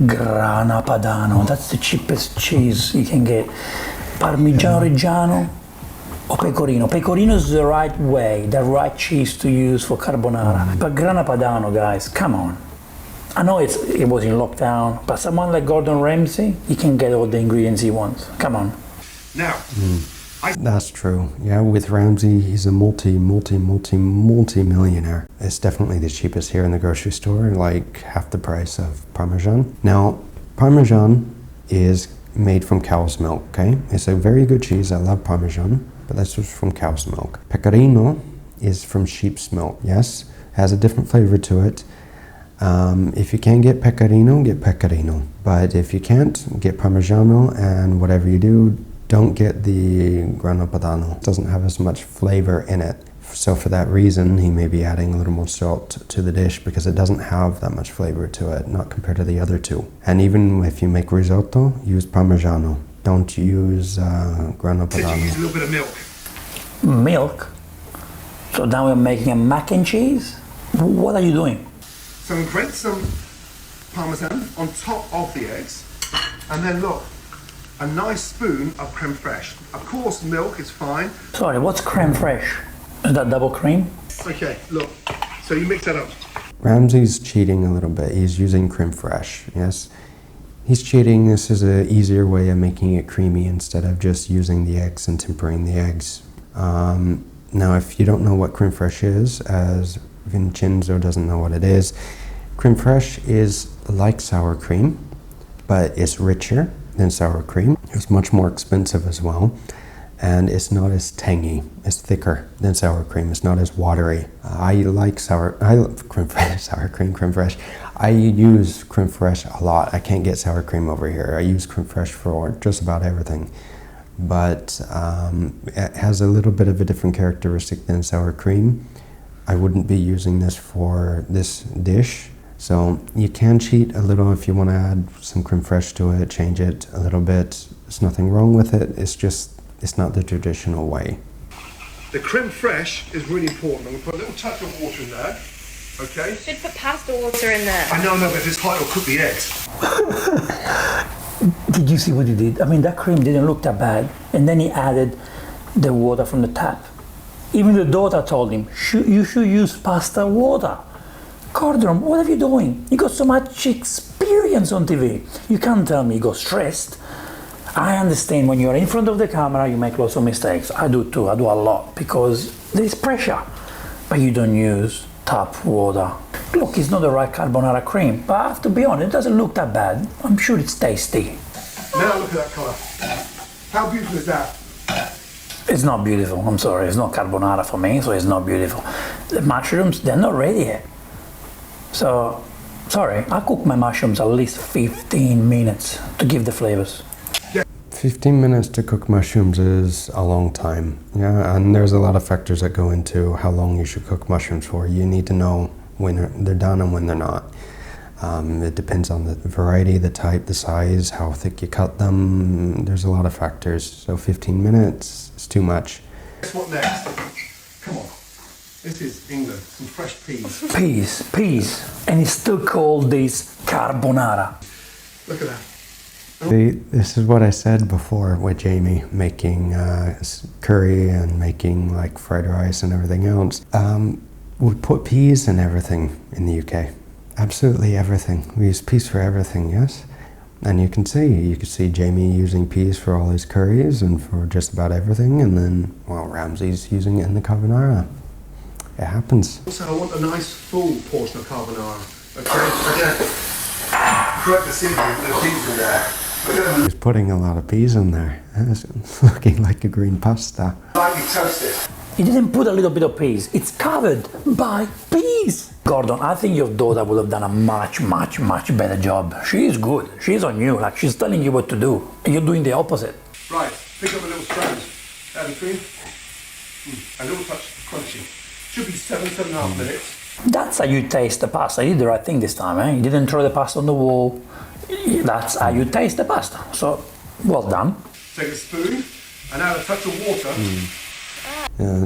Grana padano, that's the cheapest cheese you can get. Parmigiano Reggiano or pecorino. Pecorino is the right way, the right cheese to use for carbonara. But Grana Padano, guys, come on. I know it was in lockdown, but someone like Gordon Ramsay, he can get all the ingredients he wants. Come on. Now, That's true. Yeah, with Ramsay, he's a multi-millionaire. It's definitely the cheapest here in the grocery store, like half the price of Parmesan. Now, Parmesan is made from cow's milk, okay? It's a very good cheese. I love Parmesan, but that's just from cow's milk. Pecorino is from sheep's milk, yes? Has a different flavor to it. If you can get pecorino, get pecorino. But if you can't, get Parmigiano, and whatever you do, don't get the grana padano. It doesn't have as much flavor in it. So for that reason, he may be adding a little more salt to the dish, because it doesn't have that much flavor to it, not compared to the other two. And even if you make risotto, use Parmigiano. Don't use grana padano. Did you use a little bit of milk? Milk? So now we're making a mac and cheese? What are you doing? So we grate some Parmesan on top of the eggs, and then look, a nice spoon of creme fraiche. Of course, milk is fine. Sorry, what's creme fraiche? Is that double cream? Okay, look, so you mix that up. Ramsay's cheating a little bit. He's using creme fraiche, yes? He's cheating. This is an easier way of making it creamy instead of just using the eggs and tempering the eggs. Now, if you don't know what creme fraiche is, as Vincenzo doesn't know what it is, creme fraiche is like sour cream, but it's richer than sour cream. It's much more expensive as well, and it's not as tangy. It's thicker than sour cream. It's not as watery. I love creme fraiche. I use creme fraiche a lot. I can't get sour cream over here. I use creme fraiche for just about everything. But it has a little bit of a different characteristic than sour cream. I wouldn't be using this for this dish. So you can cheat a little if you want to add some creme fraiche to it, change it a little bit. There's nothing wrong with it. It's just, it's not the traditional way. The creme fraiche is really important. I'm going to put a little touch of water in there. Okay? Should put pasta water in there. I know, but if it's hot, it'll cook the eggs. Did you see what he did? I mean, that cream didn't look that bad. And then he added the water from the tap. Even the daughter told him, you should use pasta water. Gordon, what are you doing? You got so much experience on TV. You can't tell me you got stressed. I understand when you're in front of the camera, you make lots of mistakes. I do too, I do a lot, because there is pressure. But you don't use tap water. Look, it's not the right carbonara cream, but I have to be honest, it doesn't look that bad. I'm sure it's tasty. Now look at that colour. How beautiful is that? It's not beautiful, I'm sorry. It's not carbonara for me, so it's not beautiful. The mushrooms, they're not ready yet. So, sorry, I cook my mushrooms at least 15 minutes to give the flavors. 15 minutes to cook mushrooms is a long time. Yeah, and there's a lot of factors that go into how long you should cook mushrooms for. You need to know when they're done and when they're not. It depends on the variety, the type, the size, how thick you cut them. There's a lot of factors. So 15 minutes is too much. Guess what next? Come on. This is England. Some fresh peas. Peas. And it's still called this carbonara. Look at that. This is what I said before with Jamie, making curry and making like fried rice and everything else. We put peas in everything in the UK. Absolutely everything. We use peas for everything, yes? And you can see Jamie using peas for all his curries and for just about everything, and then, well, Ramsay's using it in the carbonara. It happens. Also, I want a nice full portion of carbonara. Okay? Correct the seasoning, the peas in there. He's putting a lot of peas in there. It's looking like a green pasta. Lightly toasted. He didn't put a little bit of peas. It's covered by peas. Gordon, I think your daughter would have done a much better job. She is good. She's on you. Like, she's telling you what to do. And you're doing the opposite. Right, pick up a little sponge. Add the cream. A little touch crunchy. Should be 7.5 minutes. That's how you taste the pasta. You did the right thing this time, eh? You didn't throw the pasta on the wall. That's how you taste the pasta. So, well done. Take a spoon and add a touch of water.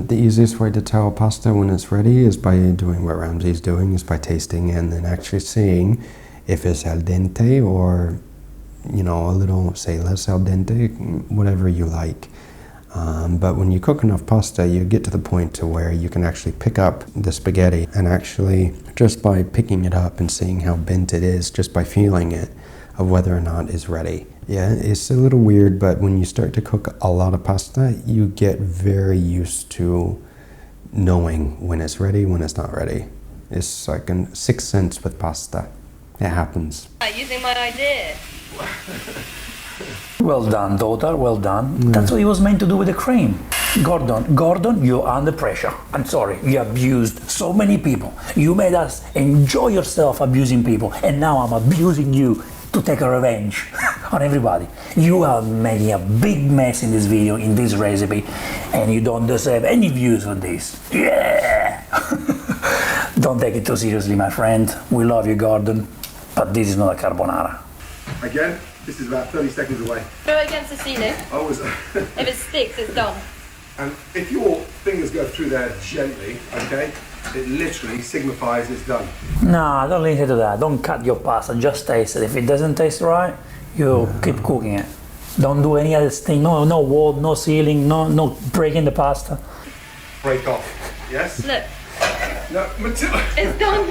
The easiest way to tell pasta when it's ready is by doing what Ramsay's doing, is by tasting and then actually seeing if it's al dente or, you know, a little, say, less al dente, whatever you like. But when you cook enough pasta, you get to the point to where you can actually pick up the spaghetti and actually, just by picking it up and seeing how bent it is, just by feeling it, of whether or not it's ready. Yeah, it's a little weird, but when you start to cook a lot of pasta, you get very used to knowing when it's ready, when it's not ready. It's like a sixth sense with pasta. It happens. Using my idea. Well done, daughter, well done. That's what he was meant to do with the cream. Gordon, you're under pressure. I'm sorry, you abused so many people. You made us enjoy yourself abusing people, and now I'm abusing you to take a revenge on everybody. You are making a big mess in this video, in this recipe, and you don't deserve any views on this. Yeah! Don't take it too seriously, my friend. We love you, Gordon, but this is not a carbonara. Again, this is about 30 seconds away. Throw it against the ceiling. If it sticks, it's done. And if your fingers go through there gently, okay, it literally signifies it's done. Nah, don't listen to that. Don't cut your pasta, just taste it. If it doesn't taste right, you keep cooking it. Don't do any other thing. No wall, no ceiling, no breaking the pasta. Break off, yes? Look. No, Matilda. It's done.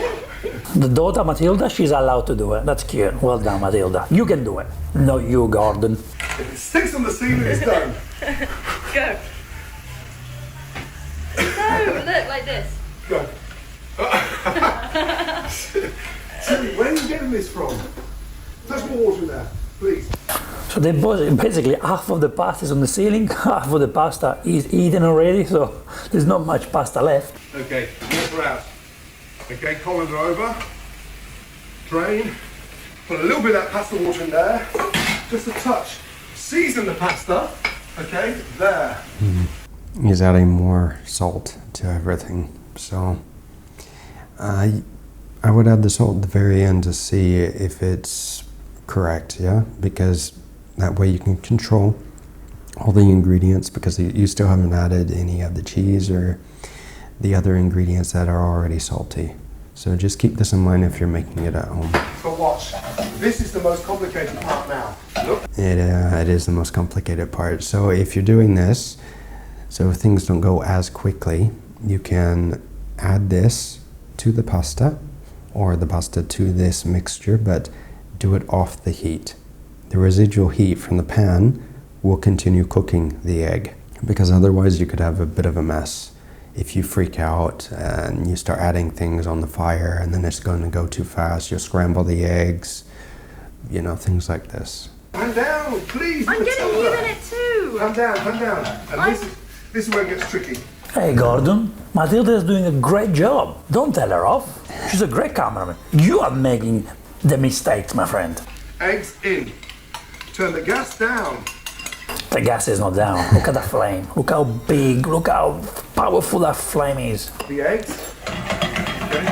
The daughter, Matilda, she's allowed to do it. That's cute. Well done, Matilda. You can do it. No, you, Gordon. If it sticks on the ceiling, it's done. Go. No, look, like this. Go. Tilly, where are you getting this from? There's more water in there, please. So they basically half of the pasta is on the ceiling, half of the pasta is eaten already, so there's not much pasta left. Okay, water out. Okay, colander over. Drain. Put a little bit of that pasta water in there. Just a touch. Season the pasta. Okay, there. He's adding more salt to everything, so I would add the salt at the very end to see if it's correct, yeah, because that way you can control all the ingredients because you still haven't added any of the cheese or the other ingredients that are already salty. So just keep this in mind if you're making it at home. But watch, this is the most complicated part now. Look. It is the most complicated part. So if you're doing this, so things don't go as quickly, you can add this to the pasta or the pasta to this mixture, but do it off the heat. The residual heat from the pan will continue cooking the egg, because otherwise you could have a bit of a mess. If you freak out and you start adding things on the fire and then it's going to go too fast, you'll scramble the eggs, you know, things like this. Calm down, please. I'm getting you in it too. Calm down, calm down. And this is where it gets tricky. Hey Gordon, Matilda is doing a great job. Don't tell her off. She's a great cameraman. You are making the mistakes, my friend. Eggs in. Turn the gas down. The gas is not down. Look at the flame. Look how big, look how powerful that flame is. The eggs. Okay.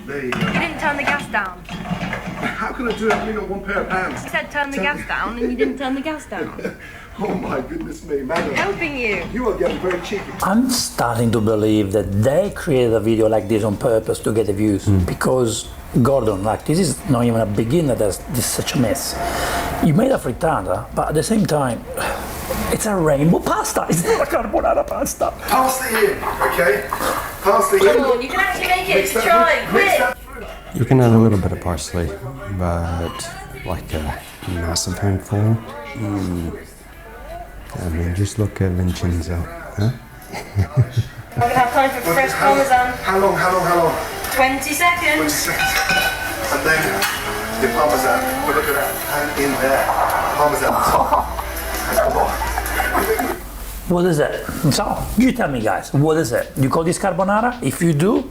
There you go. You didn't turn the gas down. How can I do that? I've only got one pair of hands. You said turn the gas down and you didn't turn the gas down. Oh my goodness me, madam. Helping you. You are getting very cheeky. I'm starting to believe that they created a video like this on purpose to get the views. Because Gordon, like, this is not even a beginner that's this such a mess. You made a frittata, but at the same time, it's a rainbow pasta. It's not a carbonara pasta. Parsley in, okay? Parsley in. Come on, you can actually make it. Try, quick. You can add a little bit of parsley, but like a massive handful. I mean, just look at Vincenzo, huh? We're gonna have time for fresh parmesan. How long? 20 seconds. 20 seconds. And then the parmesan. But look at that. And in there. Parmesan. What is it? So, you tell me guys, what is it? You call this carbonara? If you do,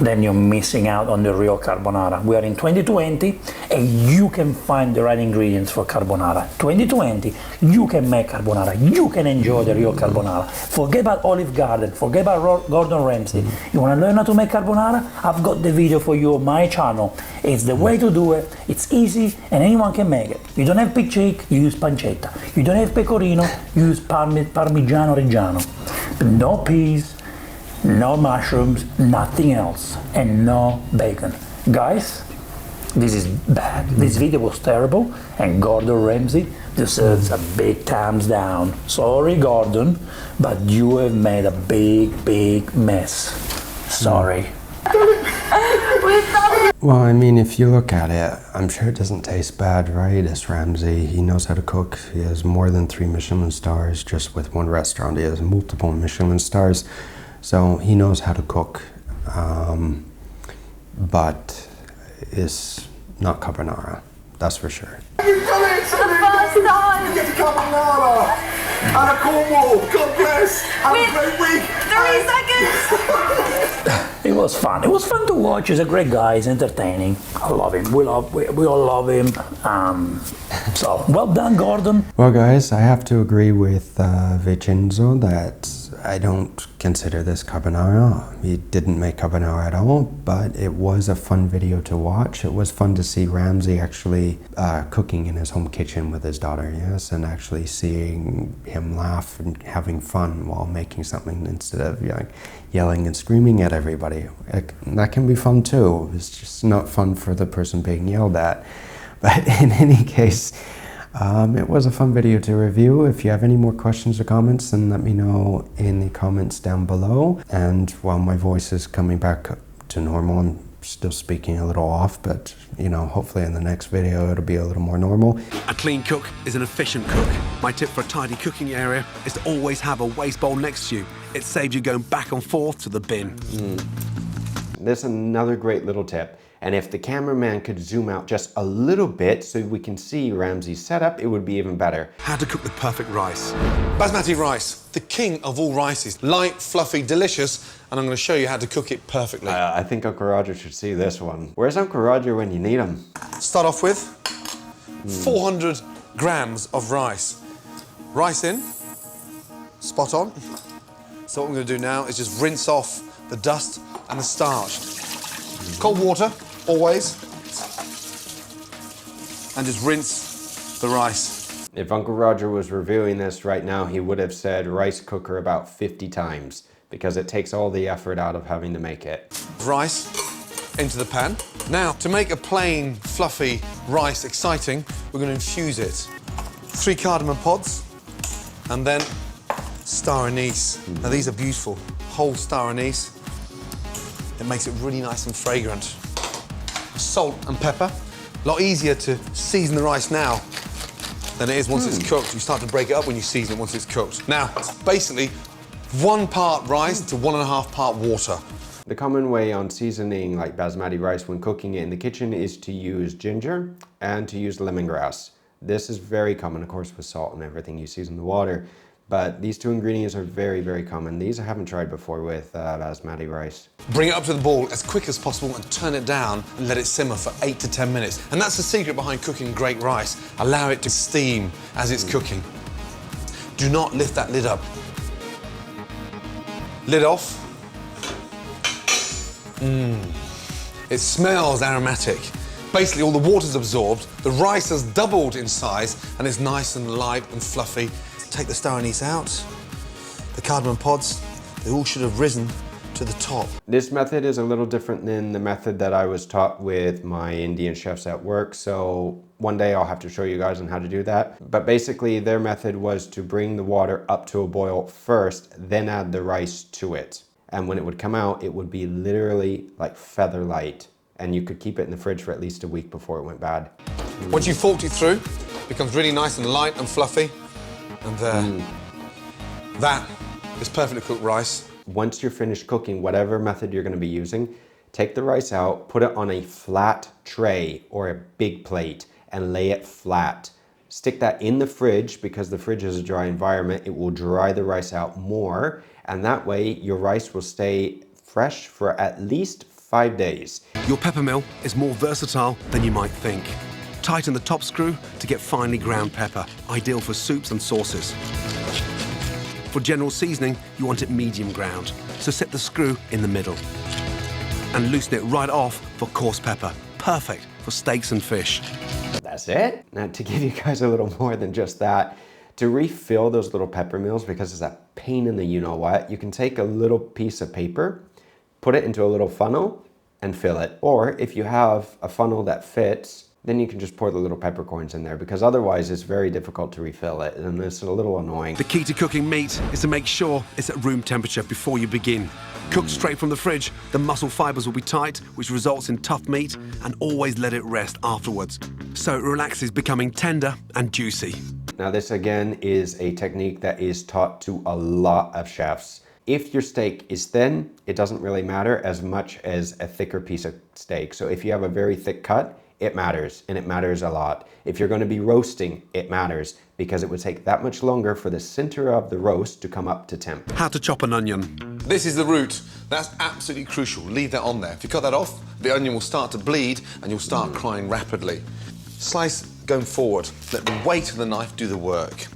then you're missing out on the real carbonara. We are in 2020 and you can find the right ingredients for carbonara. 2020, you can make carbonara. You can enjoy the real carbonara. Forget about Olive Garden. Forget about Gordon Ramsay. You want to learn how to make carbonara? I've got the video for you on my channel. It's the way to do it. It's easy and anyone can make it. You don't have pig cheek, you use pancetta. You don't have pecorino, you use Parmigiano Reggiano. But no peas, no mushrooms, nothing else, and no bacon. Guys, this is bad. This video was terrible, and Gordon Ramsay deserves a big thumbs down. Sorry, Gordon, but you have made a big mess. Sorry. Well, I mean, if you look at it, I'm sure it doesn't taste bad, right? It's Ramsay. He knows how to cook. He has more than 3 Michelin stars just with one restaurant. He has multiple Michelin stars. So he knows how to cook, but it's not carbonara, that's for sure. You've done it! For the first time! You get to carbonara! Anna Cornwall, God bless! Have a great week! 3 seconds! It was fun. It was fun to watch. He's a great guy. He's entertaining. I love him. We all love him. So, well done, Gordon. Well, guys, I have to agree with Vincenzo that I don't consider this carbonara. He didn't make carbonara at all, but it was a fun video to watch. It was fun to see Ramsay actually cooking in his home kitchen with his daughter, yes, and actually seeing him laugh and having fun while making something instead of yelling and screaming at everybody. That can be fun too. It's just not fun for the person being yelled at. But in any case, it was a fun video to review. If you have any more questions or comments, then let me know in the comments down below. And while my voice is coming back to normal, I'm still speaking a little off, but you know, hopefully in the next video it'll be a little more normal. A clean cook is an efficient cook. My tip for a tidy cooking area is to always have a waste bowl next to you. It saves you going back and forth to the bin. This is another great little tip. And if the cameraman could zoom out just a little bit so we can see Ramsay's setup, it would be even better. How to cook the perfect rice. Basmati rice, the king of all rices. Light, fluffy, delicious, and I'm going to show you how to cook it perfectly. I think Uncle Roger should see this one. Where's Uncle Roger when you need him? Start off with 400 grams of rice. Rice in, spot on. So what I'm going to do now is just rinse off the dust and the starch. Cold water, always. And just rinse the rice. If Uncle Roger was reviewing this right now, he would have said rice cooker about 50 times because it takes all the effort out of having to make it. Rice into the pan. Now, to make a plain, fluffy rice exciting, we're going to infuse it. 3 cardamom pods, and then star anise. Now, these are beautiful. Whole star anise. It makes it really nice and fragrant. Salt and pepper. A lot easier to season the rice now than it is once it's cooked. You start to break it up when you season it once it's cooked. Now, it's basically 1 part rice to 1.5 part water. The common way on seasoning like basmati rice when cooking it in the kitchen is to use ginger and to use lemongrass. This is very common, of course, with salt and everything. You season the water, but these 2 ingredients are very, very common. These I haven't tried before with basmati rice. Bring it up to the boil as quick as possible and turn it down and let it simmer for 8 to 10 minutes. And that's the secret behind cooking great rice. Allow it to steam as it's cooking. Do not lift that lid up. Lid off. It smells aromatic. Basically, all the water's absorbed, the rice has doubled in size, and it's nice and light and fluffy. Take the star anise out, the cardamom pods, they all should have risen to the top. This method is a little different than the method that I was taught with my Indian chefs at work, so one day I'll have to show you guys on how to do that. But basically, their method was to bring the water up to a boil first, then add the rice to it. And when it would come out, it would be literally like feather light. And you could keep it in the fridge for at least a week before it went bad. Once you've forked it through, it becomes really nice and light and fluffy. And there. That is perfectly cooked rice. Once you're finished cooking, whatever method you're going to be using, take the rice out, put it on a flat tray or a big plate and lay it flat. Stick that in the fridge because the fridge is a dry environment. It will dry the rice out more, and that way your rice will stay fresh for at least 5 days. Your pepper mill is more versatile than you might think. Tighten the top screw to get finely ground pepper, ideal for soups and sauces. For general seasoning, you want it medium ground, so set the screw in the middle. And loosen it right off for coarse pepper, perfect for steaks and fish. That's it. Now, to give you guys a little more than just that, to refill those little pepper mills, because it's a pain in the you-know-what, you can take a little piece of paper, put it into a little funnel, and fill it. Or if you have a funnel that fits, then you can just pour the little peppercorns in there, because otherwise it's very difficult to refill it, and it's a little annoying. The key to cooking meat is to make sure it's at room temperature before you begin. Cooked straight from the fridge, the muscle fibres will be tight, which results in tough meat, and always let it rest afterwards, so it relaxes, becoming tender and juicy. Now this again is a technique that is taught to a lot of chefs. If your steak is thin, it doesn't really matter as much as a thicker piece of steak. So if you have a very thick cut, it matters, and it matters a lot. If you're going to be roasting, it matters, because it would take that much longer for the center of the roast to come up to temp. How to chop an onion. This is the root. That's absolutely crucial. Leave that on there. If you cut that off, the onion will start to bleed and you'll start crying rapidly. Slice going forward. Let the weight of the knife do the work.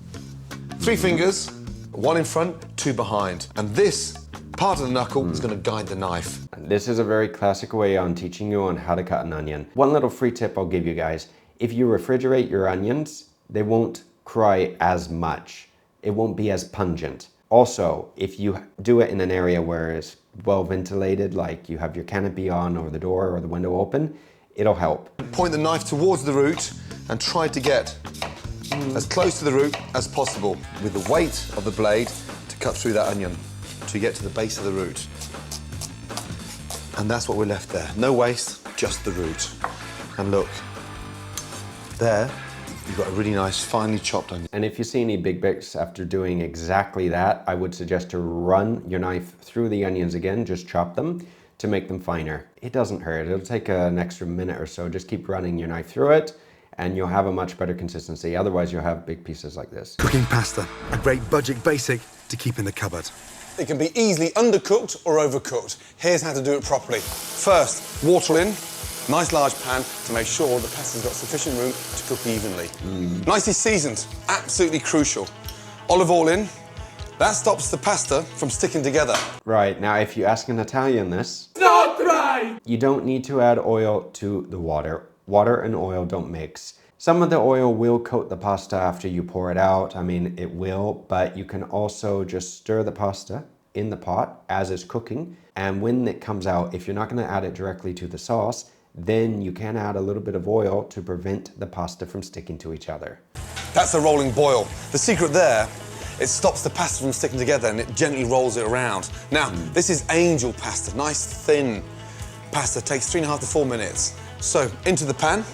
3 fingers, 1 in front, 2 behind. And this part of the knuckle is going to guide the knife. This is a very classic way on teaching you on how to cut an onion. One little free tip I'll give you guys. If you refrigerate your onions, they won't cry as much. It won't be as pungent. Also, if you do it in an area where it's well ventilated, like you have your canopy on or the door or the window open, it'll help. Point the knife towards the root and try to get as close to the root as possible with the weight of the blade to cut through that onion to get to the base of the root. And that's what we're left there. No waste, just the root. And look, there, you've got a really nice, finely chopped onion. And if you see any big bits after doing exactly that, I would suggest to run your knife through the onions again, just chop them to make them finer. It doesn't hurt, it'll take an extra minute or so. Just keep running your knife through it and you'll have a much better consistency. Otherwise you'll have big pieces like this. Cooking pasta, a great budget basic to keep in the cupboard. It can be easily undercooked or overcooked. Here's how to do it properly. First, water in, nice large pan to make sure the pasta's got sufficient room to cook evenly. Nicely seasoned, absolutely crucial. Olive oil in, that stops the pasta from sticking together. Right, now if you ask an Italian this, Not right! you don't need to add oil to the water. Water and oil don't mix. Some of the oil will coat the pasta after you pour it out. I mean, it will, but you can also just stir the pasta in the pot as it's cooking. And when it comes out, if you're not going to add it directly to the sauce, then you can add a little bit of oil to prevent the pasta from sticking to each other. That's a rolling boil. The secret there, it stops the pasta from sticking together and it gently rolls it around. Now, this is angel pasta, nice thin pasta, takes 3.5 to 4 minutes. So, into the pan.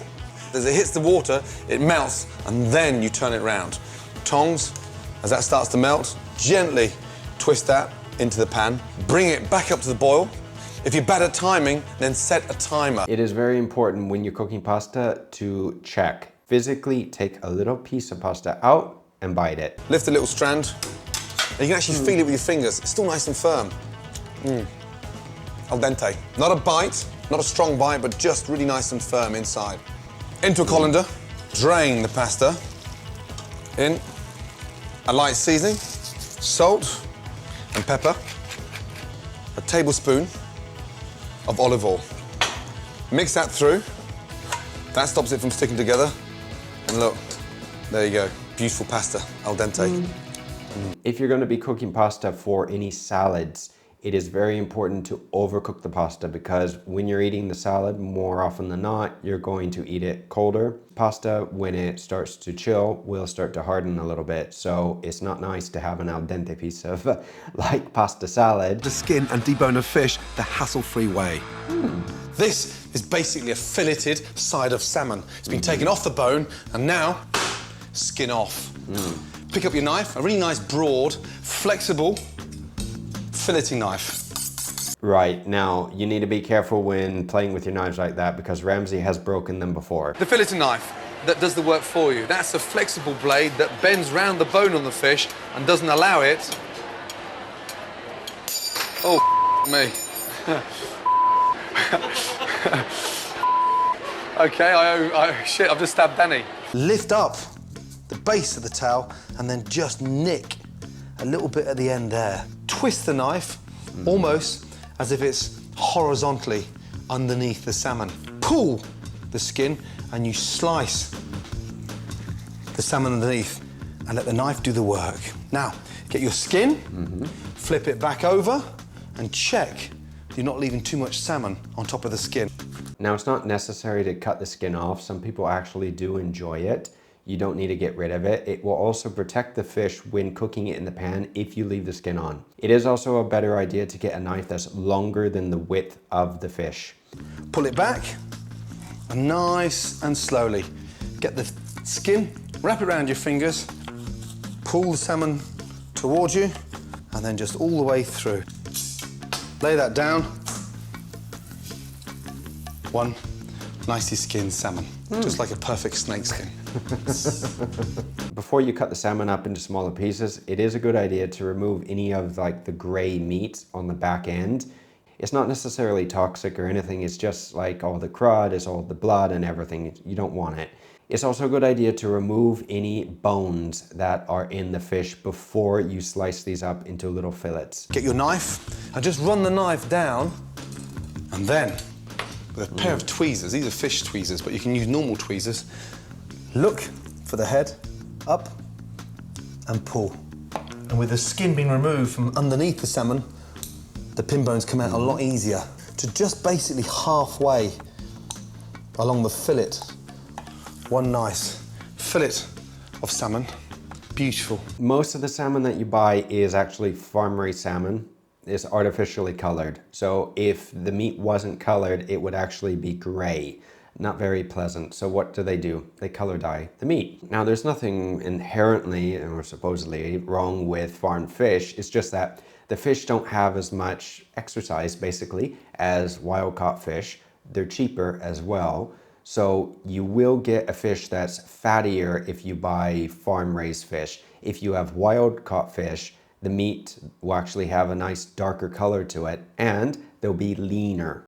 As it hits the water, it melts, and then you turn it round. Tongs, as that starts to melt, gently twist that into the pan, bring it back up to the boil. If you're bad at timing, then set a timer. It is very important when you're cooking pasta to check. Physically take a little piece of pasta out and bite it. Lift a little strand, and you can actually feel it with your fingers. It's still nice and firm. Al dente. Not a bite, not a strong bite, but just really nice and firm inside. Into a colander, drain the pasta. In a light seasoning, salt and pepper, a tablespoon of olive oil. Mix that through. That stops it from sticking together. And look, there you go. Beautiful pasta, al dente. If you're going to be cooking pasta for any salads, it is very important to overcook the pasta because when you're eating the salad, more often than not, you're going to eat it colder. Pasta, when it starts to chill, will start to harden a little bit. So it's not nice to have an al dente piece of like pasta salad. To skin and debone a fish the hassle-free way. This is basically a filleted side of salmon. It's been taken off the bone and now skin off. Pick up your knife, a really nice broad, flexible filleting knife. Right, now you need to be careful when playing with your knives like that because Ramsay has broken them before. The filleting knife that does the work for you. That's a flexible blade that bends round the bone on the fish and doesn't allow it. Oh, me. Okay, shit, I've just stabbed Danny. Lift up the base of the towel and then just nick a little bit at the end there. Twist the knife almost as if it's horizontally underneath the salmon. Pull the skin and you slice the salmon underneath and let the knife do the work. Now, get your skin, flip it back over and check you're not leaving too much salmon on top of the skin. Now, it's not necessary to cut the skin off. Some people actually do enjoy it. You don't need to get rid of it. It will also protect the fish when cooking it in the pan if you leave the skin on. It is also a better idea to get a knife that's longer than the width of the fish. Pull it back, and nice and slowly. Get the skin, wrap it around your fingers, pull the salmon towards you, and then just all the way through. Lay that down. One nicely skinned salmon, just like a perfect snake skin. Before you cut the salmon up into smaller pieces, it is a good idea to remove any of like the gray meat on the back end. It's not necessarily toxic or anything, it's just like all the crud, it's all the blood and everything. You don't want it. It's also a good idea to remove any bones that are in the fish before you slice these up into little fillets. Get your knife and just run the knife down, and then with a pair of tweezers, these are fish tweezers, but you can use normal tweezers, look for the head, up and pull. And with the skin being removed from underneath the salmon, the pin bones come out a lot easier. To just basically halfway along the fillet, one nice fillet of salmon, beautiful. Most of the salmon that you buy is actually farm-raised salmon. It's artificially colored. So if the meat wasn't colored, it would actually be gray. Not very pleasant. So what do? They color dye the meat. Now there's nothing inherently or supposedly wrong with farmed fish. It's just that the fish don't have as much exercise basically as wild caught fish. They're cheaper as well. So you will get a fish that's fattier if you buy farm raised fish. If you have wild caught fish, the meat will actually have a nice darker color to it and they'll be leaner.